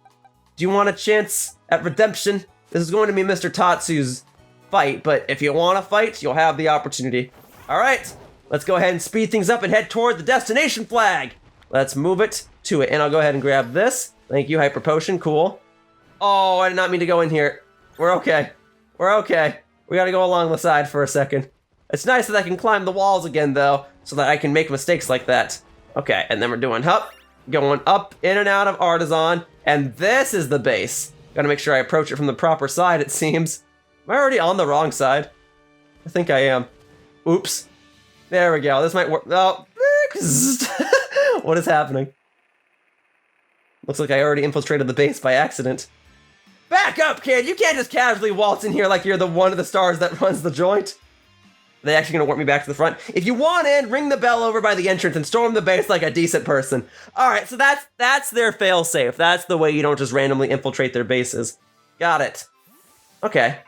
do you want a chance at redemption? This is going to be Mr. Tatsu's fight, but if you want to fight, you'll have the opportunity. All right, let's go ahead and speed things up and head toward the destination flag. Let's move it to it, and I'll go ahead and grab this. Thank you, Hyper Potion, cool. Oh, I did not mean to go in here. We're okay. We're okay. We gotta go along the side for a second. It's nice that I can climb the walls again, though, so that I can make mistakes like that. Okay, and then we're doing going up, in and out of Artisan, and this is the base. Gotta make sure I approach it from the proper side, it seems. Am I already on the wrong side? I think I am. Oops. There we go, this might work. Oh, what is happening? Looks like I already infiltrated the base by accident. Back up, kid! You can't just casually waltz in here like you're the one of the stars that runs the joint. Are they actually gonna work me back to the front? If you want in, ring the bell over by the entrance and storm the base like a decent person. Alright, so that's their fail-safe. That's the way you don't just randomly infiltrate their bases. Got it. Okay.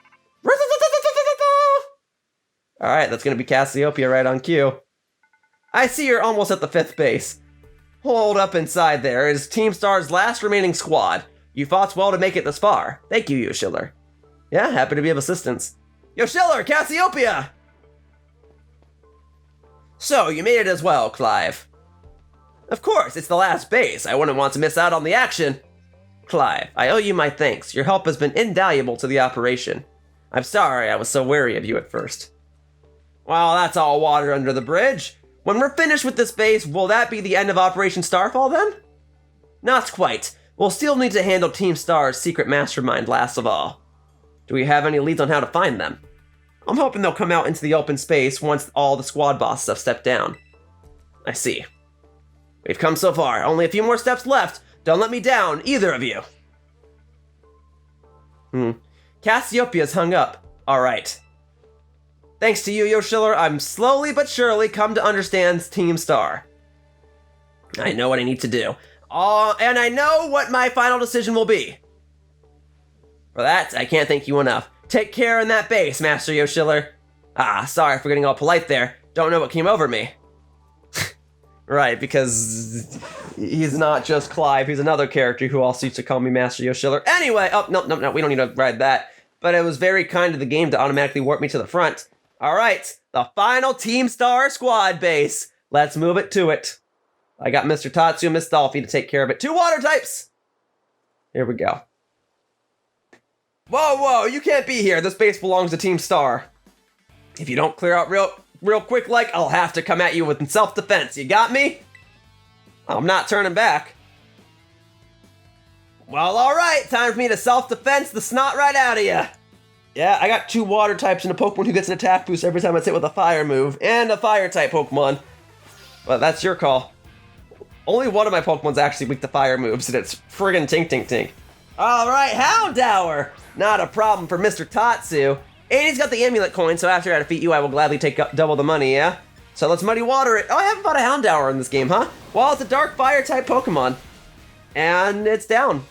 Alright, that's gonna be Cassiopeia right on cue. I see you're almost at the 5th base. Hold up inside there is Team Star's last remaining squad. You fought well to make it this far. Thank you, Yoshiller. Yeah, happy to be of assistance. Yoshiller, Cassiopeia! So, you made it as well, Clive. Of course, it's the last base. I wouldn't want to miss out on the action. Clive, I owe you my thanks. Your help has been invaluable to the operation. I'm sorry I was so wary of you at first. Well, that's all water under the bridge. When we're finished with this base, will that be the end of Operation Starfall then? Not quite. We'll still need to handle Team Star's secret mastermind last of all. Do we have any leads on how to find them? I'm hoping they'll come out into the open space once all the squad bosses have stepped down. I see. We've come so far. Only a few more steps left. Don't let me down, either of you. Cassiopeia's hung up. Alright. Thanks to you, Yoshiller, I'm slowly but surely come to understand Team Star. I know what I need to do. And I know what my final decision will be. For that, I can't thank you enough. Take care in that base, Master Yoshiller. Sorry for getting all polite there. Don't know what came over me. Right, because he's not just Clive, he's another character who also used to call me Master Yoshiller. Anyway, no, we don't need to ride that. But it was very kind of the game to automatically warp me to the front. Alright, the final Team Star squad base. Let's move it to it. I got Mr. Tatsu and Miss Dolphy to take care of it. 2 water types! Here we go. Whoa, you can't be here. This base belongs to Team Star. If you don't clear out real quick like, I'll have to come at you with self-defense. You got me? I'm not turning back. Well, alright. Time for me to self-defense the snot right out of you. Yeah, I got 2 water types and a Pokemon who gets an attack boost every time it's hit with a fire move, and a fire type Pokemon. But that's your call. Only one of my Pokemon's actually weak to fire moves, and it's friggin' Tink. Alright, Houndour! Not a problem for Mr. Tatsu. And he's got the amulet coin, so after I defeat you, I will gladly take up double the money, yeah? So let's muddy water it. Oh, I haven't fought a Houndour in this game, huh? Well, it's a dark fire type Pokemon. And it's down.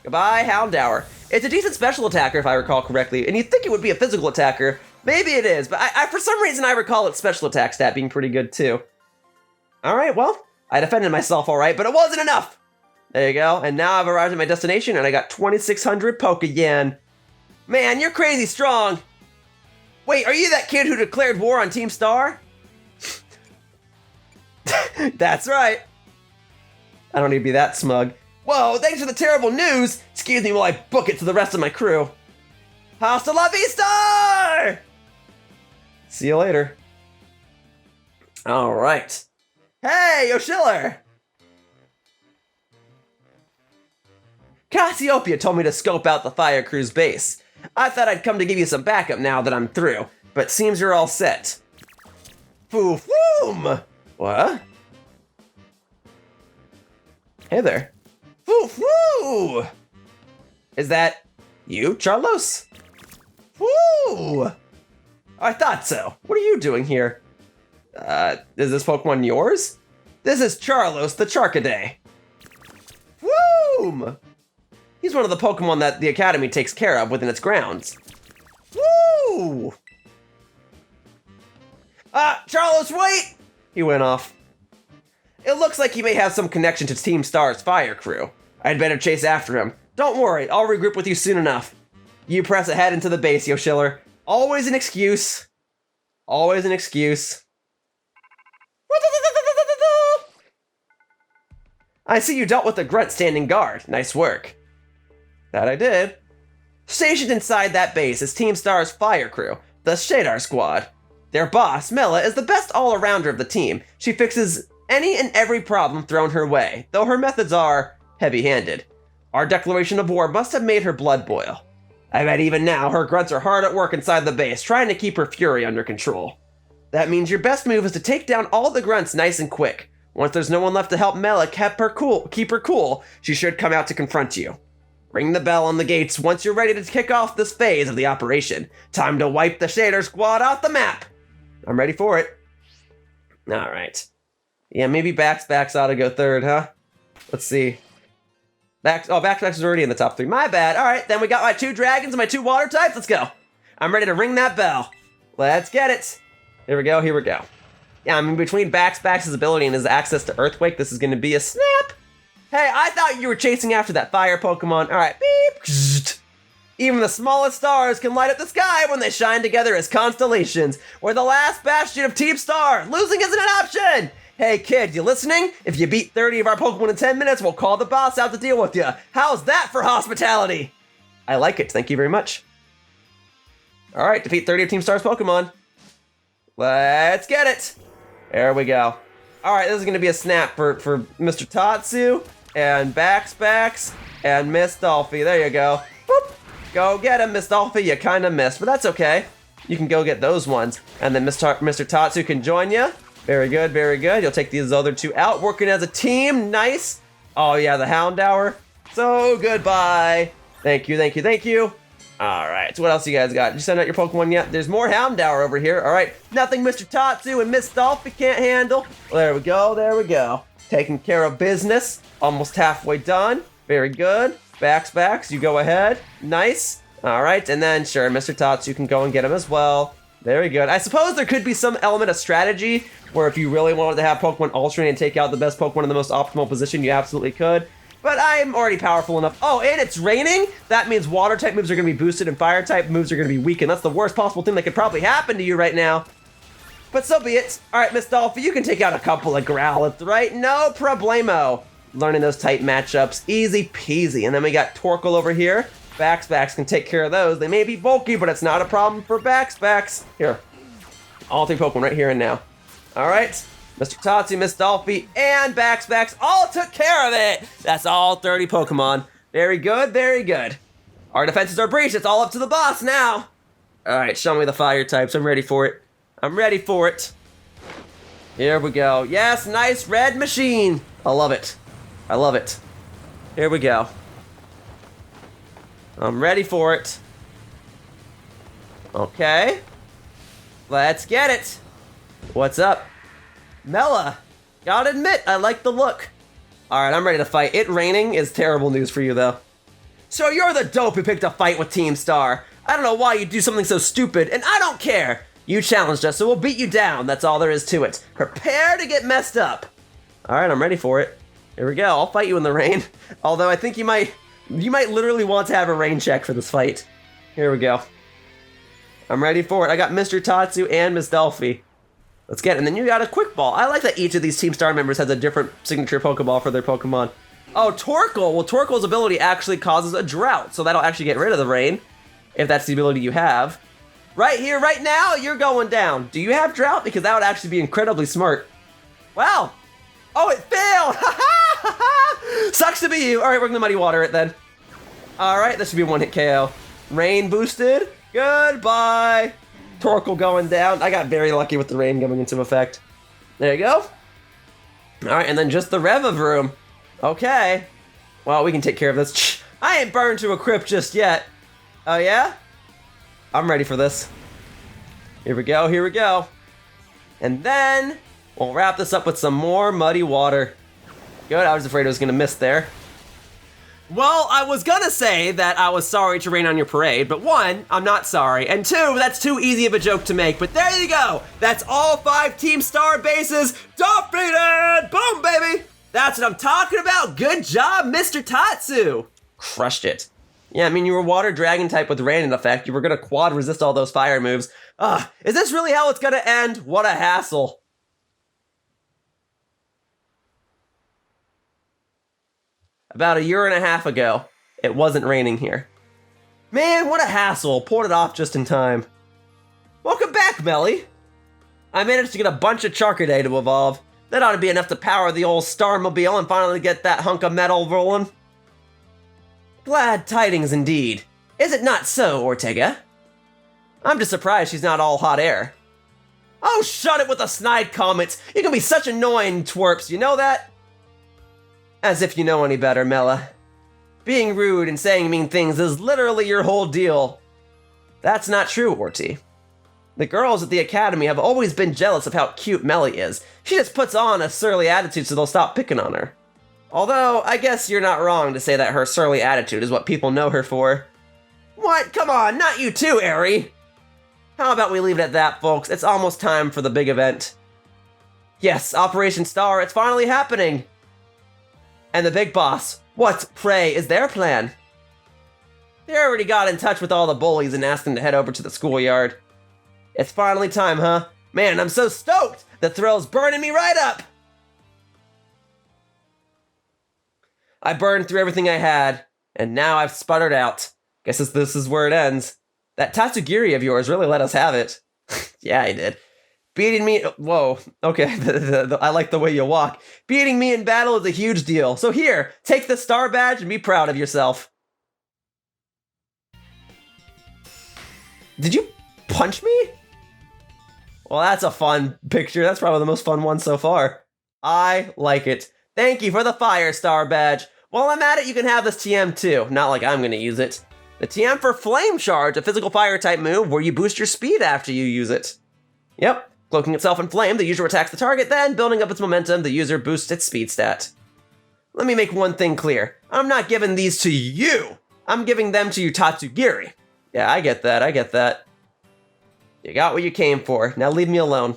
Goodbye, Houndour. It's a decent special attacker, if I recall correctly, and you'd think it would be a physical attacker. Maybe it is, but I for some reason I recall its special attack stat being pretty good too. Alright, well, I defended myself alright, but it wasn't enough! There you go, and now I've arrived at my destination and I got 2,600 Poke-Yen. Man, you're crazy strong! Wait, are you that kid who declared war on Team Star? That's right. I don't need to be that smug. Whoa, thanks for the terrible news! Excuse me while I book it to the rest of my crew. Hasta la vista! See you later. Alright. Hey, Yoshiller! Cassiopeia told me to scope out the Fire Crew's base. I thought I'd come to give you some backup now that I'm through, but seems you're all set. Foo-foom! What? Hey there. Foo-foo! Is that you, Charlos? Woo! I thought so. What are you doing here? Is this Pokemon yours? This is Charlos the Charcaday. Woo! He's one of the Pokemon that the Academy takes care of within its grounds. Woo! Charlos, wait! He went off. It looks like he may have some connection to Team Star's fire crew. I'd better chase after him. Don't worry, I'll regroup with you soon enough. You press ahead into the base, Yoshiller. Always an excuse. Always an excuse. I see you dealt with the grunt standing guard. Nice work. That I did. Stationed inside that base is Team Star's fire crew, the Shadar Squad. Their boss, Mela, is the best all-arounder of the team. She fixes any and every problem thrown her way, though her methods are heavy-handed. Our declaration of war must have made her blood boil. I bet even now her grunts are hard at work inside the base, trying to keep her fury under control. That means your best move is to take down all the grunts nice and quick. Once there's no one left to help Mela keep her cool, she should come out to confront you. Ring the bell on the gates once you're ready to kick off this phase of the operation. Time to wipe the Shadar Squad off the map. I'm ready for it. All right. Yeah, maybe Backs ought to go third, huh? Let's see. Backs is already in the top 3. My bad. All right, then we got my 2 dragons and my 2 water types. Let's go. I'm ready to ring that bell. Let's get it. Here we go. Yeah, I mean, between Backs' ability and his access to Earthquake, this is going to be a snap. Hey, I thought you were chasing after that fire Pokemon. All right, beep. Even the smallest stars can light up the sky when they shine together as constellations. We're the last bastion of Team Star. Losing isn't an option. Hey, kid, you listening? If you beat 30 of our Pokemon in 10 minutes, we'll call the boss out to deal with you. How's that for hospitality? I like it. Thank you very much. All right, defeat 30 of Team Star's Pokemon. Let's get it. There we go. All right, this is going to be a snap for Mr. Tatsu and Backs and Miss Dolphy. There you go. Boop. Go get him, Miss Dolphy. You kind of missed, but that's okay. You can go get those ones. And then Mr. Tatsu can join you. Very good, very good. You'll take these other 2 out, working as a team. Nice. Oh, yeah, the Houndour. So goodbye. Thank you. All right, so what else you guys got? Did you send out your Pokemon yet? There's more Houndour over here. All right, nothing Mr. Tatsu and Miss Dolphy can't handle. There we go. Taking care of business. Almost halfway done. Very good. Backs, you go ahead. Nice. All right, and then sure, Mr. Tatsu can go and get him as well. Very good. I suppose there could be some element of strategy where if you really wanted to have Pokemon alternate and take out the best Pokemon in the most optimal position, you absolutely could. But I'm already powerful enough. Oh, and it's raining? That means water type moves are going to be boosted and fire type moves are going to be weakened. That's the worst possible thing that could probably happen to you right now. But so be it. All right, Miss Dolphy, you can take out a couple of Growlithe, right? No problemo. Learning those type matchups, easy peasy. And then we got Torkoal over here. Backs can take care of those. They may be bulky, but it's not a problem for Backs. Here, all 3 Pokemon right here and now. All right, Mr. Tatsu, Miss Dolphy, and Backs all took care of it. That's all 30 Pokemon. Very good. Our defenses are breached. It's all up to the boss now. All right, show me the fire types. I'm ready for it. Here we go. Yes, nice red machine. I love it. Here we go. I'm ready for it. Okay. Let's get it. What's up? Mela. Gotta admit, I like the look. Alright, I'm ready to fight. It raining is terrible news for you, though. So you're the dope who picked a fight with Team Star. I don't know why you'd do something so stupid, and I don't care. You challenged us, so we'll beat you down. That's all there is to it. Prepare to get messed up. Alright, I'm ready for it. Here we go. I'll fight you in the rain. Although I think you might literally want to have a rain check for this fight. Here we go. I'm ready for it. I got Mr. Tatsu and Miss Dolphy. Let's get it. And then you got a Quick Ball. I like that each of these Team Star members has a different signature Pokeball for their Pokemon. Oh, Torkoal. Well, Torkoal's ability actually causes a drought, so that'll actually get rid of the rain, if that's the ability you have. Right here, right now, you're going down. Do you have drought? Because that would actually be incredibly smart. Wow. Oh, it failed. Sucks to be you. All right, we're going to Muddy Water it then. All right, this should be a one-hit KO. Rain boosted. Goodbye. Torkoal going down. I got very lucky with the rain coming into effect. There you go. All right, and then just the Revavroom. Okay. Well, we can take care of this. I ain't burned to a crypt just yet. Oh, yeah? I'm ready for this. Here we go, here we go. And then We'll wrap this up with some more muddy water. Good, I was afraid I was gonna miss there. Well, I was gonna say that I was sorry to rain on your parade, but one, I'm not sorry, and two, that's too easy of a joke to make, but there you go! That's all 5 Team Star bases defeated! Boom, baby! That's what I'm talking about! Good job, Mr. Tatsu! Crushed it. Yeah, I mean, you were water dragon type with rain in effect. You were gonna quad resist all those fire moves. Is this really how it's gonna end? What a hassle. About 1.5 years ago, it wasn't raining here. Man, what a hassle. Pulled it off just in time. Welcome back, Melly. I managed to get a bunch of Charcaday to evolve. That ought to be enough to power the old Starmobile and finally get that hunk of metal rolling. Glad tidings indeed. Is it not so, Ortega? I'm just surprised she's not all hot air. Oh, shut it with the snide comments. You can be such annoying twerps, you know that? As if you know any better, Mela. Being rude and saying mean things is literally your whole deal. That's not true, Orty. The girls at the academy have always been jealous of how cute Melly is. She just puts on a surly attitude so they'll stop picking on her. Although, I guess you're not wrong to say that her surly attitude is what people know her for. What? Come on, not you too, Aerie! How about we leave it at that, folks? It's almost time for the big event. Yes, Operation Star, it's finally happening! And the big boss, what, pray, is their plan? They already got in touch with all the bullies and asked them to head over to the schoolyard. It's finally time, huh? Man, I'm so stoked! The thrill's burning me right up! I burned through everything I had, and now I've sputtered out. Guess this is where it ends. That Tatsugiri of yours really let us have it. Yeah, he did. Beating me, whoa, okay, I like the way you walk. Beating me in battle is a huge deal. So here, take the star badge and be proud of yourself. Did you punch me? Well, that's a fun picture. That's probably the most fun one so far. I like it. Thank you for the fire star badge. While I'm at it, you can have this TM too. Not like I'm gonna use it. The TM for Flame Charge, a physical fire type move where you boost your speed after you use it. Yep. Cloaking itself in flame, the user attacks the target, then, building up its momentum, the user boosts its speed stat. Let me make one thing clear. I'm not giving these to you. I'm giving them to you, Tatsugiri. Yeah, I get that. You got what you came for. Now leave me alone.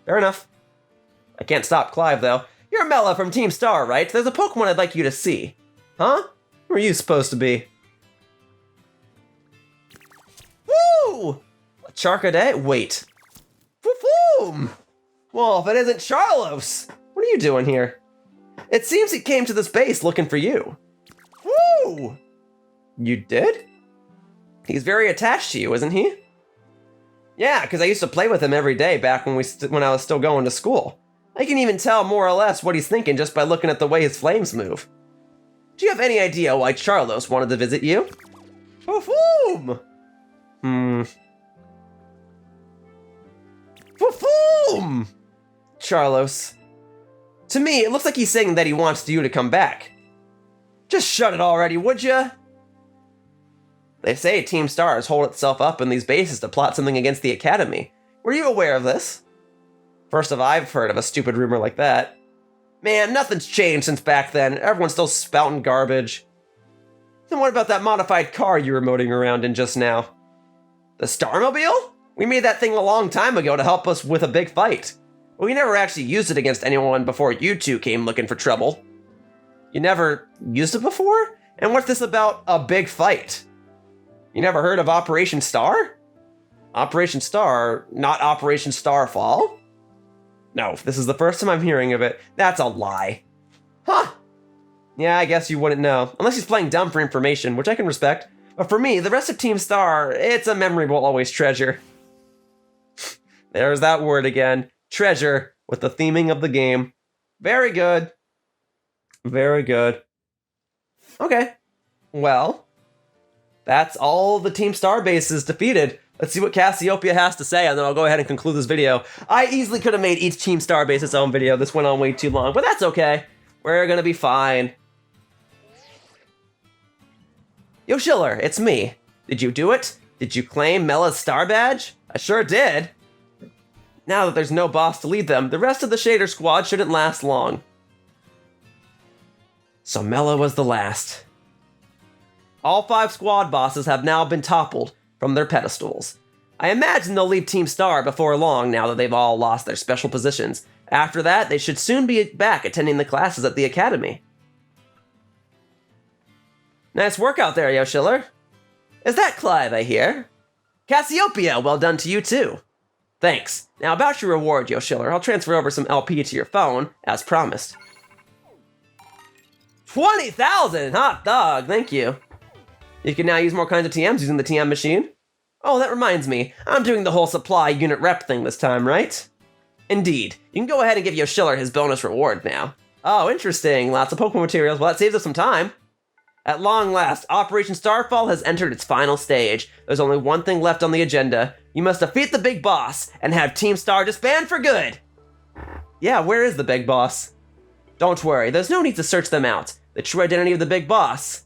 Fair enough. I can't stop Clive, though. You're Mela from Team Star, right? There's a Pokemon I'd like you to see. Huh? Who are you supposed to be? Woo! Charcaday? Wait. Woof-woom! Well, if it isn't Charlos! What are you doing here? It seems he came to this base looking for you. Woo! You did? He's very attached to you, isn't he? Yeah, because I used to play with him every day back when I was still going to school. I can even tell more or less what he's thinking just by looking at the way his flames move. Do you have any idea why Charlos wanted to visit you? Woof-woom! Woof-woom! Charlos. To me, it looks like he's saying that he wants you to come back. Just shut it already, would ya? They say Team Stars hold itself up in these bases to plot something against the Academy. Were you aware of this? First of I've heard of a stupid rumor like that. Man, nothing's changed since back then. Everyone's still spouting garbage. Then what about that modified car you were motoring around in just now? The Starmobile? We made that thing a long time ago to help us with a big fight. But we never actually used it against anyone before you two came looking for trouble. You never used it before? And what's this about a big fight? You never heard of Operation Star? Operation Star, not Operation Starfall? No, this is the first time I'm hearing of it. That's a lie. Huh. Yeah, I guess you wouldn't know. Unless he's playing dumb for information, which I can respect. But for me, the rest of Team Star, it's a memory we'll always treasure. There's that word again. Treasure, with the theming of the game. Very good. Very good. Okay. Well, that's all the Team Star bases defeated. Let's see what Cassiopeia has to say, and then I'll go ahead and conclude this video. I easily could have made each Team Star base its own video. This went on way too long, but that's okay. We're gonna be fine. Yoshiller, it's me. Did you do it? Did you claim Mela's star badge? I sure did. Now that there's no boss to lead them, the rest of the Shader Squad shouldn't last long. So Mela was the last. All 5 squad bosses have now been toppled from their pedestals. I imagine they'll leave Team Star before long now that they've all lost their special positions. After that, they should soon be back attending the classes at the academy. Nice work out there, Yoshiller. Is that Clive, I hear? Cassiopeia, well done to you too. Thanks. Now about your reward, Yoshiller, I'll transfer over some LP to your phone, as promised. 20,000! Hot dog, thank you. You can now use more kinds of TMs using the TM machine. Oh, that reminds me, I'm doing the whole supply unit rep thing this time, right? Indeed. You can go ahead and give Yoshiller his bonus reward now. Oh, interesting. Lots of Pokemon materials. Well, that saves us some time. At long last, Operation Starfall has entered its final stage. There's only one thing left on the agenda. You must defeat the big boss and have Team Star disband for good. Yeah, where is the big boss? Don't worry, there's no need to search them out. The true identity of the big boss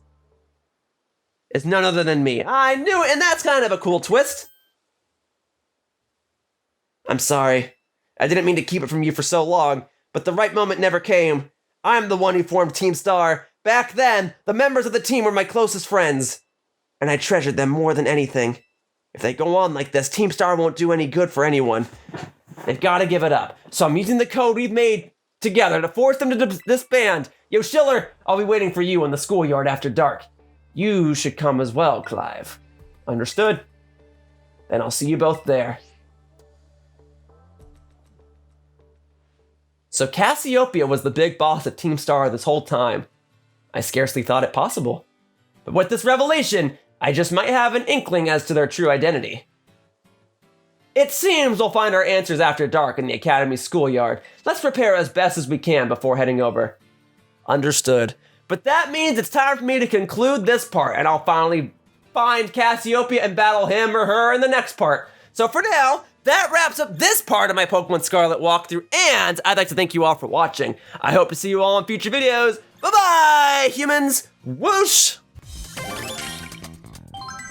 is none other than me. I knew it, and that's kind of a cool twist. I'm sorry. I didn't mean to keep it from you for so long, but the right moment never came. I'm the one who formed Team Star. Back then, the members of the team were my closest friends, and I treasured them more than anything. If they go on like this, Team Star won't do any good for anyone. They've got to give it up. So I'm using the code we've made together to force them to disband. Yoshiller, I'll be waiting for you in the schoolyard after dark. You should come as well, Clive. Understood? Then I'll see you both there. So Cassiopeia was the big boss of Team Star this whole time. I scarcely thought it possible. But with this revelation, I just might have an inkling as to their true identity. It seems we'll find our answers after dark in the Academy schoolyard. Let's prepare as best as we can before heading over. Understood. But that means it's time for me to conclude this part, and I'll finally find Cassiopeia and battle him or her in the next part. So for now, that wraps up this part of my Pokemon Scarlet walkthrough, and I'd like to thank you all for watching. I hope to see you all in future videos. Bye-bye, humans! Whoosh!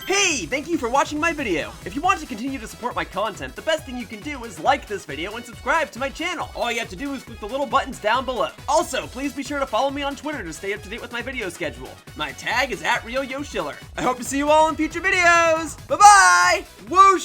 Hey, thank you for watching my video. If you want to continue to support my content, the best thing you can do is like this video and subscribe to my channel. All you have to do is click the little buttons down below. Also, please be sure to follow me on Twitter to stay up to date with my video schedule. My tag is @RealYoshiller. I hope to see you all in future videos. Bye-bye! Whoosh!